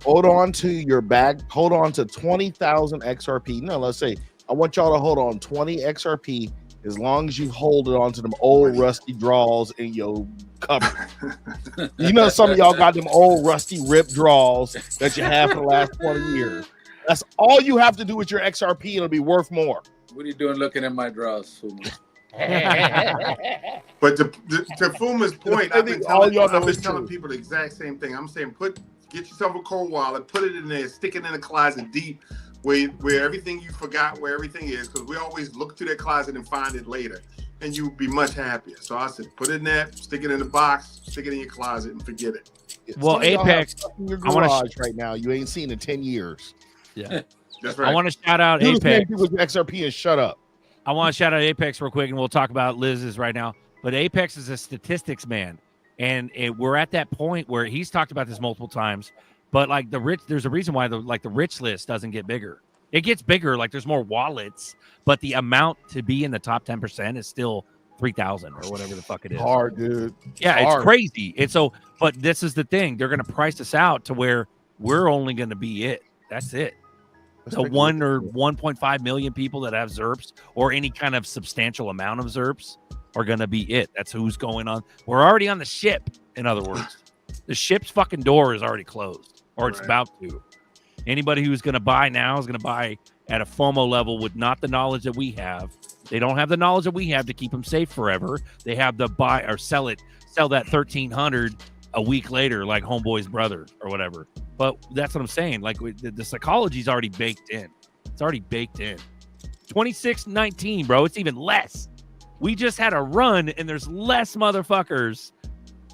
Hold on to your bag. Hold on to 20,000 XRP. No, let's say I want y'all to hold on 20 XRP as long as you hold it onto them old rusty draws in your cupboard. You know, some of y'all got them old rusty ripped draws that you have for the last 20 years. That's all you have to do with your XRP. It'll be worth more. What are you doing looking at my drawers, Fuma? But to Fuma's point, I've been telling people the exact same thing. I'm saying get yourself a cold wallet, put it in there, stick it in the closet deep where everything you forgot where everything is, because we always look through that closet and find it later, and you'll be much happier. So I said, put it in there, stick it in the box, stick it in your closet, and forget it. Well, Apex, in your garage right now, you ain't seen in 10 years. Yeah, that's right. I want to shout out Apex with XRP and shut up. I want to shout out Apex real quick, and we'll talk about Liz's right now. But Apex is a statistics man, and we're at that point where he's talked about this multiple times. But like the rich, there's a reason why the rich list doesn't get bigger. It gets bigger, like there's more wallets, but the amount to be in the top 10% is still 3,000 or whatever the fuck it is. Hard, dude. Yeah, Hard. it's crazy. And so, but this is the thing: they're going to price us out to where we're only going to be it. That's it. The 1 or 1.5 million people that have ZERPs or any kind of substantial amount of ZERPs are going to be it. That's who's going on. We're already on the ship. In other words, the ship's fucking door is already closed, or it's about to. Anybody who's going to buy now is going to buy at a FOMO level with not the knowledge that we have. They don't have the knowledge that we have to keep them safe forever. They have to buy or sell that 1,300 a week later, like Homeboy's brother or whatever. But that's what I'm saying. Like the psychology is already baked in. It's already baked in. 2619, bro. It's even less. We just had a run, and there's less motherfuckers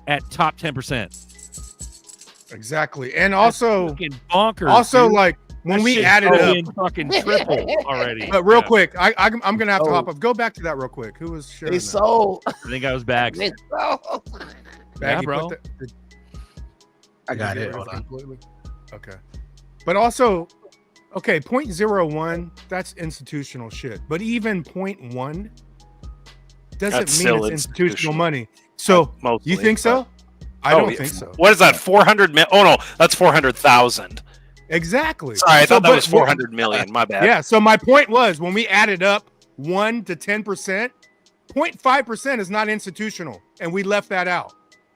at top 10%. Exactly, and also bonkers. Also, dude. like when we added up, fucking triple already. But real quick, I'm gonna have to hop up. Go back to that real quick. Who was sharing? They sold. I think I was Bags. Yeah, bro. I got it. Hold on. Completely. Okay, but also, okay, 0.01. That's institutional shit. But even 0.1 doesn't mean it's institutional money. So you think so? I don't think so. What is that? 400 million? Oh no, that's 400,000. Exactly. Sorry, I thought that was 400 million. My bad. Yeah. So my point was, when we added up 1 to 10%, 0.5% is not institutional, and we left that out.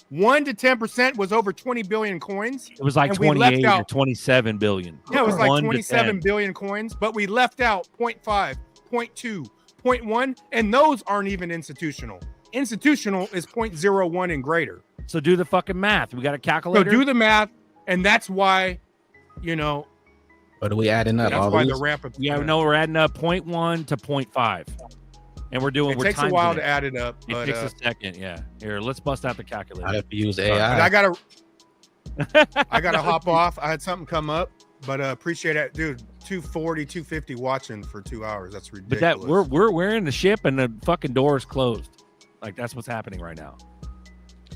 1 to 10% was over 20 billion coins. It was like 28 or 27 billion. Yeah, it was like 27 billion coins, but we left out 0.5, 0.2, 0.1, and those aren't even institutional. Institutional is 0.01 and greater. So do the fucking math. We got a calculator. So do the math, and that's why, What are we adding up? That's why the ramp up. Yeah, no, we're adding up 0.1 to 0.5. And we're doing. It takes a while to add it up. It takes a second. Yeah. Here, let's bust out the calculator. I have to use AI. But I gotta hop off. I had something come up, but appreciate it, dude. 240, 250 watching for 2 hours. That's ridiculous. But that we're in the ship and the fucking door is closed. Like that's what's happening right now.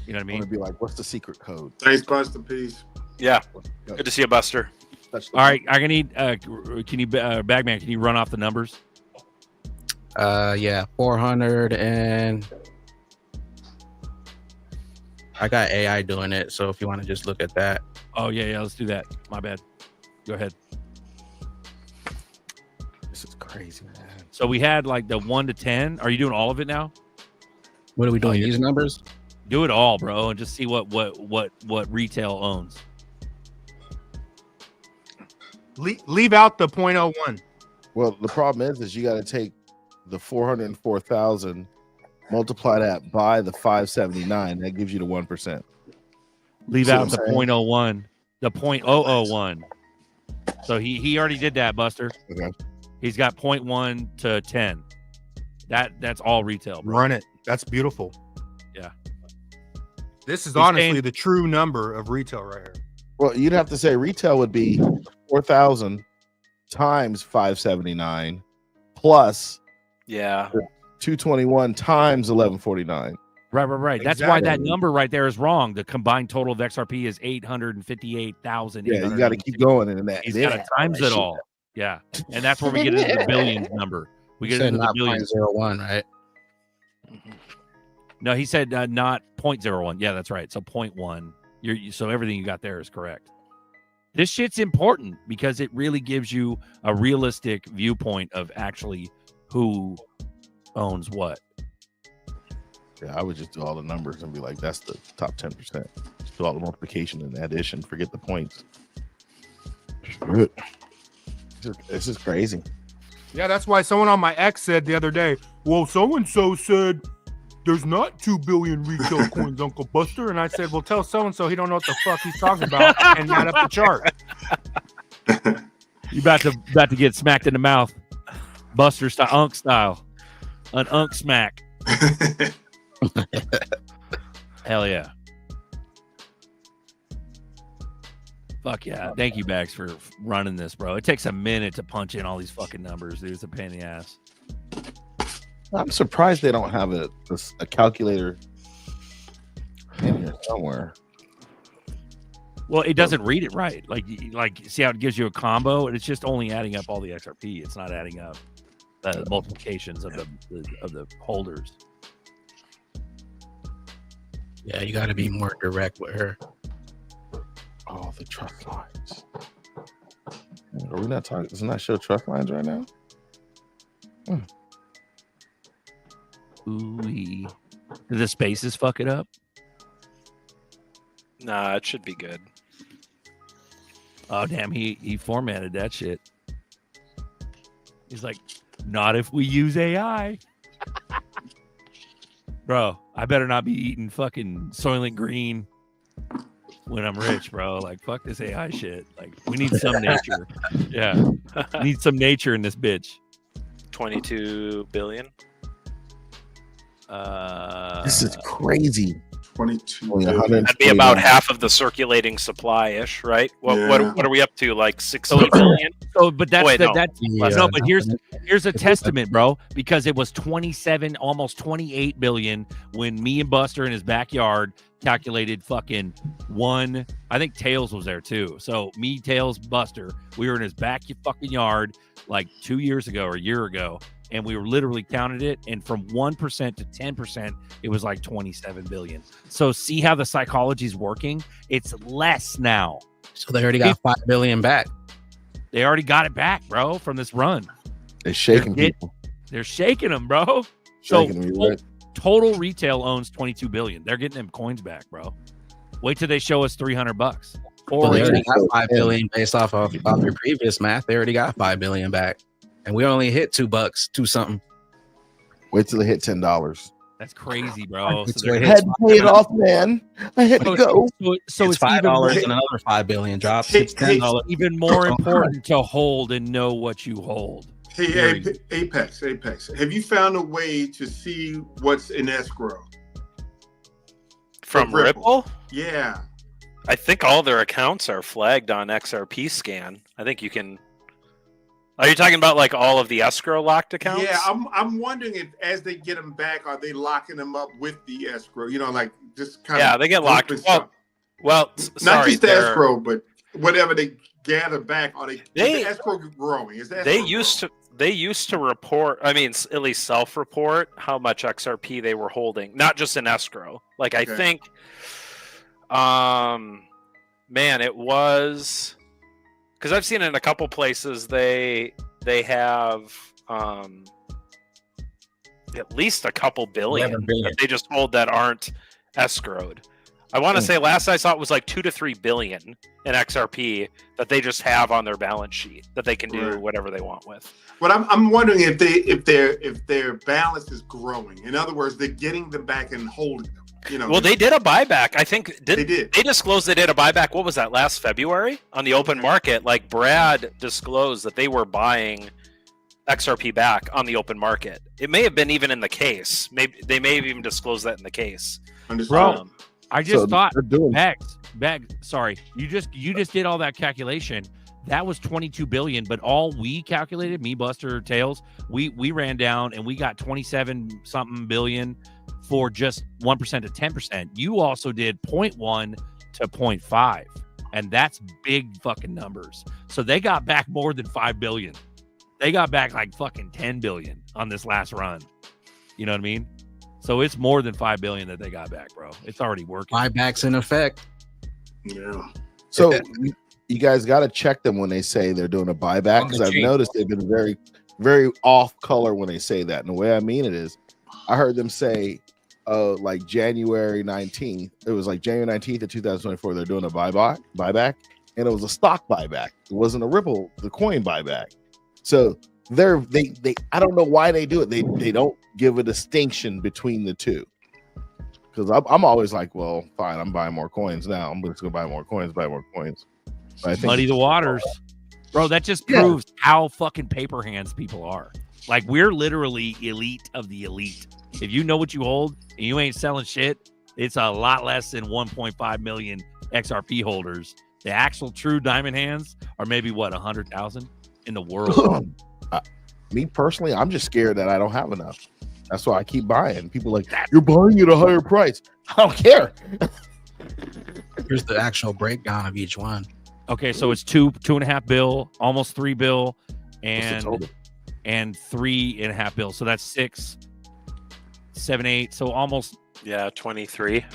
You know what I mean? I'm gonna be like, what's the secret code? Thanks, Buster. Peace. Yeah. Good to see you, Buster. All right, I'm gonna need. Can you, Bagman? Can you run off the numbers? Yeah, 400 and I got AI doing it. So if you want to just look at that. Oh yeah, let's do that. My bad. Go ahead. This is crazy, man. So we had like the 1 to 10. Are you doing all of it now? What are we doing? These numbers? Do it all, bro, and just see what retail owns. Leave out the 0.01. Well, the problem is you got to take the 404,000, multiply that by the 579. That gives you the 1%. Leave out the 0.01, the 0.001. So he already did that, Buster. Okay. He's got 0.1 to 10. That's all retail, bro. Run it. That's beautiful. Yeah. This is honestly the true number of retail right here. Well, you'd have to say retail would be 4,000 times 579 plus 221 times 1149. Right. That's why that number right there is wrong. The combined total of XRP is 858,000. Yeah, you got to keep going in that. He's got to times it all. Yeah, and that's where we get into the billions number. We get into the billions. 0.01, right? No, he said not 0.01. Yeah, that's right. So 0.1. So everything you got there is correct. This shit's important because it really gives you a realistic viewpoint of actually who owns what. Yeah, I would just do all the numbers and be like, that's the top 10%. Just do all the multiplication and addition. Forget the points. This is crazy. Yeah, that's why someone on my X said the other day, well, so-and-so said there's not 2 billion retail coins, Uncle Buster. And I said, well, tell so-and-so he don't know what the fuck he's talking about and add up the chart. You about to get smacked in the mouth. Buster style, Unk style. An Unk smack. Hell yeah. Fuck yeah. Thank you, Bax, for running this, bro. It takes a minute to punch in all these fucking numbers, dude. It's a pain in the ass. I'm surprised they don't have a calculator in here somewhere. Well, it doesn't read it right. Like see how it gives you a combo, and it's just only adding up all the XRP. It's not adding up the multiplications of the holders. Yeah, you got to be more direct with her. Oh, the trust lines. Are we not talking? Doesn't that show trust lines right now? Ooh-wee. Did the spaces fuck it up? Nah, it should be good. Oh, damn. He formatted that shit. He's like, not if we use AI. Bro, I better not be eating fucking Soylent Green when I'm rich, bro. Like, fuck this AI shit. Like, we need some nature. Yeah. Need some nature in this bitch. 22 billion. This is crazy. 22 That'd be about half of the circulating supply-ish, right? What are we up to? Like 60 billion? So, but that's Wait, no, but here's a testament, bro, because it was 27, almost 28 billion when me and Buster in his backyard calculated fucking one. I think Tails was there too. So me, Tails, Buster, we were in his back fucking yard like 2 years ago or a year ago, and we were literally counted it, and from 1% to 10%, it was like 27 billion. So see how the psychology is working? It's less now. So they already got 5 billion back. They already got it back, bro, from this run. They're shaking people. They're shaking them, bro. Shaking them, right? Total retail owns 22 billion. They're getting them coins back, bro. Wait till they show us $300. Well, they already got 5 billion based off your previous math. They already got 5 billion back, and we only hit $2, two something. Wait till they hit $10. That's crazy, bro. So I had to pay it off, man. I had to go. So it's $5 and another 5 billion drops. It's $10. Even more important to hold and know what you hold. Hey, Apex. Have you found a way to see what's in escrow? From Ripple? Yeah. I think all their accounts are flagged on XRP scan. I think you can. Are you talking about like all of the escrow locked accounts? Yeah, I'm wondering if as they get them back, are they locking them up with the escrow? You know, like just kind of. Yeah, they get locked. Well, not sorry, just the escrow, but whatever they gather back. Are is the escrow growing? Is that they used to report, I mean, at least self-report how much XRP they were holding, not just in escrow. Like, I think, man, it was, because I've seen it in a couple places, they have at least a couple billion that they just hold that aren't escrowed. I want to say last I saw it was like 2 to 3 billion in XRP that they just have on their balance sheet that they can do whatever they want with. But I'm wondering if their balance is growing. In other words, they're getting them back and holding them. You know. Well, they did a buyback. I think they disclosed they did a buyback. What was that, last February on the open market? Like Brad disclosed that they were buying XRP back on the open market. It may have been even in the case. Maybe they may have even disclosed that in the case. Bro, I just thought Bags, sorry, you just did all that calculation. That was 22 billion, but all we calculated, me, Buster, Tails, we ran down and we got 27 something billion for just 1% to 10%. You also did 0.1 to 0.5, and that's big fucking numbers. So they got back more than 5 billion. They got back like fucking 10 billion on this last run. You know what I mean? So it's more than 5 billion that they got back, bro. It's already working. Buybacks in effect. Yeah. So you guys got to check them when they say they're doing a buyback, because I've noticed they've been very, very off color when they say that. And the way I mean it is, I heard them say, like January 19th, it was like January 19th of 2024, they're doing a buyback, and it was a stock buyback. It wasn't a Ripple, the coin buyback. So they I don't know why they do it. They don't give a distinction between the two. Because I'm always like, well, fine, I'm buying more coins now. I'm just gonna buy more coins. But I think Muddy the waters, bro. That just proves how fucking paper hands people are. Like, we're literally elite of the elite. If you know what you hold and you ain't selling shit, it's a lot less than 1.5 million XRP holders. The actual true diamond hands are maybe what, 100,000 in the world. Me personally, I'm just scared that I don't have enough. That's why I keep buying. People are like, you're buying at a higher price. I don't care. Here's the actual breakdown of each one. Okay, so it's 2.5 bill, almost 3 bill, and 3.5 bill. So that's 6, 7, 8. So almost 23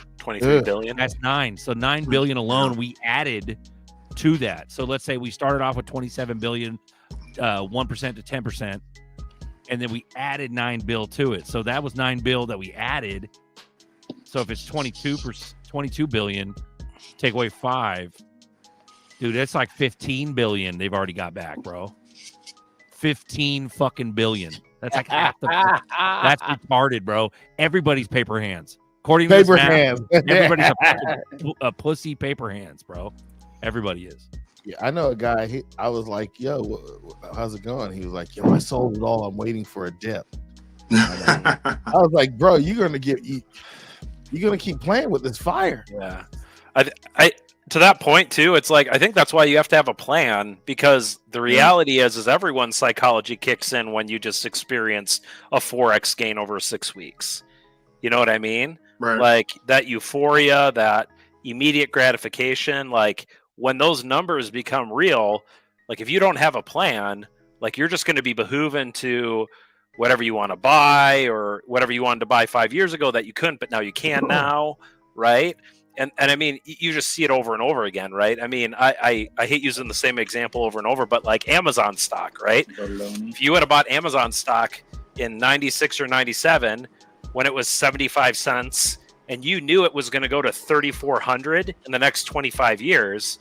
billion. That's 9. So 9 billion alone we added to that. So let's say we started off with 27 billion, 1% to 10%, and then we added 9 bill to it. So that was 9 bill that we added. So if it's 22 billion, take away 5, dude, that's like 15 billion they've already got back, bro. 15 fucking billion. That's like half the. That's retarded, bro. Everybody's paper hands. According to Paper this math, hands. everybody's a pussy paper hands, bro. Everybody is. Yeah, I know a guy. I was like, "Yo, how's it going?" He was like, "Yo, I sold it all. I'm waiting for a dip." I was like, "Bro, you're gonna keep playing with this fire." Yeah, I to that point too. It's like, I think that's why you have to have a plan, because the reality is everyone's psychology kicks in when you just experience a 4x gain over 6 weeks. You know what I mean? Right. Like that euphoria, that immediate gratification. Like, when those numbers become real, like if you don't have a plan, like you're just going to be behooving to whatever you want to buy, or whatever you wanted to buy 5 years ago that you couldn't, but now you can now, right? And I mean, you just see it over and over again, right? I mean, I hate using the same example over and over, but like Amazon stock, right? If you would have bought Amazon stock in 96 or 97 when it was 75 cents, and you knew it was going to go to 3,400 in the next 25 years,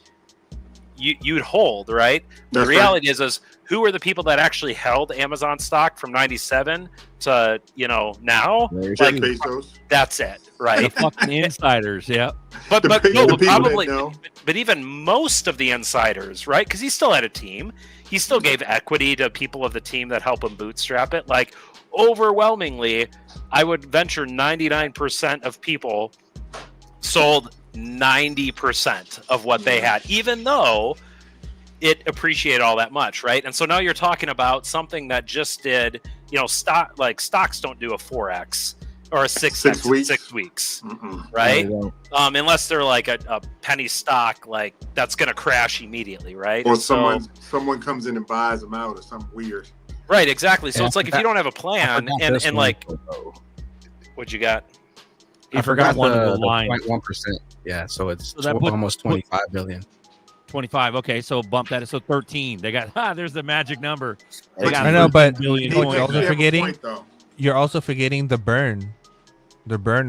you'd hold, right? The reality is who are the people that actually held Amazon stock from 97 to, now? Jeff Bezos. That's it, right? The fucking insiders, yeah. But even most of the insiders, right? Because he still had a team. He still gave equity to people of the team that help him bootstrap it. Like, overwhelmingly, I would venture 99% of people sold 90% of what they had, even though it appreciated all that much, right? And so now you're talking about something that just did, stocks don't do a 4x or a 6 weeks, right? Unless they're like a penny stock, like that's going to crash immediately, right? Or someone comes in and buys them out or something weird. Right, exactly. So it's like, if you don't have a plan and like, what you got? I forgot one of the line. 0.1%. Yeah, so it's almost 25 billion. 25. Okay, so bump that. So 13. They got there's the magic number. They got I know, but billion you're also forgetting the burn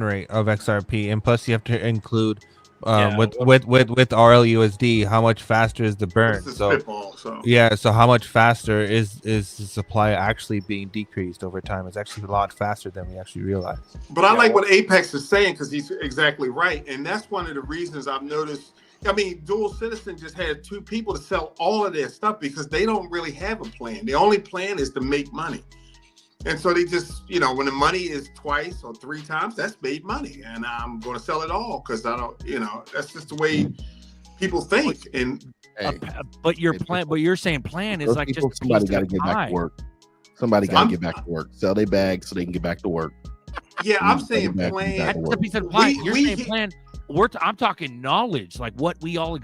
rate of XRP, and plus you have to include with RLUSD, how much faster is the burn? So how much faster is the supply actually being decreased over time? It's actually a lot faster than we actually realize. But I like what Apex is saying, because he's exactly right, and that's one of the reasons I've noticed. I mean, Dual Citizen just had 2 people to sell all of their stuff because they don't really have a plan. The only plan is to make money. And so they just, when the money is twice or 3 times, that's made money. And I'm going to sell it all because I don't, that's just the way people think. And but your plan, what you're saying plan is like just somebody got to get back to work. Somebody got to get back to work. Sell their bags so they can get back to work. Yeah, I'm saying plan. That's the piece of plan. You're saying plan. I'm talking knowledge, like what we all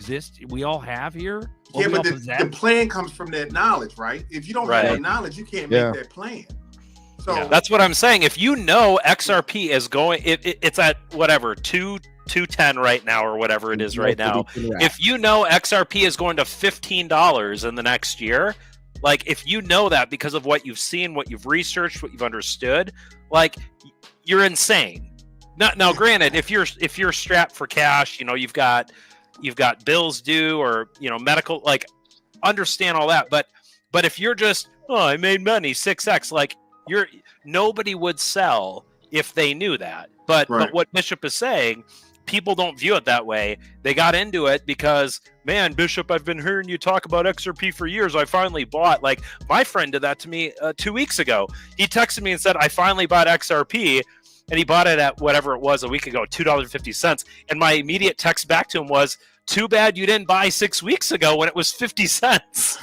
have here. Yeah, but the plan comes from that knowledge, right? If you don't have that knowledge, you can't make that plan. So that's what I'm saying. If you know XRP is going, it's at whatever 210 right now or whatever it is right now. If you know XRP is going to $15 in the next year, like if you know that because of what you've seen, what you've researched, what you've understood, like you're insane. Now, granted, if you're strapped for cash, you know you've got bills due or medical, like understand all that. But if you're just I made money 6x, like nobody would sell if they knew that. But what Bishop is saying, people don't view it that way. They got into it because, man, Bishop, I've been hearing you talk about XRP for years. I finally bought. Like my friend did that to me 2 weeks ago. He texted me and said, I finally bought XRP. And he bought it at whatever it was a week ago, $2.50. And my immediate text back to him was, too bad you didn't buy 6 weeks ago when it was 50 cents,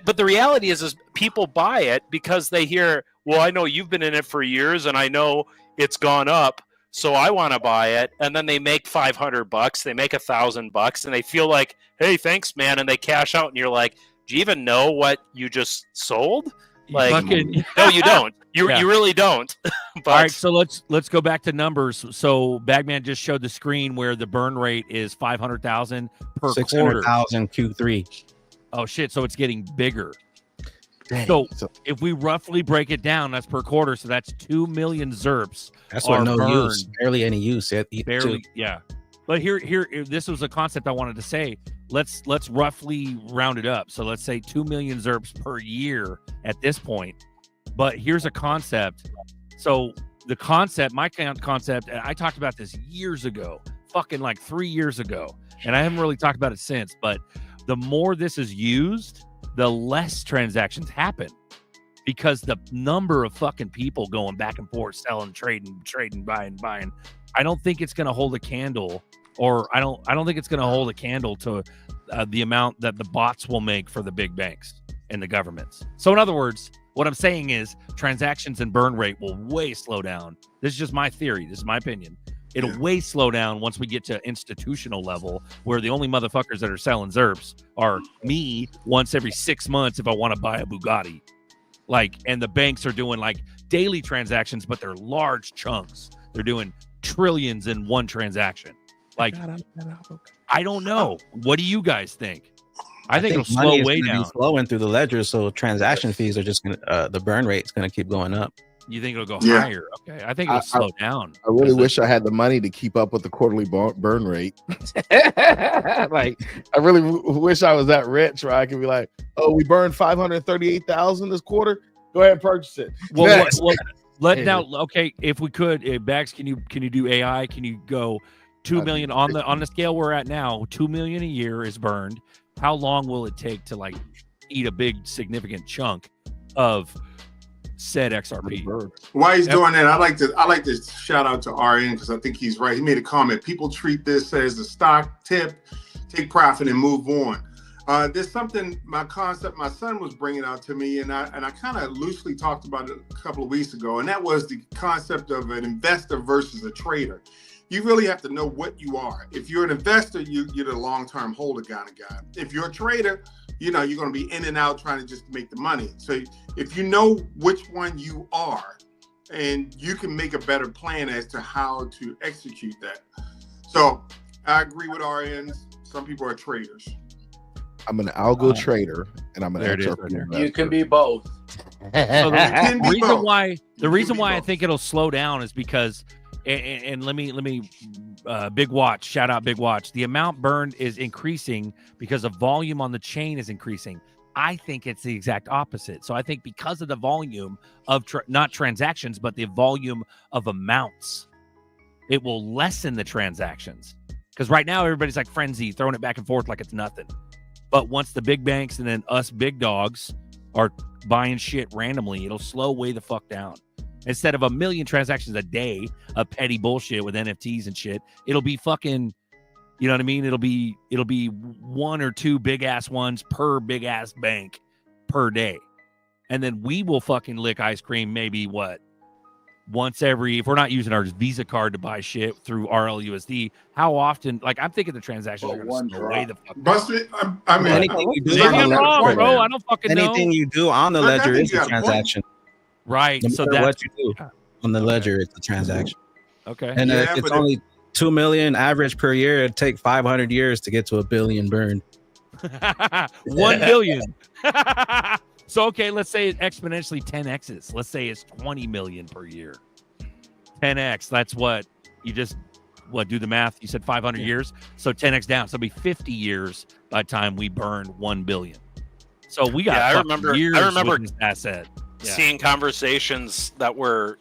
But the reality is people buy it because they hear, well, I know you've been in it for years and I know it's gone up, so I want to buy it. And then they make $500, they make $1,000, and they feel like, hey, thanks, man. And they cash out and you're like, do you even know what you just sold? Like, no, you don't. You really don't. But, all right, so let's go back to numbers. So Bagman just showed the screen where the burn rate is 500,000 per quarter. 600,000 Q3. Oh shit! So it's getting bigger. So if we roughly break it down, that's per quarter. So that's 2 million ZERPs. That's what no burned. use, barely any use. Barely, yeah. But here, this was a concept I wanted to say. Let's roughly round it up. So let's say 2 million ZERPs per year at this point. But here's a concept. So the concept, my concept, and I talked about this years ago, fucking like 3 years ago, and I haven't really talked about it since. But the more this is used, the less transactions happen because the number of fucking people going back and forth, selling, trading, buying. I don't think it's going to hold a candle, or I don't think it's going to hold a candle to the amount that the bots will make for the big banks and the governments. So in other words, what I'm saying is transactions and burn rate will way slow down. This is just my theory. This is my opinion. It'll way slow down once we get to institutional level, where the only motherfuckers that are selling ZERPs are me once every 6 months if I want to buy a Bugatti. Like, and the banks are doing like daily transactions, but they're large chunks. They're doing trillions in one transaction. Like, I don't know. What do you guys think? I think it'll slow way down. Flowing through the ledger, so transaction fees are just gonna the burn rate's gonna keep going up. You think it'll go higher? Okay, I think it'll slow down. I really wish I had the money to keep up with the quarterly burn rate. Like, I really wish I was that rich where I could be like, "Oh, we burned 538,000 this quarter. Go ahead and purchase it." Well, now, okay, if we could, Bags, can you do AI? Can you go 2 million on the scale we're at now? 2 million a year is burned. How long will it take to like eat a big significant chunk of said XRP? While he's doing that, I like to shout out to RN because I think he's right. He made a comment. People treat this as a stock tip, take profit and move on. There's something, my son was bringing out to me, and I kind of loosely talked about it a couple of weeks ago, and that was the concept of an investor versus a trader. You really have to know what you are. If you're an investor, you're the long-term holder kind of guy. If you're a trader, you're going to be in and out trying to just make the money. So if you know which one you are, and you can make a better plan as to how to execute that. So I agree with RNs. Some people are traders. I'm an algo trader, and I'm an XRP investor. You can be both. So the reason why I think it'll slow down is because, and let me Big Watch, shout out Big Watch. The amount burned is increasing because the volume on the chain is increasing. I think it's the exact opposite. So I think because of the volume of not transactions, but the volume of amounts, it will lessen the transactions. Because right now everybody's like frenzy, throwing it back and forth like it's nothing. But once the big banks and then us big dogs are buying shit randomly, it'll slow way the fuck down. Instead of 1 million transactions a day of petty bullshit with NFTs and shit, it'll be fucking, you know what I mean? It'll be 1 or 2 big ass ones per big ass bank per day. And then we will fucking lick ice cream maybe once every, if we're not using our Visa card to buy shit through RLUSD, how often? Like, I'm thinking the transactions are going to slow way the fuck. Buster, I mean, anything you do maybe on I'm the wrong, ledger, bro. I don't fucking know. anything you do on the Look, I ledger think is you a got a point. transaction. Right. No So matter that's what you do on the ledger, it's a transaction. okay. And Yeah, it's but only 2 million average per year. It'd take 500 years to get to a billion burned. 1 billion. So, okay, let's say it exponentially 10x's. Let's say it's 20 million per year. 10x, that's what you just, do the math? You said 500 years. So 10x down. So it'll be 50 years by the time we burn 1 billion. So we got I remember with this asset. Yeah. Seeing conversations that were,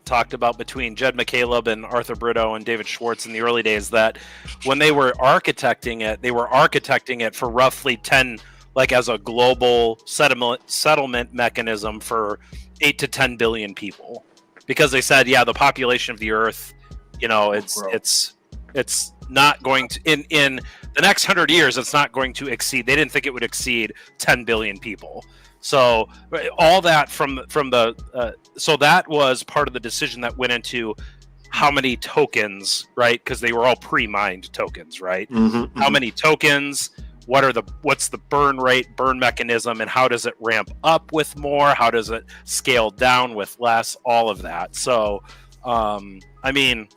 talked about between Jed McCaleb and Arthur Brito and David Schwartz in the early days, that when they were architecting it, they were architecting it for roughly 10, like as a global settlement mechanism for 8 to 10 billion people, because they said, yeah, the population of the Earth, it's not going to in the next 100 years, it's not going to exceed. They didn't think it would exceed 10 billion people. So all that from the so that was part of the decision that went into how many tokens, right? Because they were all pre-mined tokens, right? Mm-hmm, how many tokens? What's the burn rate, burn mechanism, and how does it ramp up with more? How does it scale down with less? All of that. So, I mean,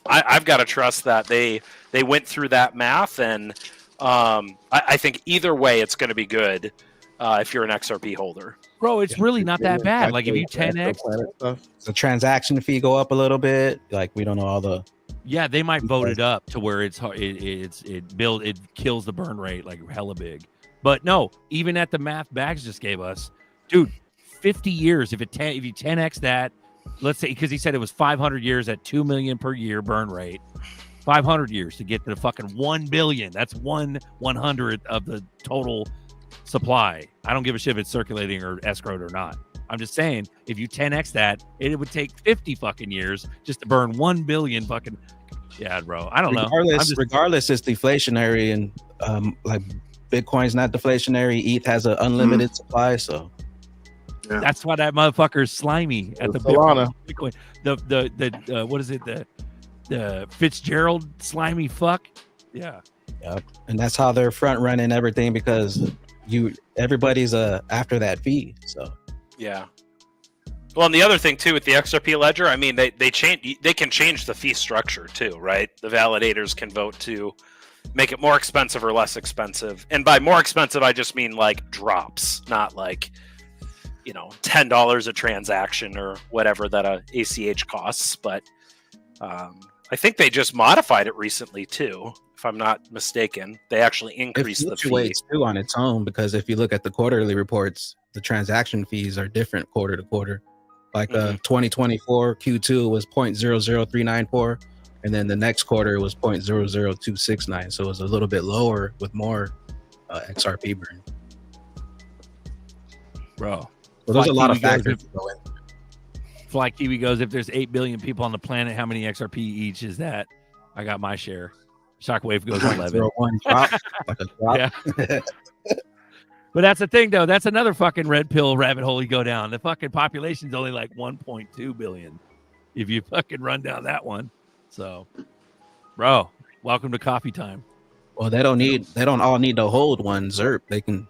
I've got to trust that they went through that math, and I think either way, it's going to be good. If you're an XRP holder, bro, it's really not that bad. Like if you 10x, the transaction fee go up a little bit. Like we don't know all the. Yeah, they might vote it up to where it kills the burn rate like hella big. But no, even at the math Bags just gave us, dude, 50 years. If you 10x that, let's say, because he said it was 500 years at 2 million per year burn rate. 500 years to get to the fucking 1 billion. That's 1/100th of the total supply. I don't give a shit if it's circulating or escrowed or not. I'm just saying, if you 10x that, it would take 50 fucking years just to burn 1 billion fucking. Yeah, bro. I don't know. Regardless, it's deflationary, and like Bitcoin's not deflationary. ETH has an unlimited supply, so yeah. That's why that motherfucker's slimy at the Bitcoin. The what is it? The Fitzgerald slimy fuck. Yeah. Yep. And that's how they're front running everything, because everybody's after that fee. So yeah. Well, and the other thing too with the XRP ledger, I mean, they can change the fee structure too, right? The validators can vote to make it more expensive or less expensive. And by more expensive, I just mean like drops, not like, $10 a transaction or whatever that a ACH costs. But I think they just modified it recently too, if I'm not mistaken. They actually increased the fee too on its own, because if you look at the quarterly reports, the transaction fees are different quarter to quarter. Like 2024 Q2 was 0.00394, and then the next quarter was 0.00269. So it was a little bit lower with more XRP burn. Bro, so there's a lot of factors to go in. Fly Kiwi goes, if there's 8 billion people on the planet, how many XRP each is that? I got my share. Shockwave goes 11. Drop, like a drop. Yeah. But that's the thing, though. That's another fucking red pill rabbit hole you go down. The fucking population's only like 1.2 billion if you fucking run down that one. So, bro, welcome to coffee time. Well, they don't all need to hold one ZRP. They can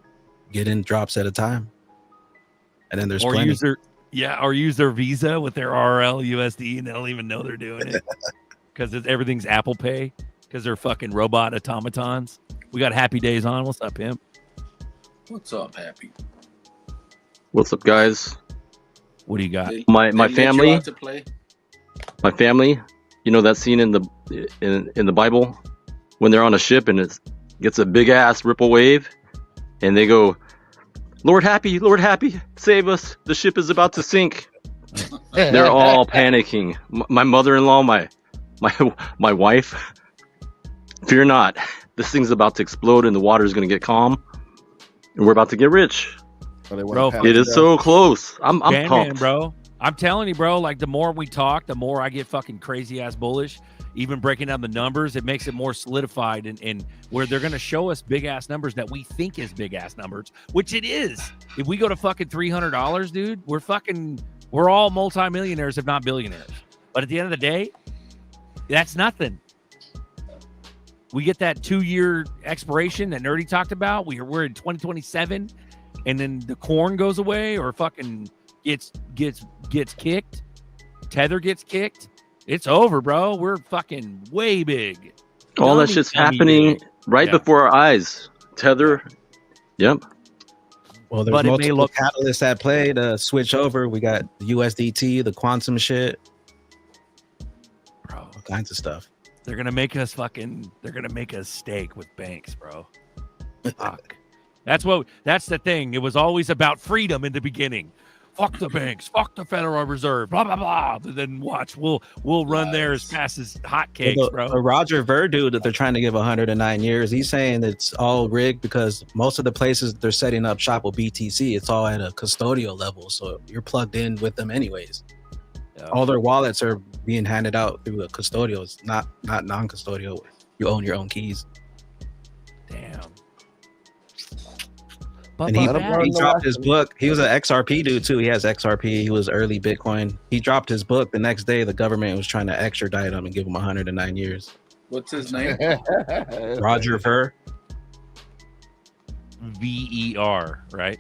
get in drops at a time. And then there's plenty. Or use their Visa with their RLUSD, and they don't even know they're doing it because everything's Apple Pay, because they're fucking robot automatons. We got Happy Days on. What's up, pimp? What's up, Happy? What's up, guys? What do you got? My family. My family. You know that scene in the Bible when they're on a ship and it gets a big ass ripple wave, and they go, Lord Happy, save us. The ship is about to sink. They're all panicking. My mother-in-law, my wife, fear not. This thing's about to explode and the water is going to get calm. And we're about to get rich. Bro, it is so close. I'm pumped. Man, bro. I'm telling you, bro, like the more we talk, the more I get fucking crazy ass bullish. Even breaking down the numbers, it makes it more solidified, and where they're going to show us big ass numbers that we think is big ass numbers, which it is. If we go to fucking $300, dude, we're fucking We're all multimillionaires, if not billionaires. But at the end of the day, that's nothing. We get that 2-year expiration that Nerdy talked about. We're in 2027, and then the corn goes away or fucking gets kicked. Tether gets kicked. It's over, bro. We're fucking way big. All that shit's happening right before our eyes. Tether. Yep. Well, there's multiple catalysts at play to switch over. We got the USDT, the quantum shit, bro, all kinds of stuff. They're gonna make us steak with banks, bro. Fuck. That's the thing. It was always about freedom in the beginning. Fuck the banks, fuck the Federal Reserve, blah blah blah. But then watch, we'll run there as fast as hotcakes, bro. The Roger Ver dude that they're trying to give 109 years, he's saying it's all rigged because most of the places they're setting up shop with BTC, it's all at a custodial level, so you're plugged in with them anyways. Yeah. All their wallets are being handed out through a custodial. It's not non-custodial. You own your own keys. Damn. And he dropped his book. He was an XRP dude too. He has XRP. He was early Bitcoin. He dropped his book the next day. The government was trying to extradite him and give him 109 years. What's his name? Roger Ver. VER, right?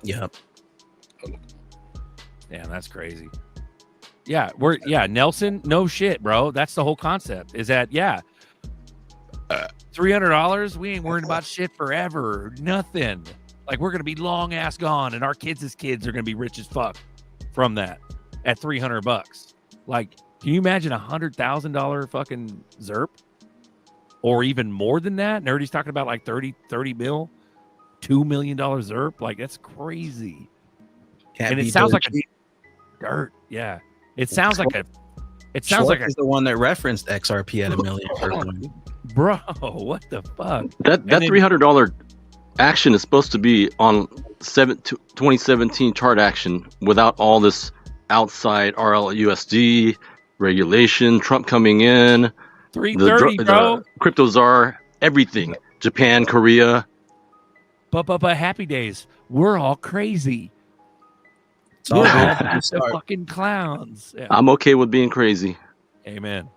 Yep. Damn, that's crazy. Yeah, Nelson, no shit, bro. That's the whole concept. Is that $300? We ain't worried about shit forever. Nothing. Like, we're gonna be long ass gone, and our kids' kids are gonna be rich as fuck from that at $300. Like, can you imagine $100,000 fucking ZERP, or even more than that? Nerdy's talking about like 30 mil, $2 million ZERP. Like, that's crazy. And it sounds like a dirt. Yeah, it sounds like a. It sounds like is the one that referenced XRP at $1 million. Bro, what the fuck? That $300 action is supposed to be on 2017 chart action without all this outside RLUSD regulation, Trump coming in, 330, bro. The crypto czar, everything. Japan, Korea. But happy days. We're all crazy. It's all the fucking clowns. Yeah. I'm okay with being crazy. Amen.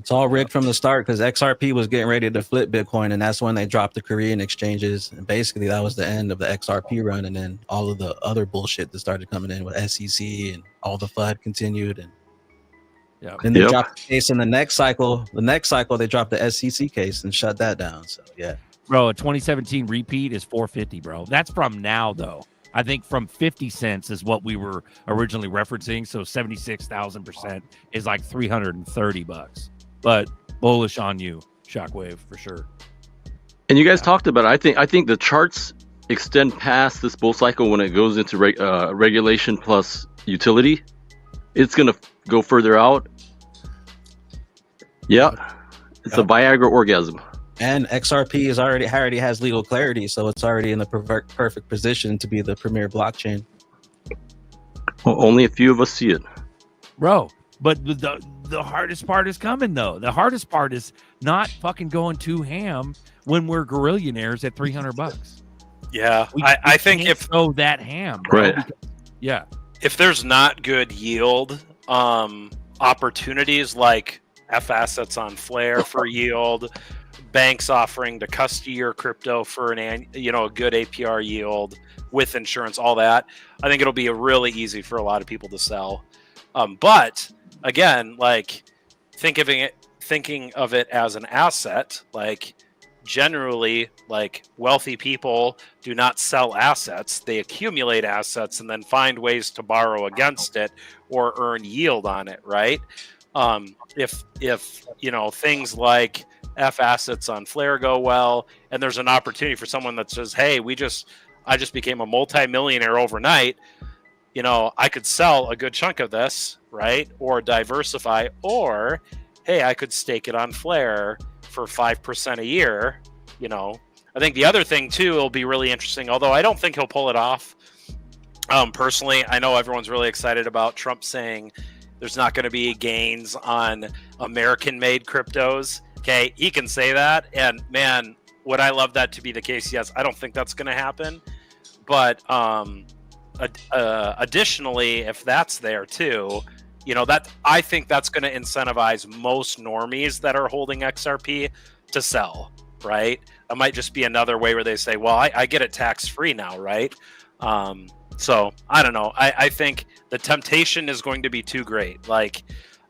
It's all rigged from the start because XRP was getting ready to flip Bitcoin, and that's when they dropped the Korean exchanges. And basically, that was the end of the XRP run. And then all of the other bullshit that started coming in with SEC and all the FUD continued. And then they dropped the case in the next cycle. The next cycle, they dropped the SEC case and shut that down. So, yeah. Bro, a 2017 repeat is 450, bro. That's from now, though. I think from 50 cents is what we were originally referencing. So 76,000% is like $330. But bullish on you, Shockwave, for sure. And you guys talked about it. I think the charts extend past this bull cycle when it goes into regulation plus utility. It's going to go further out. Yeah. It's a Viagra orgasm. And XRP already has legal clarity, so it's already in the perfect position to be the premier blockchain. Well, only a few of us see it. Bro, but the hardest part is coming, though. The hardest part is not fucking going too ham when we're gorillionaires at $300. Yeah, I think if throw that ham, bro, right? Yeah, if there's not good yield opportunities like F assets on Flare for yield, banks offering to custody your crypto for a good APR yield with insurance, all that, I think it'll be really easy for a lot of people to sell. But again, like thinking of it as an asset, like generally, like wealthy people do not sell assets; they accumulate assets and then find ways to borrow against it or earn yield on it, right? If things like F assets on Flare go well, and there's an opportunity for someone that says, "Hey, I just became a multi-millionaire overnight. I could sell a good chunk of this, right? Or diversify, or hey, I could stake it on Flare for 5% a year." I think the other thing too will be really interesting, although I don't think he'll pull it off. Personally, I know everyone's really excited about Trump saying there's not going to be gains on American-made cryptos. Okay, he can say that, and man, would I love that to be the case? Yes, I don't think that's going to happen, but additionally, if that's there too, that I think that's going to incentivize most normies that are holding XRP to sell, right? It might just be another way where they say, well, I get it tax free now, right? So I don't know. I think the temptation is going to be too great. Like,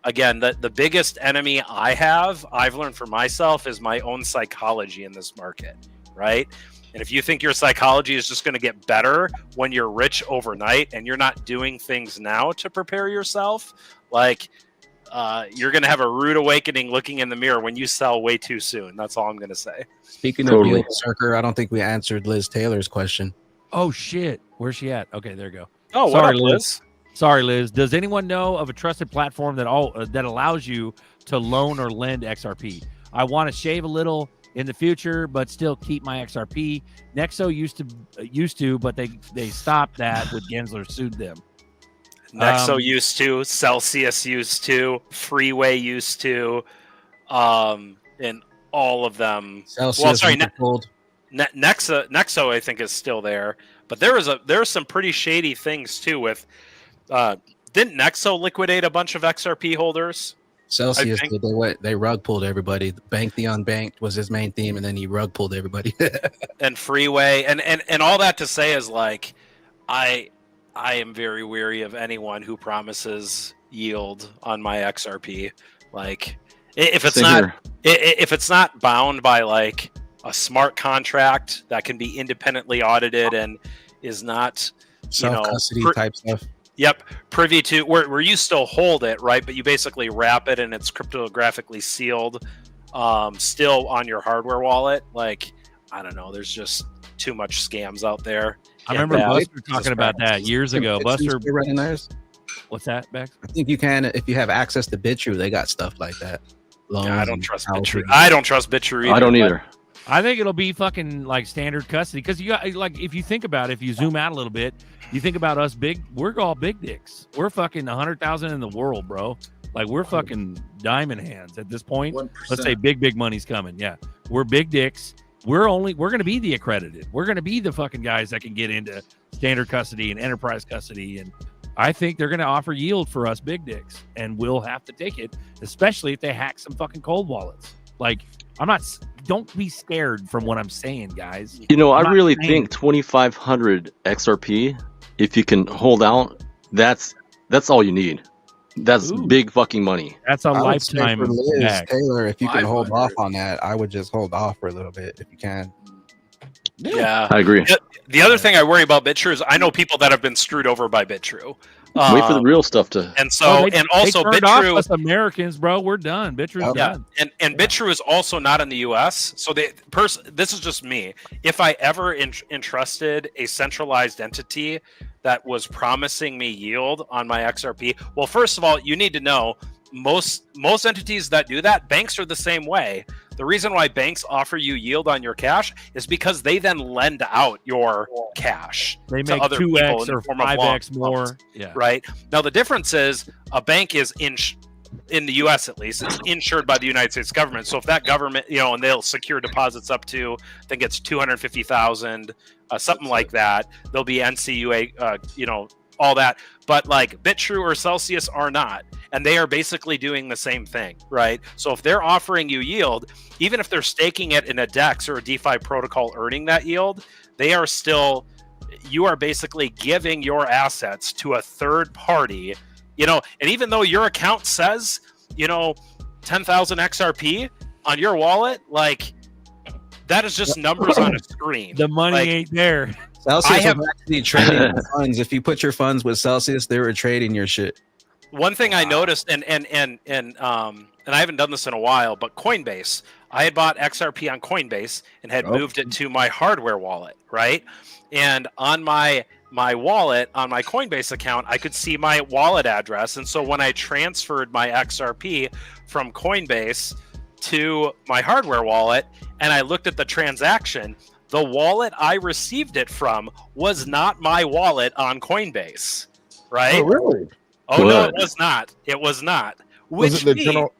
again, the biggest enemy I've learned for myself is my own psychology in this market, right? And if you think your psychology is just going to get better when you're rich overnight and you're not doing things now to prepare yourself, like you're going to have a rude awakening looking in the mirror when you sell way too soon. That's all I'm going to say. Speaking of yield, Berserker, I don't think we answered Liz Taylor's question. Oh shit, where's she at? Okay, there you go. Oh, sorry, what up, Liz. Sorry, Liz. Does anyone know of a trusted platform that allows you to loan or lend XRP? I want to shave a little in the future, but still keep my XRP. Nexo used to, but they stopped that when Gensler sued them. Nexo used to, Celsius used to, Freeway used to, and all of them. Celsius, Nexo I think is still there, but there are some pretty shady things too with. Didn't Nexo liquidate a bunch of XRP holders? Celsius did. They rug pulled everybody. Bank the unbanked was his main theme, and then he rug pulled everybody. And Freeway and all that to say is like, I am very weary of anyone who promises yield on my XRP. Like, if it's not bound by like a smart contract that can be independently audited and is not self-custody type stuff. Yep, privy to where you still hold it, right? But you basically wrap it and it's cryptographically sealed, still on your hardware wallet. Like, I don't know, there's just too much scams out there. I remember Buster talking about that years ago. Buster, what's that, Bex? I think you can if you have access to BitTrue. They got stuff like that. Yeah, I don't trust BitTrue. I don't trust BitTrue either. I don't either. I think it'll be fucking like standard custody because you got like if you think about it, if you zoom out a little bit, you think about us we're all big dicks. We're fucking 100,000 in the world, bro. Like we're fucking diamond hands at this point. 1%. Let's say big money's coming. Yeah, we're big dicks. We're gonna be the accredited. We're gonna be the fucking guys that can get into standard custody and enterprise custody, and I think they're gonna offer yield for us big dicks, and we'll have to take it, especially if they hack some fucking cold wallets. Like. Don't be scared from what I'm saying, guys. I really think 2,500 XRP, if you can hold out, that's all you need. That's big fucking money. That's a lifetime. For Liz Taylor, if you can hold off on that, I would just hold off for a little bit if you can. Yeah, I agree. The other thing I worry about BitTrue is I know people that have been screwed over by BitTrue. Wait for the real stuff to. And so, also BitTrue, us Americans, bro, we're done. BitTrue's done. And BitTrue is also not in the U.S. So this is just me. If I ever entrusted a centralized entity that was promising me yield on my XRP, well, first of all, you need to know most entities that do that, banks are the same way. The reason why banks offer you yield on your cash is because they then lend out your cash. They to make other 2x people or 5x more. Yeah. Right. Now the difference is a bank is in the U.S. at least, it's insured by the United States government. So if that government, and they'll secure deposits up to, I think it's 250,000, something like that. There'll be NCUA, all that. But like BitTrue or Celsius are not. And they are basically doing the same thing, right? So if they're offering you yield, even if they're staking it in a DEX or a DeFi protocol earning that yield, you are basically giving your assets to a third party, and even though your account says, 10,000 XRP on your wallet, like that is just numbers on a screen. The money ain't there. Celsius is actually trading your funds. If you put your funds with Celsius, they were trading your shit. One thing I noticed, and I haven't done this in a while, but Coinbase, I had bought XRP on Coinbase and had moved it to my hardware wallet, right? And on my wallet, on my Coinbase account, I could see my wallet address. And so when I transferred my XRP from Coinbase to my hardware wallet, and I looked at the transaction, the wallet I received it from was not my wallet on Coinbase, right? Oh, really? Oh, no, it was not. It was not. Was it the general?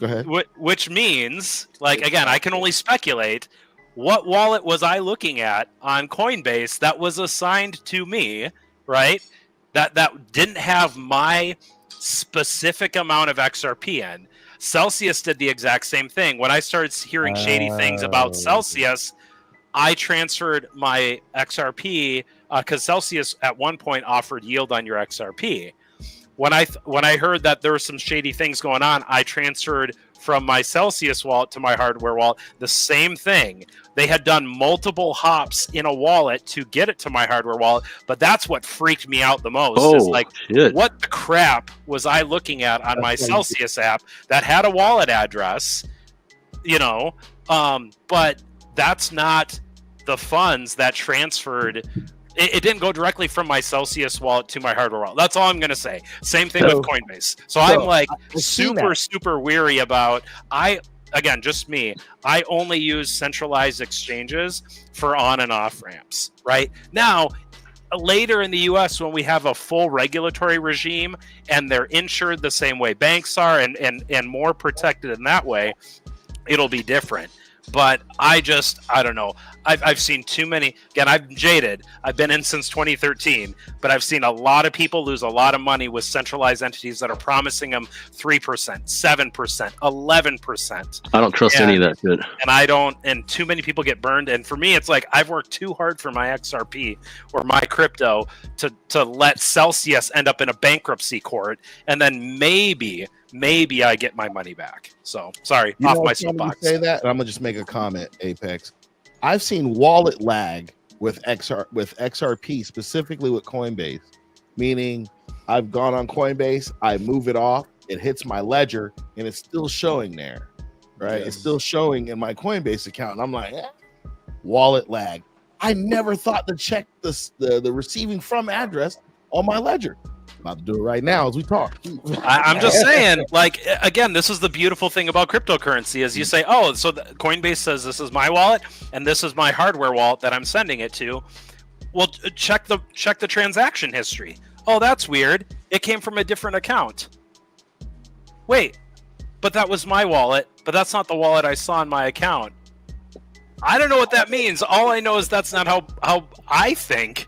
Go ahead. Which means, like, again, I can only speculate. What wallet was I looking at on Coinbase that was assigned to me right? That didn't have my specific amount of XRP in. Celsius did the exact same thing. When I started hearing shady things about Celsius, I transferred my XRP because Celsius at one point offered yield on your XRP. When I heard that there were some shady things going on, I transferred from my Celsius wallet to my hardware wallet. The same thing. They had done multiple hops in a wallet to get it to my hardware wallet, but that's what freaked me out the most. Is like, what the crap was I looking at on my Celsius app that had a wallet address, you know? But that's not the funds that transferred. It didn't go directly from my Celsius wallet to my hardware wallet. That's all I'm going to say. Same thing with Coinbase. So I'm like super weary about, again, just me. I only use centralized exchanges for on and off ramps, right? Now, later in the US, when we have a full regulatory regime and they're insured the same way banks are and more protected in that way, it'll be different. But I don't know. I've seen too many. Again, I'm jaded. I've been in since 2013, but I've seen a lot of people lose a lot of money with centralized entities that are promising them 3%, 7%, 11%. I don't trust any of that shit. And I don't. And too many people get burned. And for me, it's like I've worked too hard for my XRP or my crypto to let Celsius end up in a bankruptcy court, and then maybe I get my money back. So sorry, off my soapbox. Say that, and I'm gonna just make a comment. Apex, I've seen wallet lag with XRP, specifically with Coinbase. Meaning, I've gone on Coinbase, I move it off, it hits my ledger, and it's still showing there. Right, It's still showing in my Coinbase account, and I'm like, wallet lag. I never thought to check the receiving from address on my ledger. About to do it right now as we talk. I'm just saying, like, again, this is the beautiful thing about cryptocurrency is you say, oh, so Coinbase says this is my wallet and this is my hardware wallet that I'm sending it to. Well, check the transaction history. Oh, that's weird. It came from a different account. Wait, but that was my wallet, but that's not the wallet I saw in my account. I don't know what that means. All I know is that's not how I think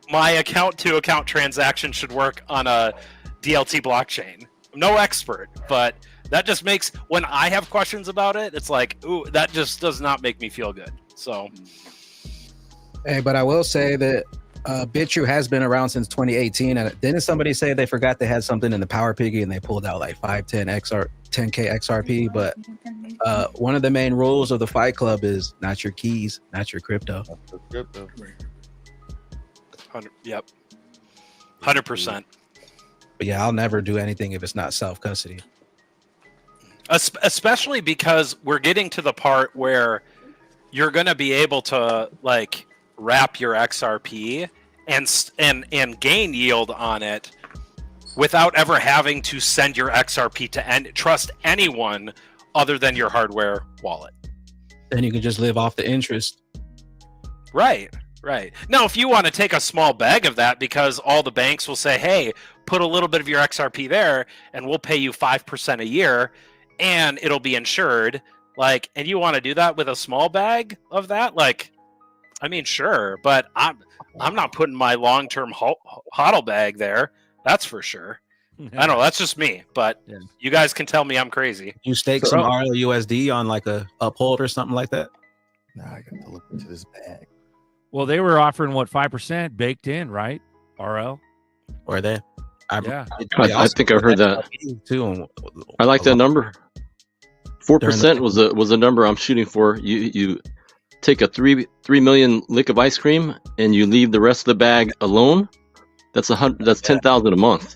my account-to-account transaction should work on a DLT blockchain. I'm no expert, but that just makes, when I have questions about it, it's like, ooh, that just does not make me feel good. So, hey, but I will say that BitTrue has been around since 2018, and didn't somebody say they forgot they had something in the Power Piggy and they pulled out like 10K XRP? But one of the main rules of the Fight Club is not your keys, not your crypto. Yep, 100%. But yeah, I'll never do anything if it's not self-custody. Especially because we're getting to the part where you're going to be able to like wrap your XRP and gain yield on it without ever having to send your XRP to trust anyone other than your hardware wallet. Then you can just live off the interest. Right. Now, if you want to take a small bag of that because all the banks will say, hey, put a little bit of your XRP there and we'll pay you 5% a year and it'll be insured, like, and you want to do that with a small bag of that, like, I mean, sure, but I'm not putting my long-term hodl bag there. That's for sure. I don't know. That's just me, but you guys can tell me I'm crazy. You stake some RLUSD on like a uphold or something like that? Nah, I got to look into this bag. Well, they were offering what, 5% baked in, right? RL. Or they? I think I heard that too. I like that number. 4% was a number I'm shooting for. You take a 3 million lick of ice cream and you leave the rest of the bag alone. That's 10,000 a month.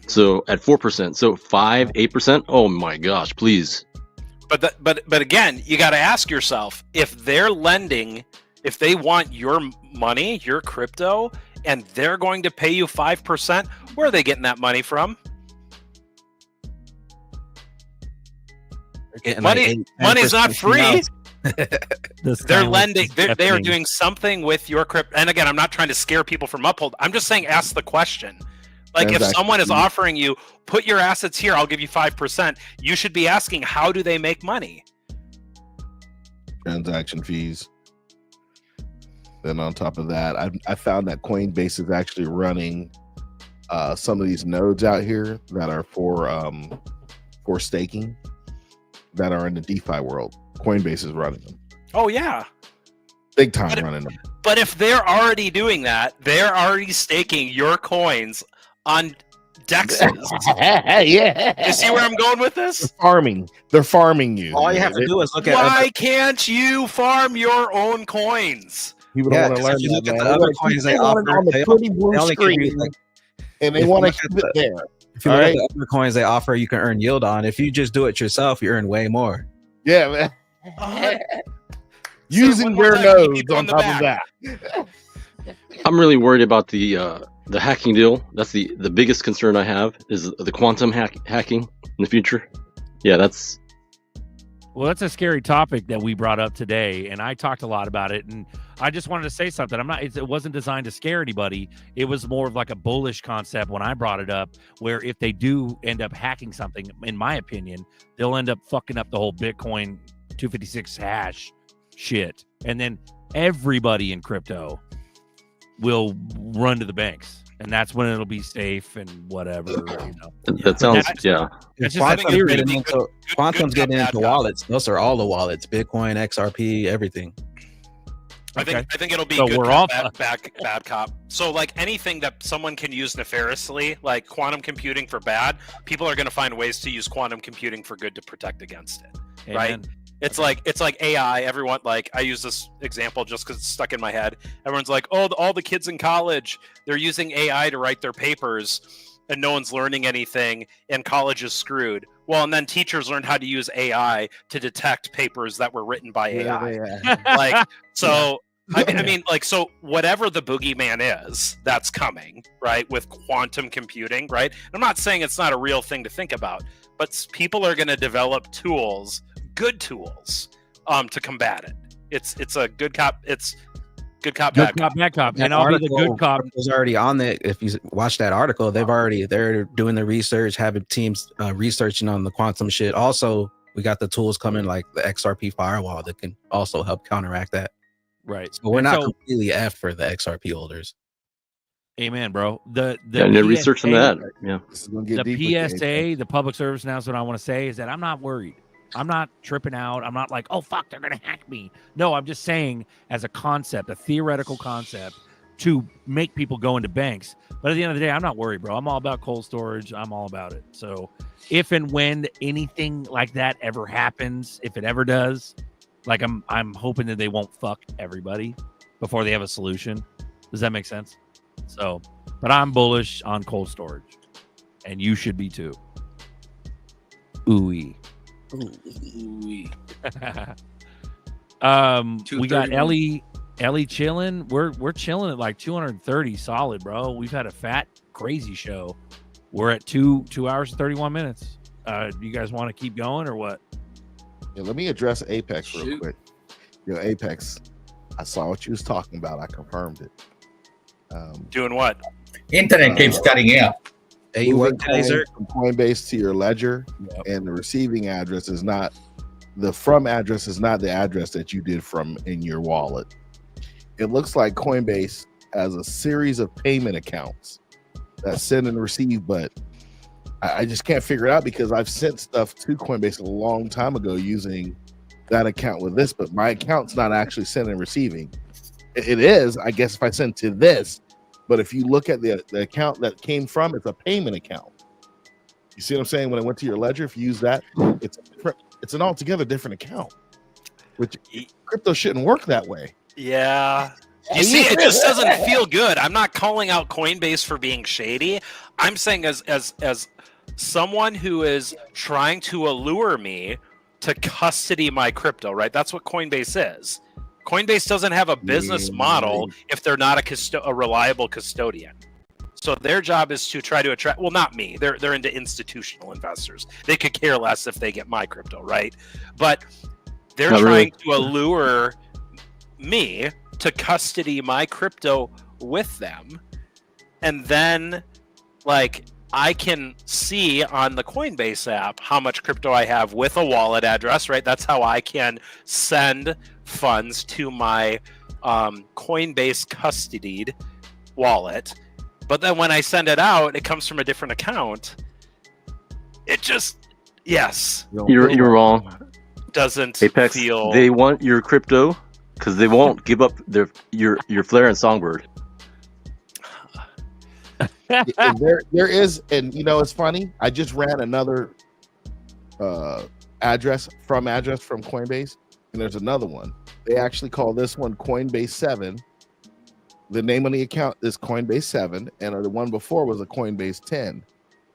So at 4%, so 8%. Oh my gosh, please. But again, you got to ask yourself, if they're lending, if they want your money, your crypto, and they're going to pay you 5%, where are they getting that money from? Money's not free. They're lending. They are doing something with your crypto. And again, I'm not trying to scare people from Uphold. I'm just saying, ask the question. Like, if someone is offering you, put your assets here, I'll give you 5%. You should be asking, how do they make money? Transaction fees. Then on top of that, I found that Coinbase is actually running some of these nodes out here that are for staking that are in the DeFi world. Coinbase is running them. Oh yeah, big time running them. But if they're already doing that, they're already staking your coins on dexes. Yeah. You see where I'm going with this? They're farming you. All you have to do is look at Why can't you farm your own coins? People don't want to learn if you look that, at man. the other They coins they keep on offer, the they pretty blue only give you, screen, like, and they if you want to look at keep it there. If you All look right? at the other coins they offer, you can earn yield on. If you just do it yourself, you earn way more. Yeah, man. Using their nodes on top of that. I'm really worried about the hacking deal. That's the biggest concern I have is the quantum hacking in the future. Yeah, that's a scary topic that we brought up today, and I talked a lot about it. And I just wanted to say something. It wasn't designed to scare anybody. It was more of like a bullish concept when I brought it up. Where if they do end up hacking something, in my opinion, they'll end up fucking up the whole Bitcoin 256 hash shit, and then everybody in crypto will run to the banks, and that's when it'll be safe and whatever. that sounds That's just Quantum's getting into wallets. Those are all the wallets: Bitcoin, XRP, everything. I think it'll be So good we're cop, all bad cop. So like anything that someone can use nefariously, like quantum computing for bad, people are going to find ways to use quantum computing for good to protect against it. Amen. Right? It's like AI. Everyone, like, I use this example just because it's stuck in my head. Everyone's like, oh, all the kids in college, they're using AI to write their papers, and no one's learning anything, and college is screwed. Well, and then teachers learned how to use AI to detect papers that were written by AI. Like, so I mean, like, so whatever the boogeyman is, that's coming, right? With quantum computing, right? I'm not saying it's not a real thing to think about, but people are going to develop tools, good tools, to combat it. It's a good cop. It's good cop, bad cop. Bad cop. That And I'll be the good cop. Was already on it. If you watch that article, they're doing the research, having teams researching on the quantum shit. Also, we got the tools coming like the XRP firewall that can also help counteract that. Right. So we're not completely F for the XRP holders. Amen, bro. The research on that. Yeah. The PSA, the public service announcement I want to say is that I'm not worried. I'm not tripping out. I'm not like, oh, fuck, they're going to hack me. No, I'm just saying as a concept, a theoretical concept to make people go into banks. But at the end of the day, I'm not worried, bro. I'm all about cold storage. I'm all about it. So if and when anything like that ever happens, if it ever does, like I'm hoping that they won't fuck everybody before they have a solution. Does that make sense? So, but I'm bullish on cold storage, and you should be too. Ooh-wee. Ooh-wee. We got Ellie chilling. We're chilling at like 230 solid, bro. We've had a fat, crazy show. We're at 2 hours and 31 minutes. Do you guys want to keep going or what? Yeah, let me address Apex real quick. Yo, Apex, I saw what you was talking about. I confirmed it. Doing what? Internet keeps cutting out. Hey, you work, Taser? From Coinbase to your ledger, and the receiving address is not the from address is not the address that you did from in your wallet. It looks like Coinbase has a series of payment accounts that send and receive, but I just can't figure it out because I've sent stuff to Coinbase a long time ago using that account with this, but my account's not actually sending and receiving. It is, I guess, if I send to this, but if you look at the account that came from, it's a payment account. You see what I'm saying? When I went to your ledger, if you use that, it's an altogether different account, which crypto shouldn't work that way. Yeah. You see, it just doesn't feel good. I'm not calling out Coinbase for being shady. I'm saying as someone who is trying to allure me to custody my crypto, right? That's what Coinbase is. Coinbase doesn't have a business model if they're not a reliable custodian. So their job is to try to attract, well, not me. They're into institutional investors. They could care less if they get my crypto, right? But they're trying to allure me to custody my crypto with them. And then, like, I can see on the Coinbase app how much crypto I have with a wallet address, right? That's how I can send funds to my Coinbase custodied wallet, but then when I send it out, it comes from a different account. It just, yes, You're wrong. Doesn't Apex, feel. they want your crypto because they won't give up your Flare and Songbird. And there is, and it's funny. I just ran another address from Coinbase, and there's another one. They actually call this one Coinbase 7. The name on the account is Coinbase 7, and the one before was a Coinbase 10.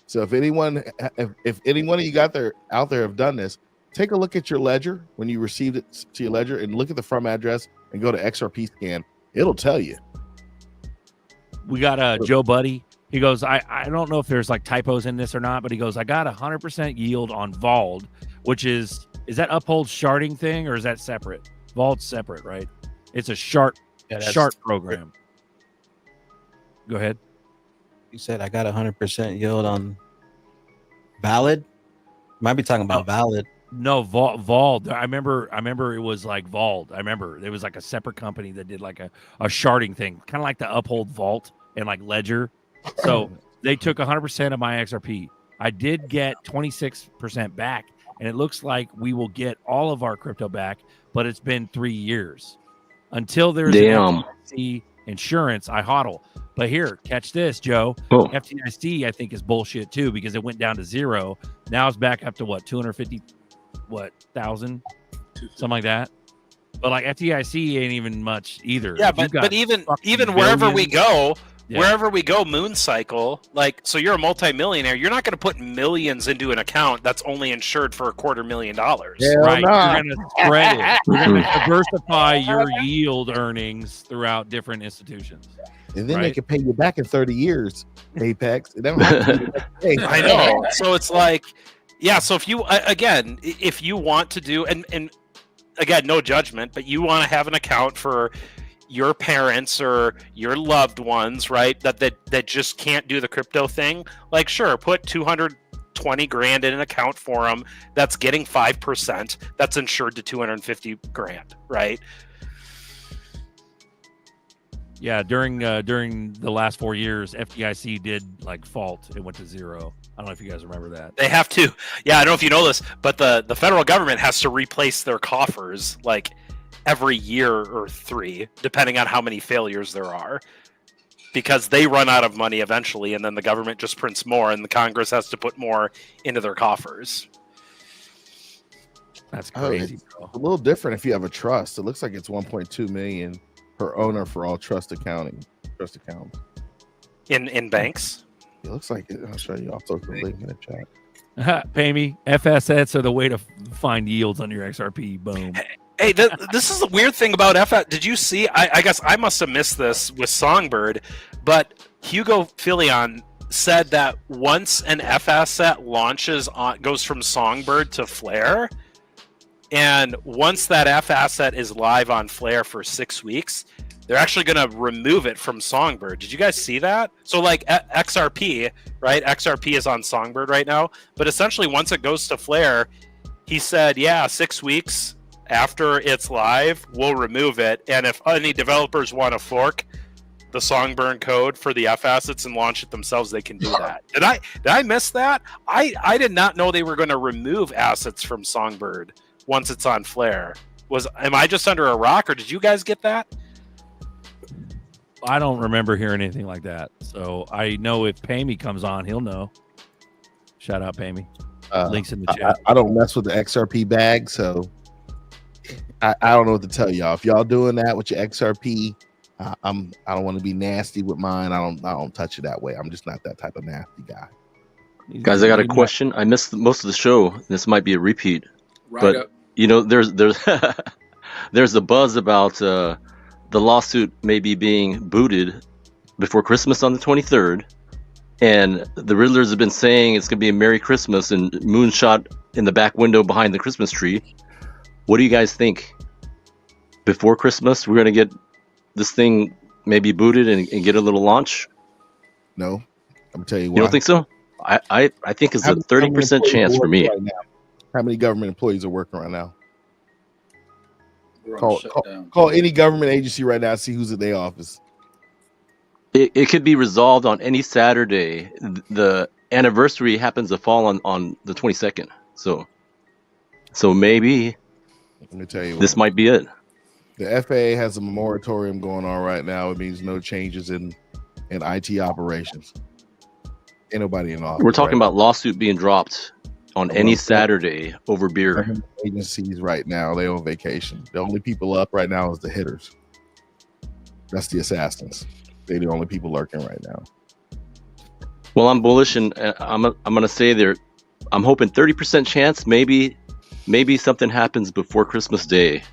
So if anyone of you out there have done this, take a look at your ledger when you received it to your ledger, and look at the from address and go to XRP scan. It'll tell you. We got Joe Buddy. He goes, I don't know if there's like typos in this or not, but he goes, I got 100% yield on Vault, which is that Uphold sharding thing, or is that separate? Vault's separate, right? It's a shard program. Go ahead. You said I got 100% yield on Valid. Might be talking about Valid. No, Vault. I remember it was like Vault. I remember it was like a separate company that did like a sharding thing, kind of like the Uphold Vault and like Ledger. So they took 100% of my XRP. I did get 26% back, and it looks like we will get all of our crypto back, but it's been 3 years. Until there's an FDIC insurance, I hodl. But here, catch this, Joe. Oh. FDIC, I think, is bullshit too, because it went down to 0. Now it's back up to what, 250,000? Something like that. But like FDIC ain't even much either. Yeah, but even wherever we go, Moon Cycle, like, so you're a multimillionaire, you're not going to put millions into an account that's only insured for $250,000. Yeah, right. You're going to spread it. You're going to diversify your yield earnings throughout different institutions. And then they can pay you back in 30 years, Apex. They don't have to I know. So it's like, yeah. So if you want to do, and again, no judgment, but you want to have an account for your parents or your loved ones, right? That just can't do the crypto thing. Like, sure, put 220 grand in an account for them that's getting 5%. That's insured to 250 grand, right? Yeah, during the last 4 years, FDIC did like fault. It went to 0. I don't know if you guys remember that. They have to. Yeah, I don't know if you know this, but the federal government has to replace their coffers like every year or 3, depending on how many failures there are, because they run out of money eventually, and then the government just prints more, and the Congress has to put more into their coffers. That's crazy, bro. It's a little different if you have a trust. It looks like it's 1.2 million per owner for all trust accounts. In banks? It looks like it. I'll show you. I'll throw the link in the chat. Pay me. FSS are the way to find yields on your XRP. Boom. Hey, this is the weird thing about FS. Did you see? I guess I must have missed this with Songbird, but Hugo Filion said that once an F asset goes from Songbird to Flare, and once that F asset is live on Flare for 6 weeks, they're actually going to remove it from Songbird. Did you guys see that? So like XRP, right? XRP is on Songbird right now, but essentially once it goes to Flare, he said, yeah, 6 weeks after it's live, we'll remove it. And if any developers want to fork the Songbird code for the F assets and launch it themselves, they can do that. Did I miss that? I did not know they were going to remove assets from Songbird once it's on Flare. Am I just under a rock, or did you guys get that? I don't remember hearing anything like that. So I know if Pammy comes on, he'll know. Shout out Pammy. Links in the chat. I don't mess with the XRP bag, so I don't know what to tell y'all. If y'all doing that with your XRP, I don't want to be nasty with mine. I don't touch it that way. I'm just not that type of nasty guy. Guys, I got a question. I missed most of the show. This might be a repeat, but up. There's there's a buzz about the lawsuit maybe being booted before Christmas on the 23rd, and the Riddlers have been saying it's gonna be a Merry Christmas and moonshot in the back window behind the Christmas tree. What do you guys think? Before Christmas, we're gonna get this thing maybe booted and get a little launch? No, I'm gonna tell you why. You don't think so? I think it's a 30% chance for me. Right now? How many government employees are working right now? Call any government agency right now. See who's at their office. It could be resolved on any Saturday. The anniversary happens to fall on the 22nd. So maybe let me tell you, this might be it. The FAA has a moratorium going on right now. It means no changes in IT operations. Ain't nobody in office. We're talking about lawsuit being dropped on any Saturday over beer. Agencies right now, they're on vacation. The only people up right now is the hitters. That's the assassins. They're the only people lurking right now. Well, I'm bullish, and I'm gonna say I'm hoping 30% chance. Maybe something happens before Christmas Day.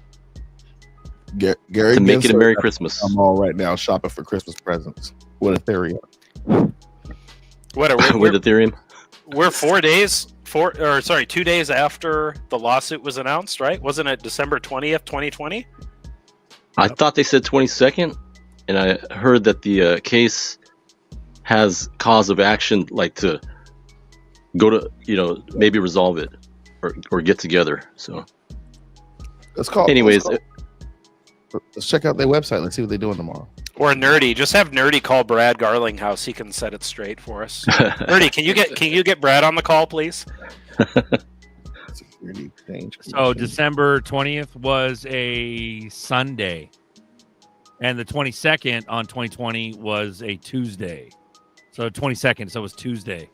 Gary to make it a Gensler, Merry Christmas. I'm all right now shopping for Christmas presents with Ethereum. With Ethereum. We're 2 days after the lawsuit was announced, right? Wasn't it December 20th, 2020? I thought they said 22nd, and I heard that the case has cause of action, like to go to, maybe resolve it or get together. So let's call. Anyways, let's check out their website. Let's see what they're doing tomorrow. Or Nerdy, just have Nerdy call Brad Garlinghouse. He can set it straight for us. Nerdy, can you get Brad on the call, please? So December 20th was a Sunday, and the 22nd on 2020 was a Tuesday. So 22nd, so it was Tuesday.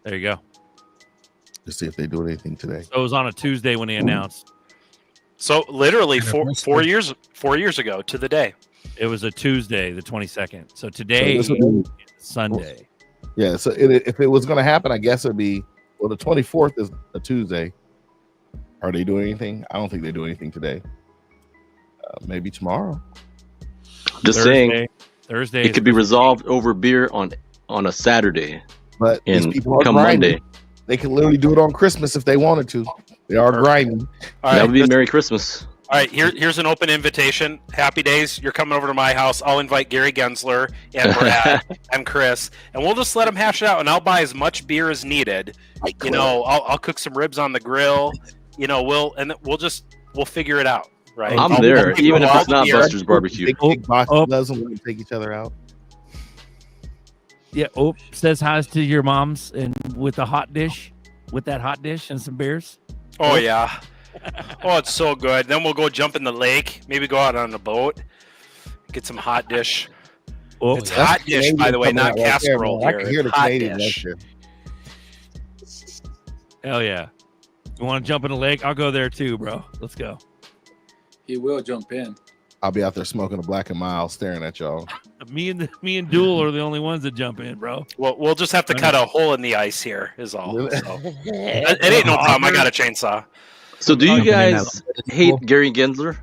There you go. Let's see if they do anything today. So it was on a Tuesday when they announced. So literally 4 years ago to the day. It was a Tuesday, the 22nd. So today is Sunday. Yeah. So if it was going to happen, I guess it'd be the 24th is a Tuesday. Are they doing anything? I don't think they do anything today. Maybe tomorrow. Just saying. Thursday. It could be resolved over beer on a Saturday. But these and people are come grinding. Monday. They can literally do it on Christmas if they wanted to. They are grinding. All That right, would be Merry Christmas. All right, here's an open invitation. Happy days. You're coming over to my house. I'll invite Gary Gensler and Brad and Chris, and we'll just let them hash it out. And I'll buy as much beer as needed. I'll cook some ribs on the grill. We'll figure it out. Right? I'm there, even if it's not beer. Buster's Barbecue. Doesn't want to take each other out. Yeah. Says hi to your mom's and with a hot dish, with that hot dish and some beers. Oh yeah. Oh, it's so good. Then we'll go jump in the lake. Maybe go out on a boat. Get some hot dish. It's hot dish, by the way, not casserole. I can hear the Hot Canadian dish. right there. Hell yeah. You want to jump in the lake? I'll go there too, bro. Let's go. He will jump in. I'll be out there smoking a Black and Mild, staring at y'all. Me and Duel are the only ones that jump in, bro. Well, we'll just have to cut a hole in the ice here, is all. So. It ain't no problem. I got a chainsaw. So do you guys hate Gary Gensler?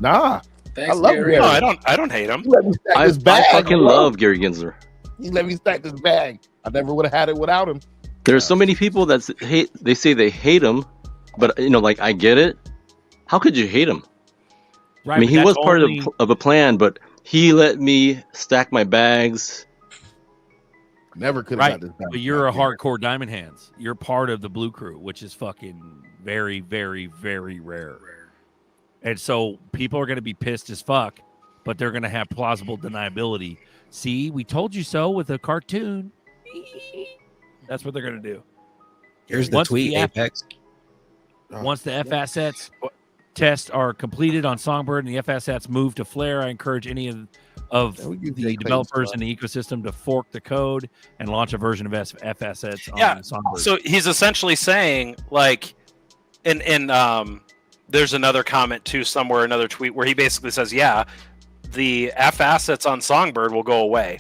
Nah. Thanks, I love Gary. No, I don't hate him. He let me stack I this bag. fucking love Gary Gensler. He let me stack this bag. I never would have had it without him. There are so many people that hate. They say they hate him, but I get it. How could you hate him? Right, I mean, but he was that's part only- of a plan, but he let me stack my bags. Never could have Right, got this bag. but you're a hardcore Diamond Hands. You're part of the Blue Crew, which is fucking very, very, very rare. And so people are going to be pissed as fuck, but they're going to have plausible deniability. See, we told you so with a cartoon. That's what they're going to do. Here's the tweet, Apex. Once the F assets tests are completed on Songbird and the F assets move to Flare, I encourage any of the developers in the ecosystem to fork the code and launch a version of F assets on Songbird. So he's essentially saying, like, and there's another comment too somewhere, another tweet where he basically says, yeah, the F assets on Songbird will go away,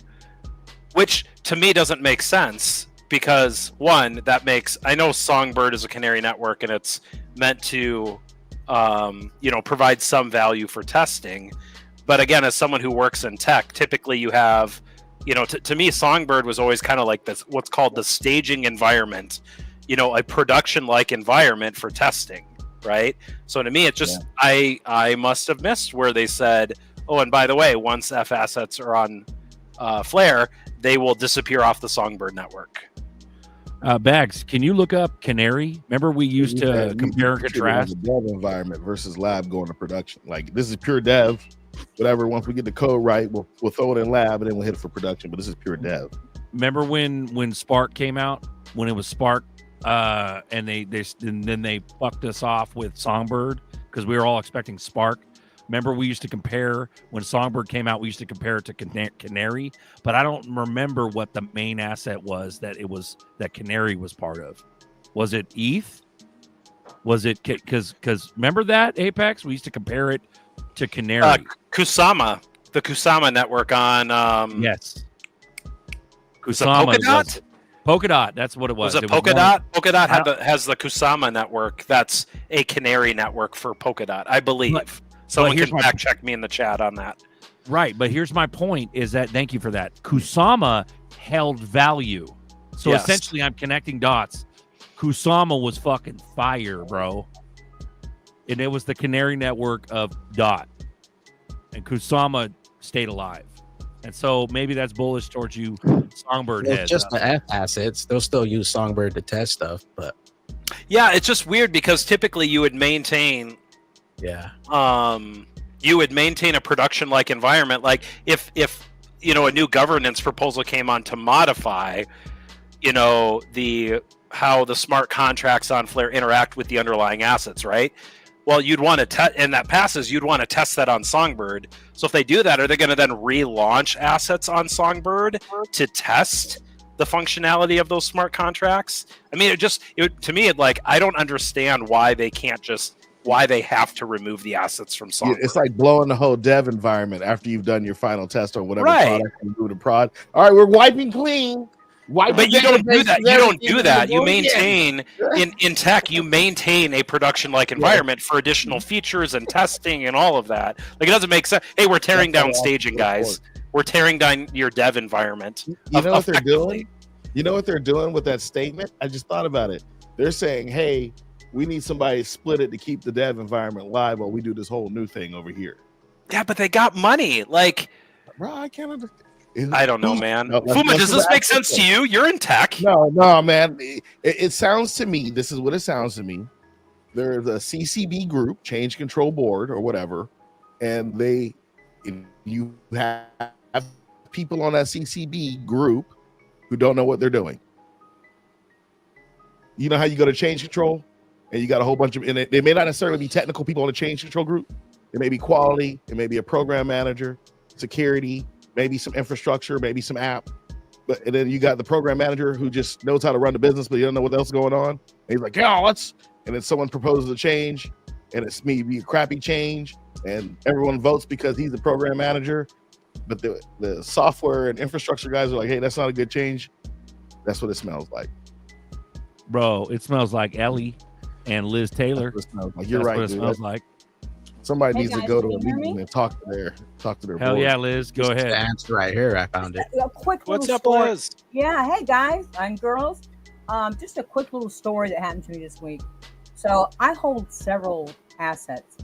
which to me doesn't make sense because one, I know Songbird is a canary network and it's meant to provide some value for testing. But again, as someone who works in tech, typically you have, to me, Songbird was always kind of like this, what's called the staging environment, a production-like environment for testing, right? So to me, it's just, I must have missed where they said, oh, and by the way, once F assets are on Flare, they will disappear off the Songbird network. Bags, can you look up Canary? Remember we used to compare and contrast the dev environment versus lab going to production. Like this is pure dev. Whatever. Once we get the code right, we'll throw it in lab and then we'll hit it for production. But this is pure dev. Remember when Spark came out? When it was Spark, and then they fucked us off with Songbird because we were all expecting Spark. Remember we used to compare when Songbird came out. We used to compare it to Canary, but I don't remember what the main asset was that Canary was part of. Was it ETH? Was it because remember that Apex? We used to compare it to Canary. Kusama, the Kusama network on yes. Kusama Polkadot? Polkadot, that's what it was. Was it Polkadot? Polkadot has the Kusama network. That's a Canary network for Polkadot, I believe. Someone can fact check me in the chat on that. Right, but here's my point: is that thank you for that. Kusama held value, so essentially, I'm connecting dots. Kusama was fucking fire, bro, and it was the Canary network of Dot, and Kusama stayed alive. And so maybe that's bullish towards you, Songbird heads. Just the F assets. They'll still use Songbird to test stuff, but yeah, it's just weird because typically you would maintain you would maintain a production like environment. Like if a new governance proposal came on to modify, how the smart contracts on Flare interact with the underlying assets, right? Well, you'd want to test, and that passes, you'd want to test that on Songbird. So if they do that, are they going to then relaunch assets on Songbird to test the functionality of those smart contracts? I mean, to me, I don't understand why they have to remove the assets from Songbird. It's like blowing the whole dev environment after you've done your final test or whatever Right. product you do to prod. All right, we're wiping clean. But you don't do that. You don't do that. You maintain in tech. You maintain a production-like environment for additional features and testing and all of that. Like it doesn't make sense. Hey, we're tearing down staging, guys. We're tearing down your dev environment. You know what they're doing? You know what they're doing with that statement? I just thought about it. They're saying, "Hey, we need somebody to split it to keep the dev environment live while we do this whole new thing over here." Yeah, but they got money. Like, bro, I can't understand. I don't know, man. Fuma, does this make sense to you? You're in tech. No, man. It sounds to me, this is what it sounds to me. There's a CCB group, Change Control Board or whatever, and you have people on that CCB group who don't know what they're doing. You know how you go to Change Control and you got a whole bunch of, and they may not necessarily be technical people on the Change Control group. It may be quality, it may be a program manager, security, maybe some infrastructure, maybe some app. And then you got the program manager who just knows how to run the business, but you don't know what else is going on. And he's like, yeah, and then someone proposes a change, and it's maybe a crappy change, and everyone votes because he's the program manager. But the software and infrastructure guys are like, hey, that's not a good change. That's what it smells like. Bro, it smells like Ellie and Liz Taylor. Like, you're right. What it smells like. Somebody needs to go to a meeting and talk to their Hell board. yeah, Liz, go ahead. The answer right here. I found it. A quick What's little up, story. Liz? Yeah, hey guys and girls. Just a quick little story that happened to me this week. So I hold several assets,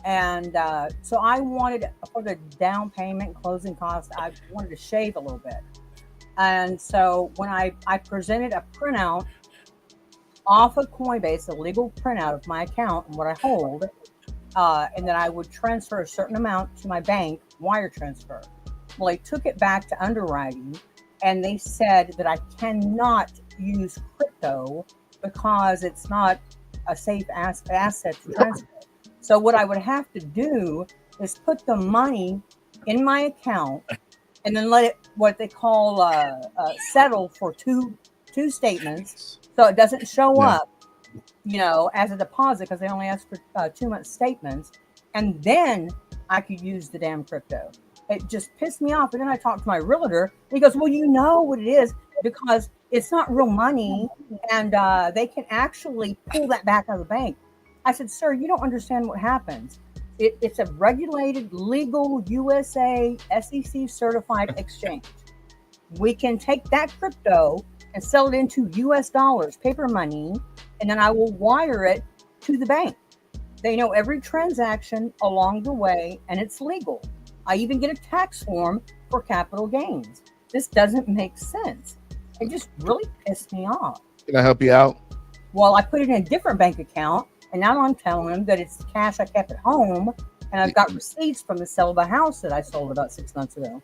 and so I wanted, for the down payment closing cost, I wanted to shave a little bit. And so when I presented a printout off of Coinbase, a legal printout of my account and what I hold, and then I would transfer a certain amount to my bank, wire transfer. Well, I took it back to underwriting, and they said that I cannot use crypto because it's not a safe asset to transfer. So what I would have to do is put the money in my account and then let it, what they call settle for two statements, so it doesn't show up, as a deposit, because they only ask for 2 month statements, and then I could use the damn crypto. It just pissed me off. And then I talked to my realtor, and he goes, well, you know what it is, because it's not real money, and they can actually pull that back out of the bank. I said, sir, you don't understand what happens. It's a regulated, legal, USA, SEC certified exchange. We can take that crypto and sell it into US dollars, paper money, and then I will wire it to the bank. They know every transaction along the way, and it's legal. I even get a tax form for capital gains. This doesn't make sense. It just really pissed me off. Can I help you out? Well, I put it in a different bank account, and now I'm telling him that it's cash I kept at home, and I've got receipts from the sale of a house that I sold about 6 months ago.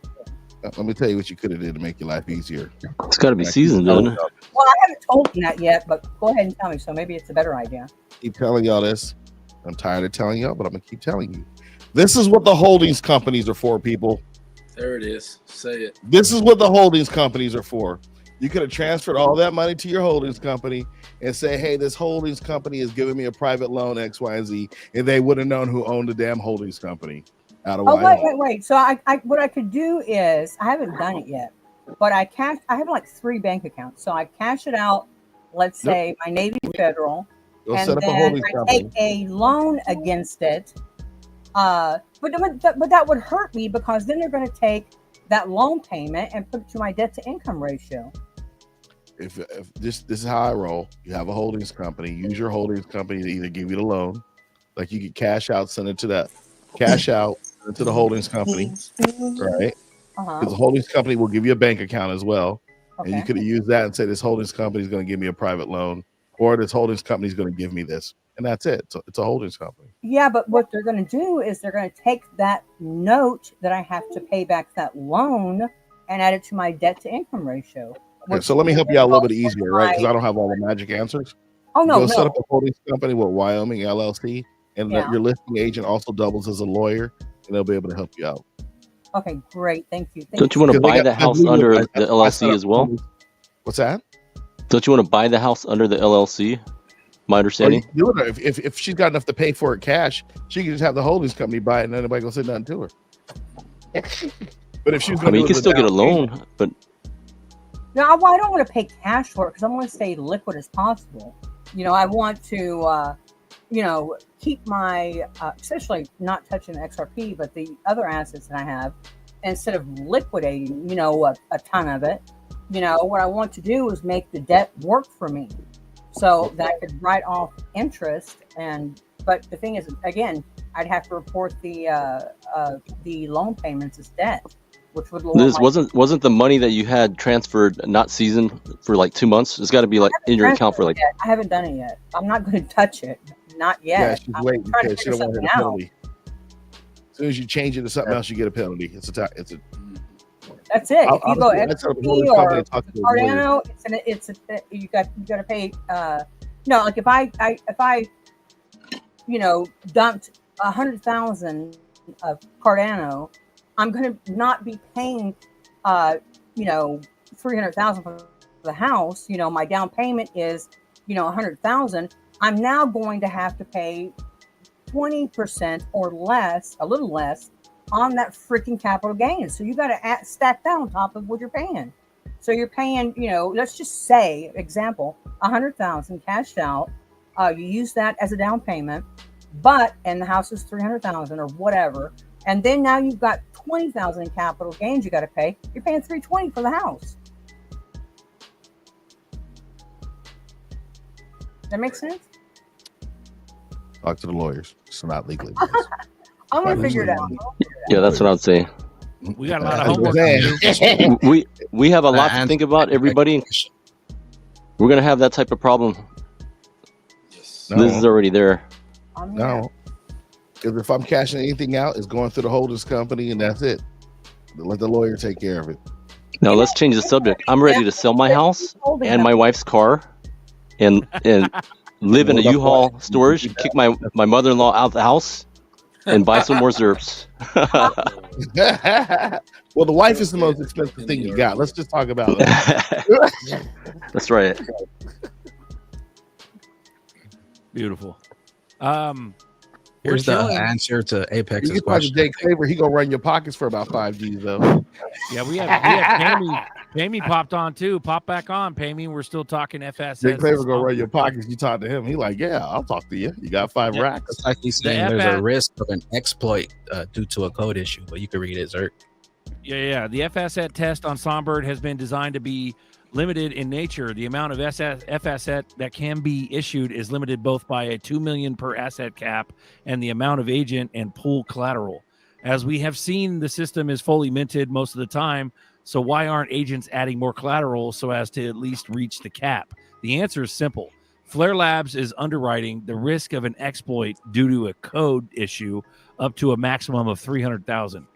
Let me tell you what you could have did to make your life easier. It's got to be seasoned, doesn't it? Well, I haven't told him that yet, but go ahead and tell me. So maybe it's a better idea. Keep telling y'all this. I'm tired of telling y'all, but I'm gonna keep telling you. This is what the holdings companies are for, people. There it is. Say it. This is what the holdings companies are for. You could have transferred all that money to your holdings company and say, hey, this holdings company is giving me a private loan, X, Y, and Z, and they would have known who owned the damn holdings company. Out of wait. So I what I could do is, I haven't done it yet, but I have like 3 bank accounts. So I cash it out, let's say my Navy Federal, Go and set up a then holdings I company. take a loan against it. But that would hurt me, because then they're going to take that loan payment and put it to my debt to income ratio. If this is how I roll, you have a holdings company, use your holdings company to either give you the loan, like you could cash out, send it to that, cash out, send it to the holdings company, right? Because the holdings company will give you a bank account as well. And you could use that and say, this holdings company is going to give me a private loan, or this holdings company is going to give me this. And that's it. So it's a holdings company. Yeah, but what they're going to do is they're going to take that note that I have to pay back that loan and add it to my debt to income ratio. Okay, so let me help you out a little bit easier, right? Because I don't have all the magic answers. Oh, no, Go no. set up a holdings company with Wyoming LLC, and your listing agent also doubles as a lawyer, and they'll be able to help you out. Okay, great. Thank you. Don't you want to buy the house under the LLC as well? What's that? Don't you want to buy the house under the LLC? My understanding. If she's got enough to pay for it cash, she can just have the holdings company buy it, and nobody gonna say nothing to her. But if she's, I mean, you can still get a loan, but no, I don't want to pay cash for it, because I want to stay liquid as possible. I want to, keep my, especially not touching the XRP, but the other assets that I have, instead of liquidating, a ton of it. What I want to do is make the debt work for me, so that I could write off interest. But the thing is, again, I'd have to report the loan payments as debt, which would lower this wasn't the money that you had transferred not seasoned for like 2 months. It's got to be like in your account for like. I haven't done it yet. I'm not going to touch it. Not yet. Yeah, she's waiting because she don't want to hit a penalty. As soon as you change it to something else, you get a penalty. That's it. If you go XP or Cardano, you got to pay. No, like if I dumped 100,000 of Cardano, I'm going to not be paying 300,000 for the house. My down payment is 100,000. I'm now going to have to pay 20% or less, a little less, on that freaking capital gain. So you got to stack that on top of what you're paying. So you're paying, let's just say, example, 100,000 cashed out. You use that as a down payment, and the house is 300,000 or whatever. And then now you've got 20,000 in capital gains you got to pay. You're paying 320 for the house. That makes sense? Talk to the lawyers. It's not legally. I'm going to figure it out. Yeah, that's what I'd say. We got a lot of homework to do. We have a lot to think about, everybody. We're gonna have that type of problem. This is already there. No, because if I'm cashing anything out, it's going through the holders company, and that's it. Let the lawyer take care of it. Now let's change the subject. I'm ready to sell my house and my wife's car, and live in a U-Haul storage, kick my mother-in-law out of the house, and buy some more ZERPs. Well, the wife is the most expensive thing you got. Let's just talk about it. That's right. Beautiful. Here's the answer to Apex's you question. Jake Claver, he gonna run your pockets for about 5 G's though. Yeah, we have Pammy popped on too. Pop back on, Pammy. We're still talking FSS. Jake Claver gonna run your pockets. You talk to him. He like, yeah, I'll talk to you. You got 5 racks. It's like he's saying there's a risk of an exploit due to a code issue, but you can read it, Zerk. Yeah. The FSS test on Songbird has been designed to be limited in nature. The amount of FSS that can be issued is limited both by a 2 million per asset cap and the amount of agent and pool collateral. As we have seen, the system is fully minted most of the time. So why aren't agents adding more collateral so as to at least reach the cap? The answer is simple. Flare Labs is underwriting the risk of an exploit due to a code issue up to a maximum of 300,000.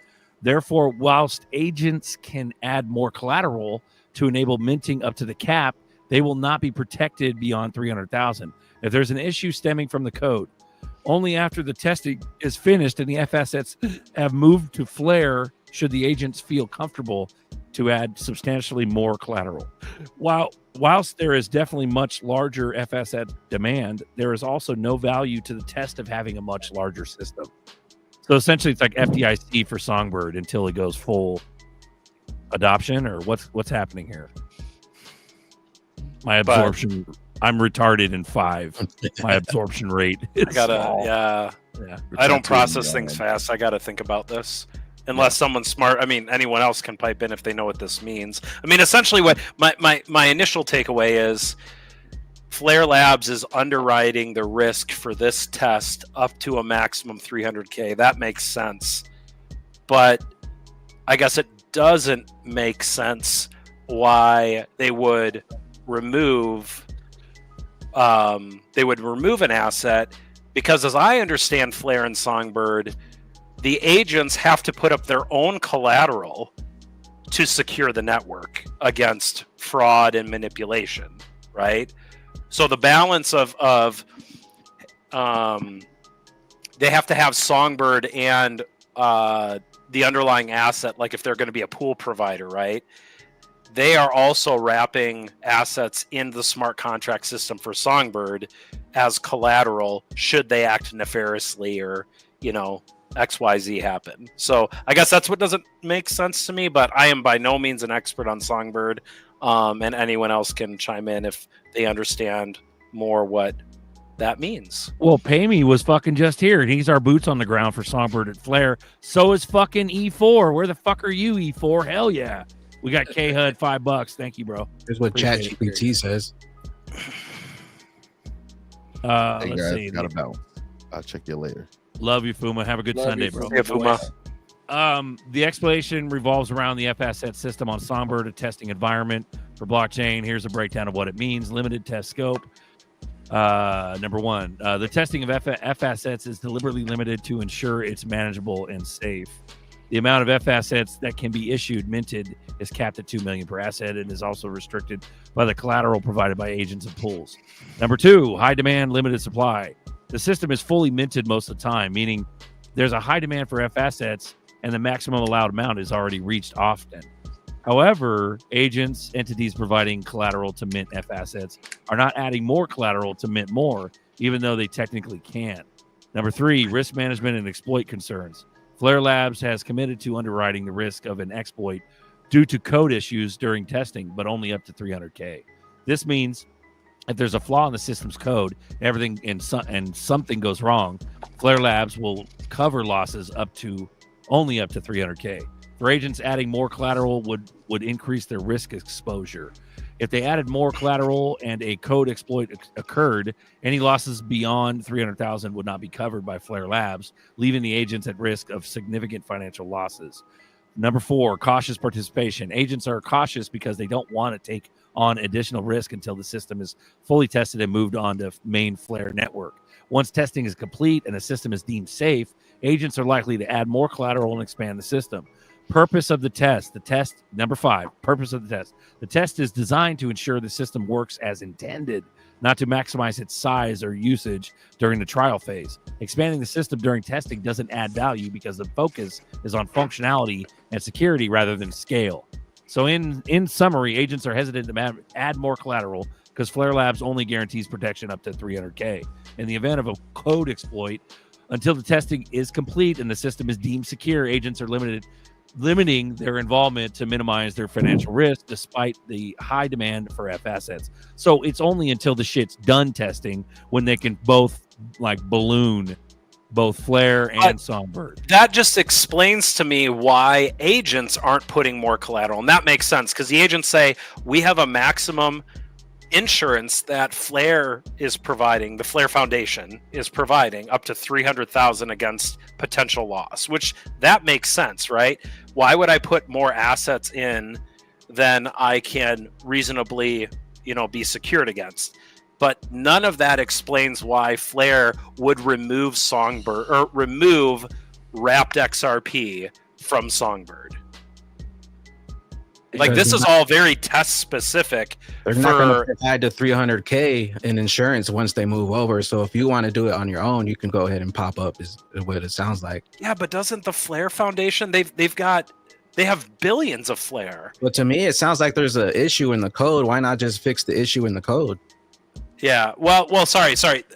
Therefore, whilst agents can add more collateral to enable minting up to the cap, they will not be protected beyond 300,000. If there's an issue stemming from the code, only after the testing is finished and the F assets have moved to Flare should the agents feel comfortable to add substantially more collateral. Whilst there is definitely much larger F asset demand, there is also no value to the test of having a much larger system. So essentially, it's like FDIC for Songbird until it goes full adoption, or what's happening here? My absorption. I'm retarded in 5. My absorption rate. I gotta, yeah. I don't process things fast. I gotta think about this. Unless someone's smart. I mean, anyone else can pipe in if they know what this means. I mean, essentially, what my initial takeaway is, Flare Labs is underwriting the risk for this test up to a maximum 300K. That makes sense, but I guess it doesn't make sense why they would remove an asset, because as I understand Flare and Songbird, the agents have to put up their own collateral to secure the network against fraud and manipulation, right? So the balance of they have to have Songbird and the underlying asset, like if they're going to be a pool provider, right? They are also wrapping assets in the smart contract system for Songbird as collateral should they act nefariously or, XYZ happen. So I guess that's what doesn't make sense to me, but I am by no means an expert on Songbird, and anyone else can chime in if they understand more what that means. Well, Pamey was fucking just here, and he's our boots on the ground for Songbird at Flare. So is fucking E4. Where the fuck are you, E4? Hell yeah. We got K-HUD $5. Thank you, bro. Here's what ChatGPT says. Hey Let's guys, see. got a balance. I'll check you later. Love you, Fuma. Have a good Love Sunday, you, bro. Fuma. Yeah, Fuma. The explanation revolves around the F asset system on Songbird, a testing environment for blockchain. Here's a breakdown of what it means. Limited test scope. Number 1, the testing of F assets is deliberately limited to ensure it's manageable and safe. The amount of F assets that can be minted, is capped at 2 million per asset and is also restricted by the collateral provided by agents and pools. Number 2, high demand, limited supply. The system is fully minted most of the time, meaning there's a high demand for F assets and the maximum allowed amount is already reached often. However, agents, entities providing collateral to mint F assets are not adding more collateral to mint more, even though they technically can. Number 3, risk management and exploit concerns. Flare Labs has committed to underwriting the risk of an exploit due to code issues during testing, but only up to 300K. This means if there's a flaw in the system's code, everything and something goes wrong, Flare Labs will cover losses only up to 300K. For agents, adding more collateral would increase their risk exposure. If they added more collateral and a code exploit occurred, any losses beyond 300,000 would not be covered by Flare Labs, leaving the agents at risk of significant financial losses. Number 4, cautious participation. Agents are cautious because they don't want to take on additional risk until the system is fully tested and moved on to main Flare network. Once testing is complete and the system is deemed safe, agents are likely to add more collateral and expand the system. Purpose of the test. Number 5, purpose of the test. The test is designed to ensure the system works as intended, not to maximize its size or usage during the trial phase. Expanding the system during testing doesn't add value because the focus is on functionality and security rather than scale. So in summary, agents are hesitant to add more collateral because Flare Labs only guarantees protection up to 300K. In the event of a code exploit, until the testing is complete and the system is deemed secure, agents are limiting their involvement to minimize their financial risk despite the high demand for F assets. So it's only until the shit's done testing when they can both balloon both Flare and Songbird. That just explains to me why agents aren't putting more collateral. And that makes sense because the agents say we have a maximum insurance that Flare is providing, the Flare Foundation is providing up to 300,000 against potential loss, which that makes sense, right? Why would I put more assets in than I can reasonably, be secured against. But none of that explains why Flare would remove Songbird or remove wrapped XRP from Songbird. Like, this is all very test specific. They're not going to provide the $300K in insurance once they move over. So if you want to do it on your own, you can go ahead and pop up. Is what it sounds like. Yeah, but doesn't the Flare Foundation? They have billions of Flare. But to me, it sounds like there's an issue in the code. Why not just fix the issue in the code? Yeah. Well. Sorry.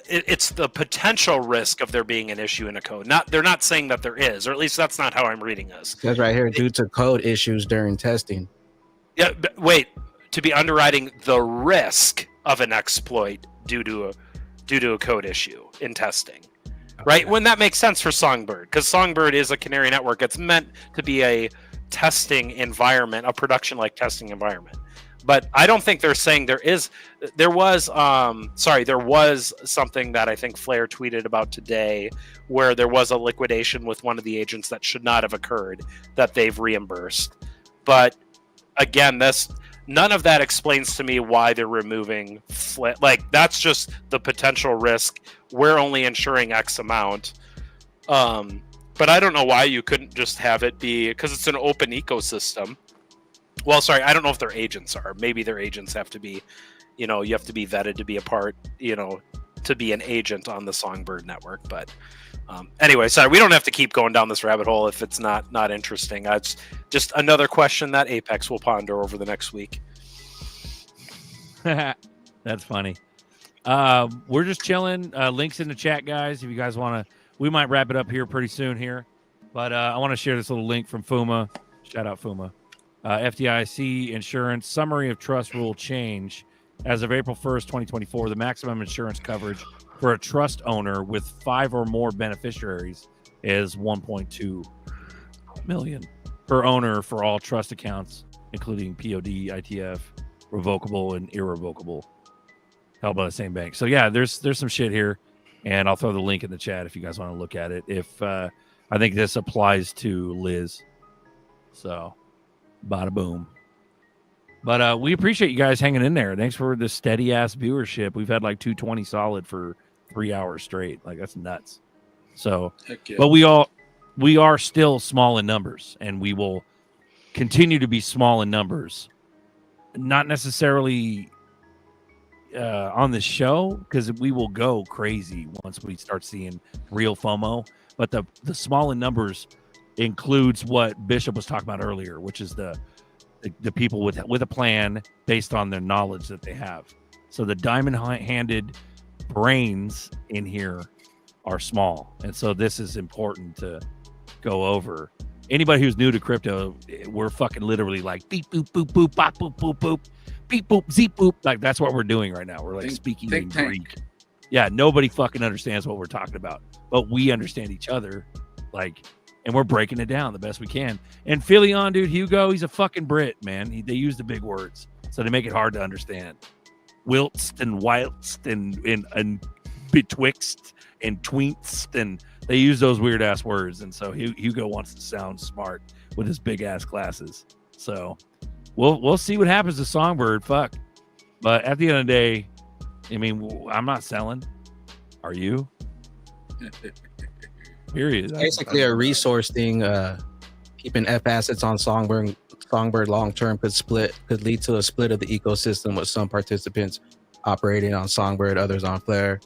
It's the potential risk of there being an issue in a code. They're not saying that there is, or at least that's not how I'm reading this. It says right here, due to code issues during testing. Yeah, but wait, to be underwriting the risk of an exploit due to a code issue in testing, right? When that makes sense for Songbird, because Songbird is a canary network. It's meant to be a testing environment, a production-like testing environment. But I don't think they're saying there was something that I think Flare tweeted about today, where there was a liquidation with one of the agents that should not have occurred that they've reimbursed, but again, none of that explains to me why they're removing like, that's just the potential risk. We're only insuring X amount. But I don't know why you couldn't just have it be, because it's an open ecosystem. Well, sorry, I don't know if their agents are. Maybe their agents have to be, you have to be vetted to be a part, to be an agent on the Songbird network. But anyway, sorry, we don't have to keep going down this rabbit hole if it's not interesting. It's just another question that Apex will ponder over the next week. That's funny. We're just chilling. Links in the chat, guys. If you guys want to, we might wrap it up here pretty soon here. But I want to share this little link from Fuma. Shout out Fuma. FDIC insurance summary of trust rule change. As of April 1st, 2024, the maximum insurance coverage for a trust owner with 5 or more beneficiaries is $1.2 million per owner for all trust accounts, including POD, ITF, revocable, and irrevocable, held by the same bank. So yeah, there's some shit here, and I'll throw the link in the chat if you guys want to look at it. If I think this applies to Liz, so bada boom. But we appreciate you guys hanging in there. Thanks for the steady ass viewership. We've had like 220 solid for 3 hours straight. Like, that's nuts. So, yeah. But we are still small in numbers, and we will continue to be small in numbers. Not necessarily on the show, because we will go crazy once we start seeing real FOMO. But the small in numbers includes what Bishop was talking about earlier, which is the people with a plan based on their knowledge that they have. So the diamond-handed brains in here are small, and so this is important to go over. Anybody who's new to crypto, we're fucking literally like beep boop boop boop bop boop boop boop beep boop zeep boop. Like, that's what we're doing right now. We're like speaking in Greek. Yeah, nobody fucking understands what we're talking about, but we understand each other. Like, and we're breaking it down the best we can. And Philion, dude, Hugo, he's a fucking Brit, man. They use the big words, so they make it hard to understand. Whilst and whilst and betwixt and tweenst, and they use those weird ass words. And so Hugo wants to sound smart with his big ass glasses. So we'll see what happens to Songbird. Fuck. But at the end of the day, I mean, I'm not selling. Are you? Period. Basically, a resource thing. Keeping F assets on Songbird long term could lead to a split of the ecosystem, with some participants operating on Songbird, others on Flare.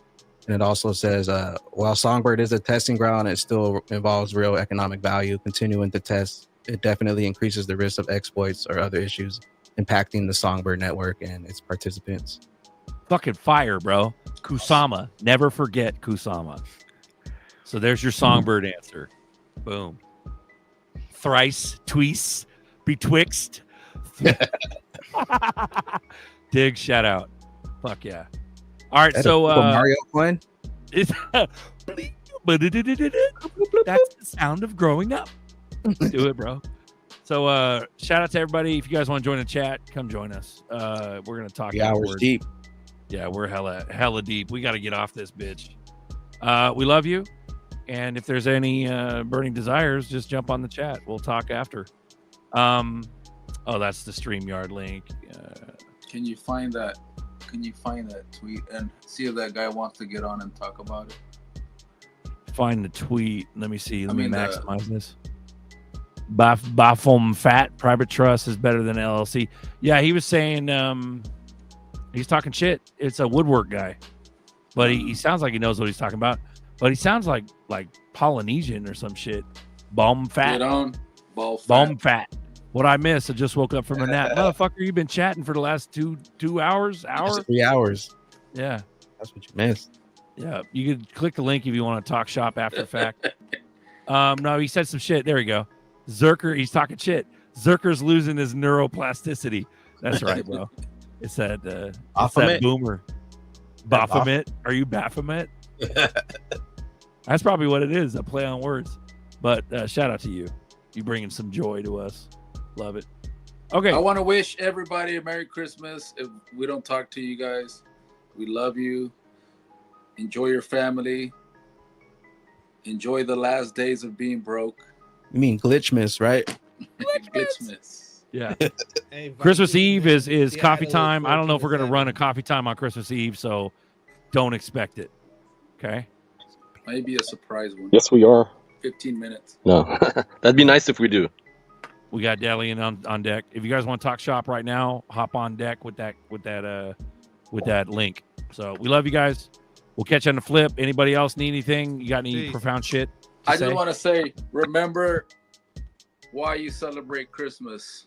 And it also says, while Songbird is a testing ground, it still involves real economic value. Continuing to test, it definitely increases the risk of exploits or other issues impacting the Songbird network and its participants. Fucking fire, bro. Kusama. Never forget Kusama. So there's your Songbird answer. Boom. Thrice, twice, betwixt. Dig, shout out. Fuck yeah. All right, so Mario coin. That's the sound of growing up. Do it, bro. So shout out to everybody. If you guys want to join the chat, come join us. We're gonna talk. Yeah, we're deep. Yeah, we're hella deep. We got to get off this bitch. We love you. And if there's any burning desires, just jump on the chat. We'll talk after. Oh, that's the StreamYard link. Can you find that can you find that tweet and see if that guy wants to get on and talk about it? Find the tweet. Let me see. Let me mean, maximize this. Bafom Fat private trust is better than LLC. Yeah, he was saying he's talking shit. It's a woodwork guy, but he sounds like he knows what he's talking about. But he sounds like Polynesian or some shit. Bomb Fat. Get on. Bomb Fat. What I missed? I just woke up from a nap. Motherfucker, you've been chatting for the last two hours? Hour? 3 hours. Yeah. That's what you missed. Yeah. You could click the link if you want to talk shop after the fact. No, he said some shit. There we go. ZRK, he's talking shit. ZRK's losing his neuroplasticity. That's right, bro. It's that boomer. Baphomet. Are you Baphomet? That's probably what it is, a play on words. But shout out to you. You bringing some joy to us. Love it. Okay. I want to wish everybody a Merry Christmas. If we don't talk to you guys, we love you. Enjoy your family. Enjoy the last days of being broke. You mean Glitchmas, right? Glitchmas. Yeah. Christmas Eve is coffee time. I don't know if we're going to run a coffee time on Christmas Eve, so don't expect it. Okay? Maybe a surprise one. Yes, we are. 15 minutes. No, that'd be nice if we do. We got Delian on deck. If you guys want to talk shop right now, hop on deck with that link. So we love you guys. We'll catch you on the flip. Anybody else need anything? You got any profound shit? I just want to say, remember why you celebrate Christmas.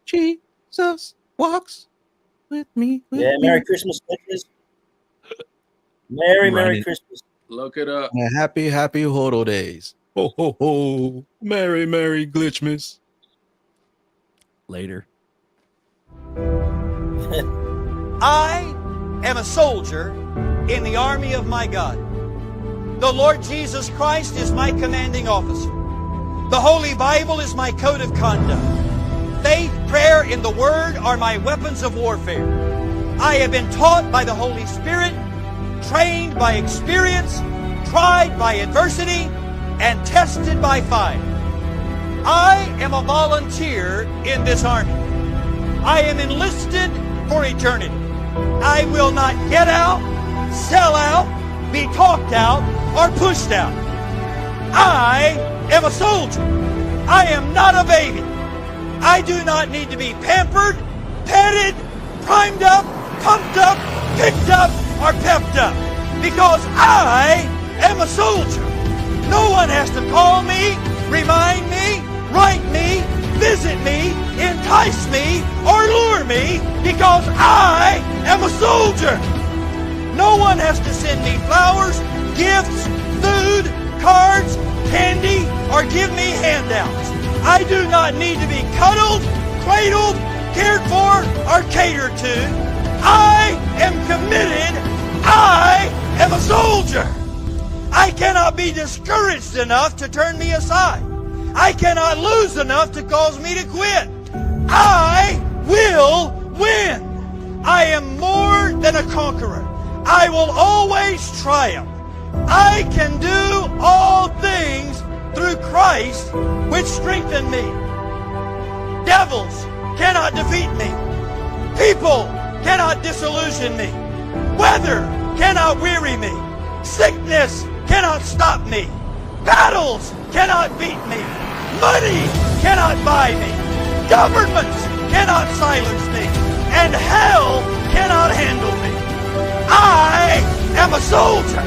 Jesus walks with me. Merry Christmas, listeners. Merry Christmas. Look it up. And happy Hodl days. Ho, ho, ho. Merry Glitchmas. Later. I am a soldier in the army of my God. The Lord Jesus Christ is my commanding officer. The Holy Bible is my code of conduct. Faith, prayer, and the Word are my weapons of warfare. I have been taught by the Holy Spirit, trained by experience, tried by adversity, and tested by fire. I am a volunteer in this army. I am enlisted for eternity. I will not get out, sell out, be talked out, or pushed out. I am a soldier. I am not a baby. I do not need to be pampered, petted, primed up, pumped up, picked up, or pepped up, because I am a soldier. No one has to call me, remind me, write me, visit me, entice me, or lure me, because I am a soldier. No one has to send me flowers, gifts, food, cards, candy, or give me handouts. I do not need to be cuddled, cradled, cared for, or catered to. I am committed. I am a soldier. I cannot be discouraged enough to turn me aside. I cannot lose enough to cause me to quit. I will win. I am more than a conqueror. I will always triumph. I can do all things through Christ, which strengthen me. Devils cannot defeat me. People cannot disillusion me. Weather cannot weary me. Sickness cannot stop me. Battles cannot beat me. Money cannot buy me. Governments cannot silence me. And hell cannot handle me. I am a soldier.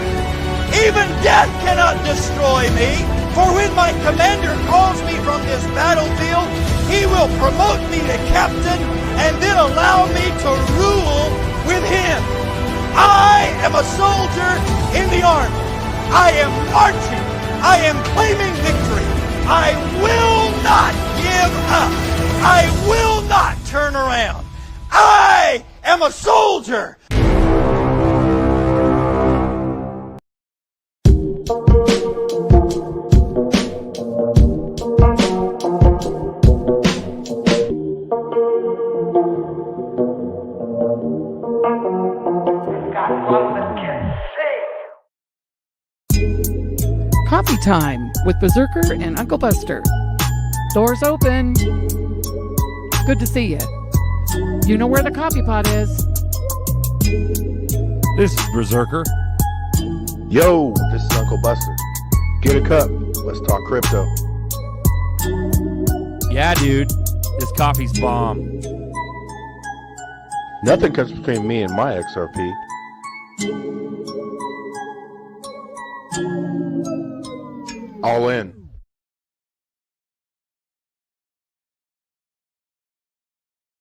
Even death cannot destroy me. For when my commander calls me from this battlefield, he will promote me to captain and then allow me to rule with him. I am a soldier in the army. I am marching. I am claiming victory. I will not give up. I will not turn around. I am a soldier. Coffee time with Berserker and Uncle Buster. Doors open. Good to see you. You know where the coffee pot is. This is Berserker. Yo, this is Uncle Buster. Get a cup. Let's talk crypto. Yeah, dude. This coffee's bomb. Nothing comes between me and my XRP. All in.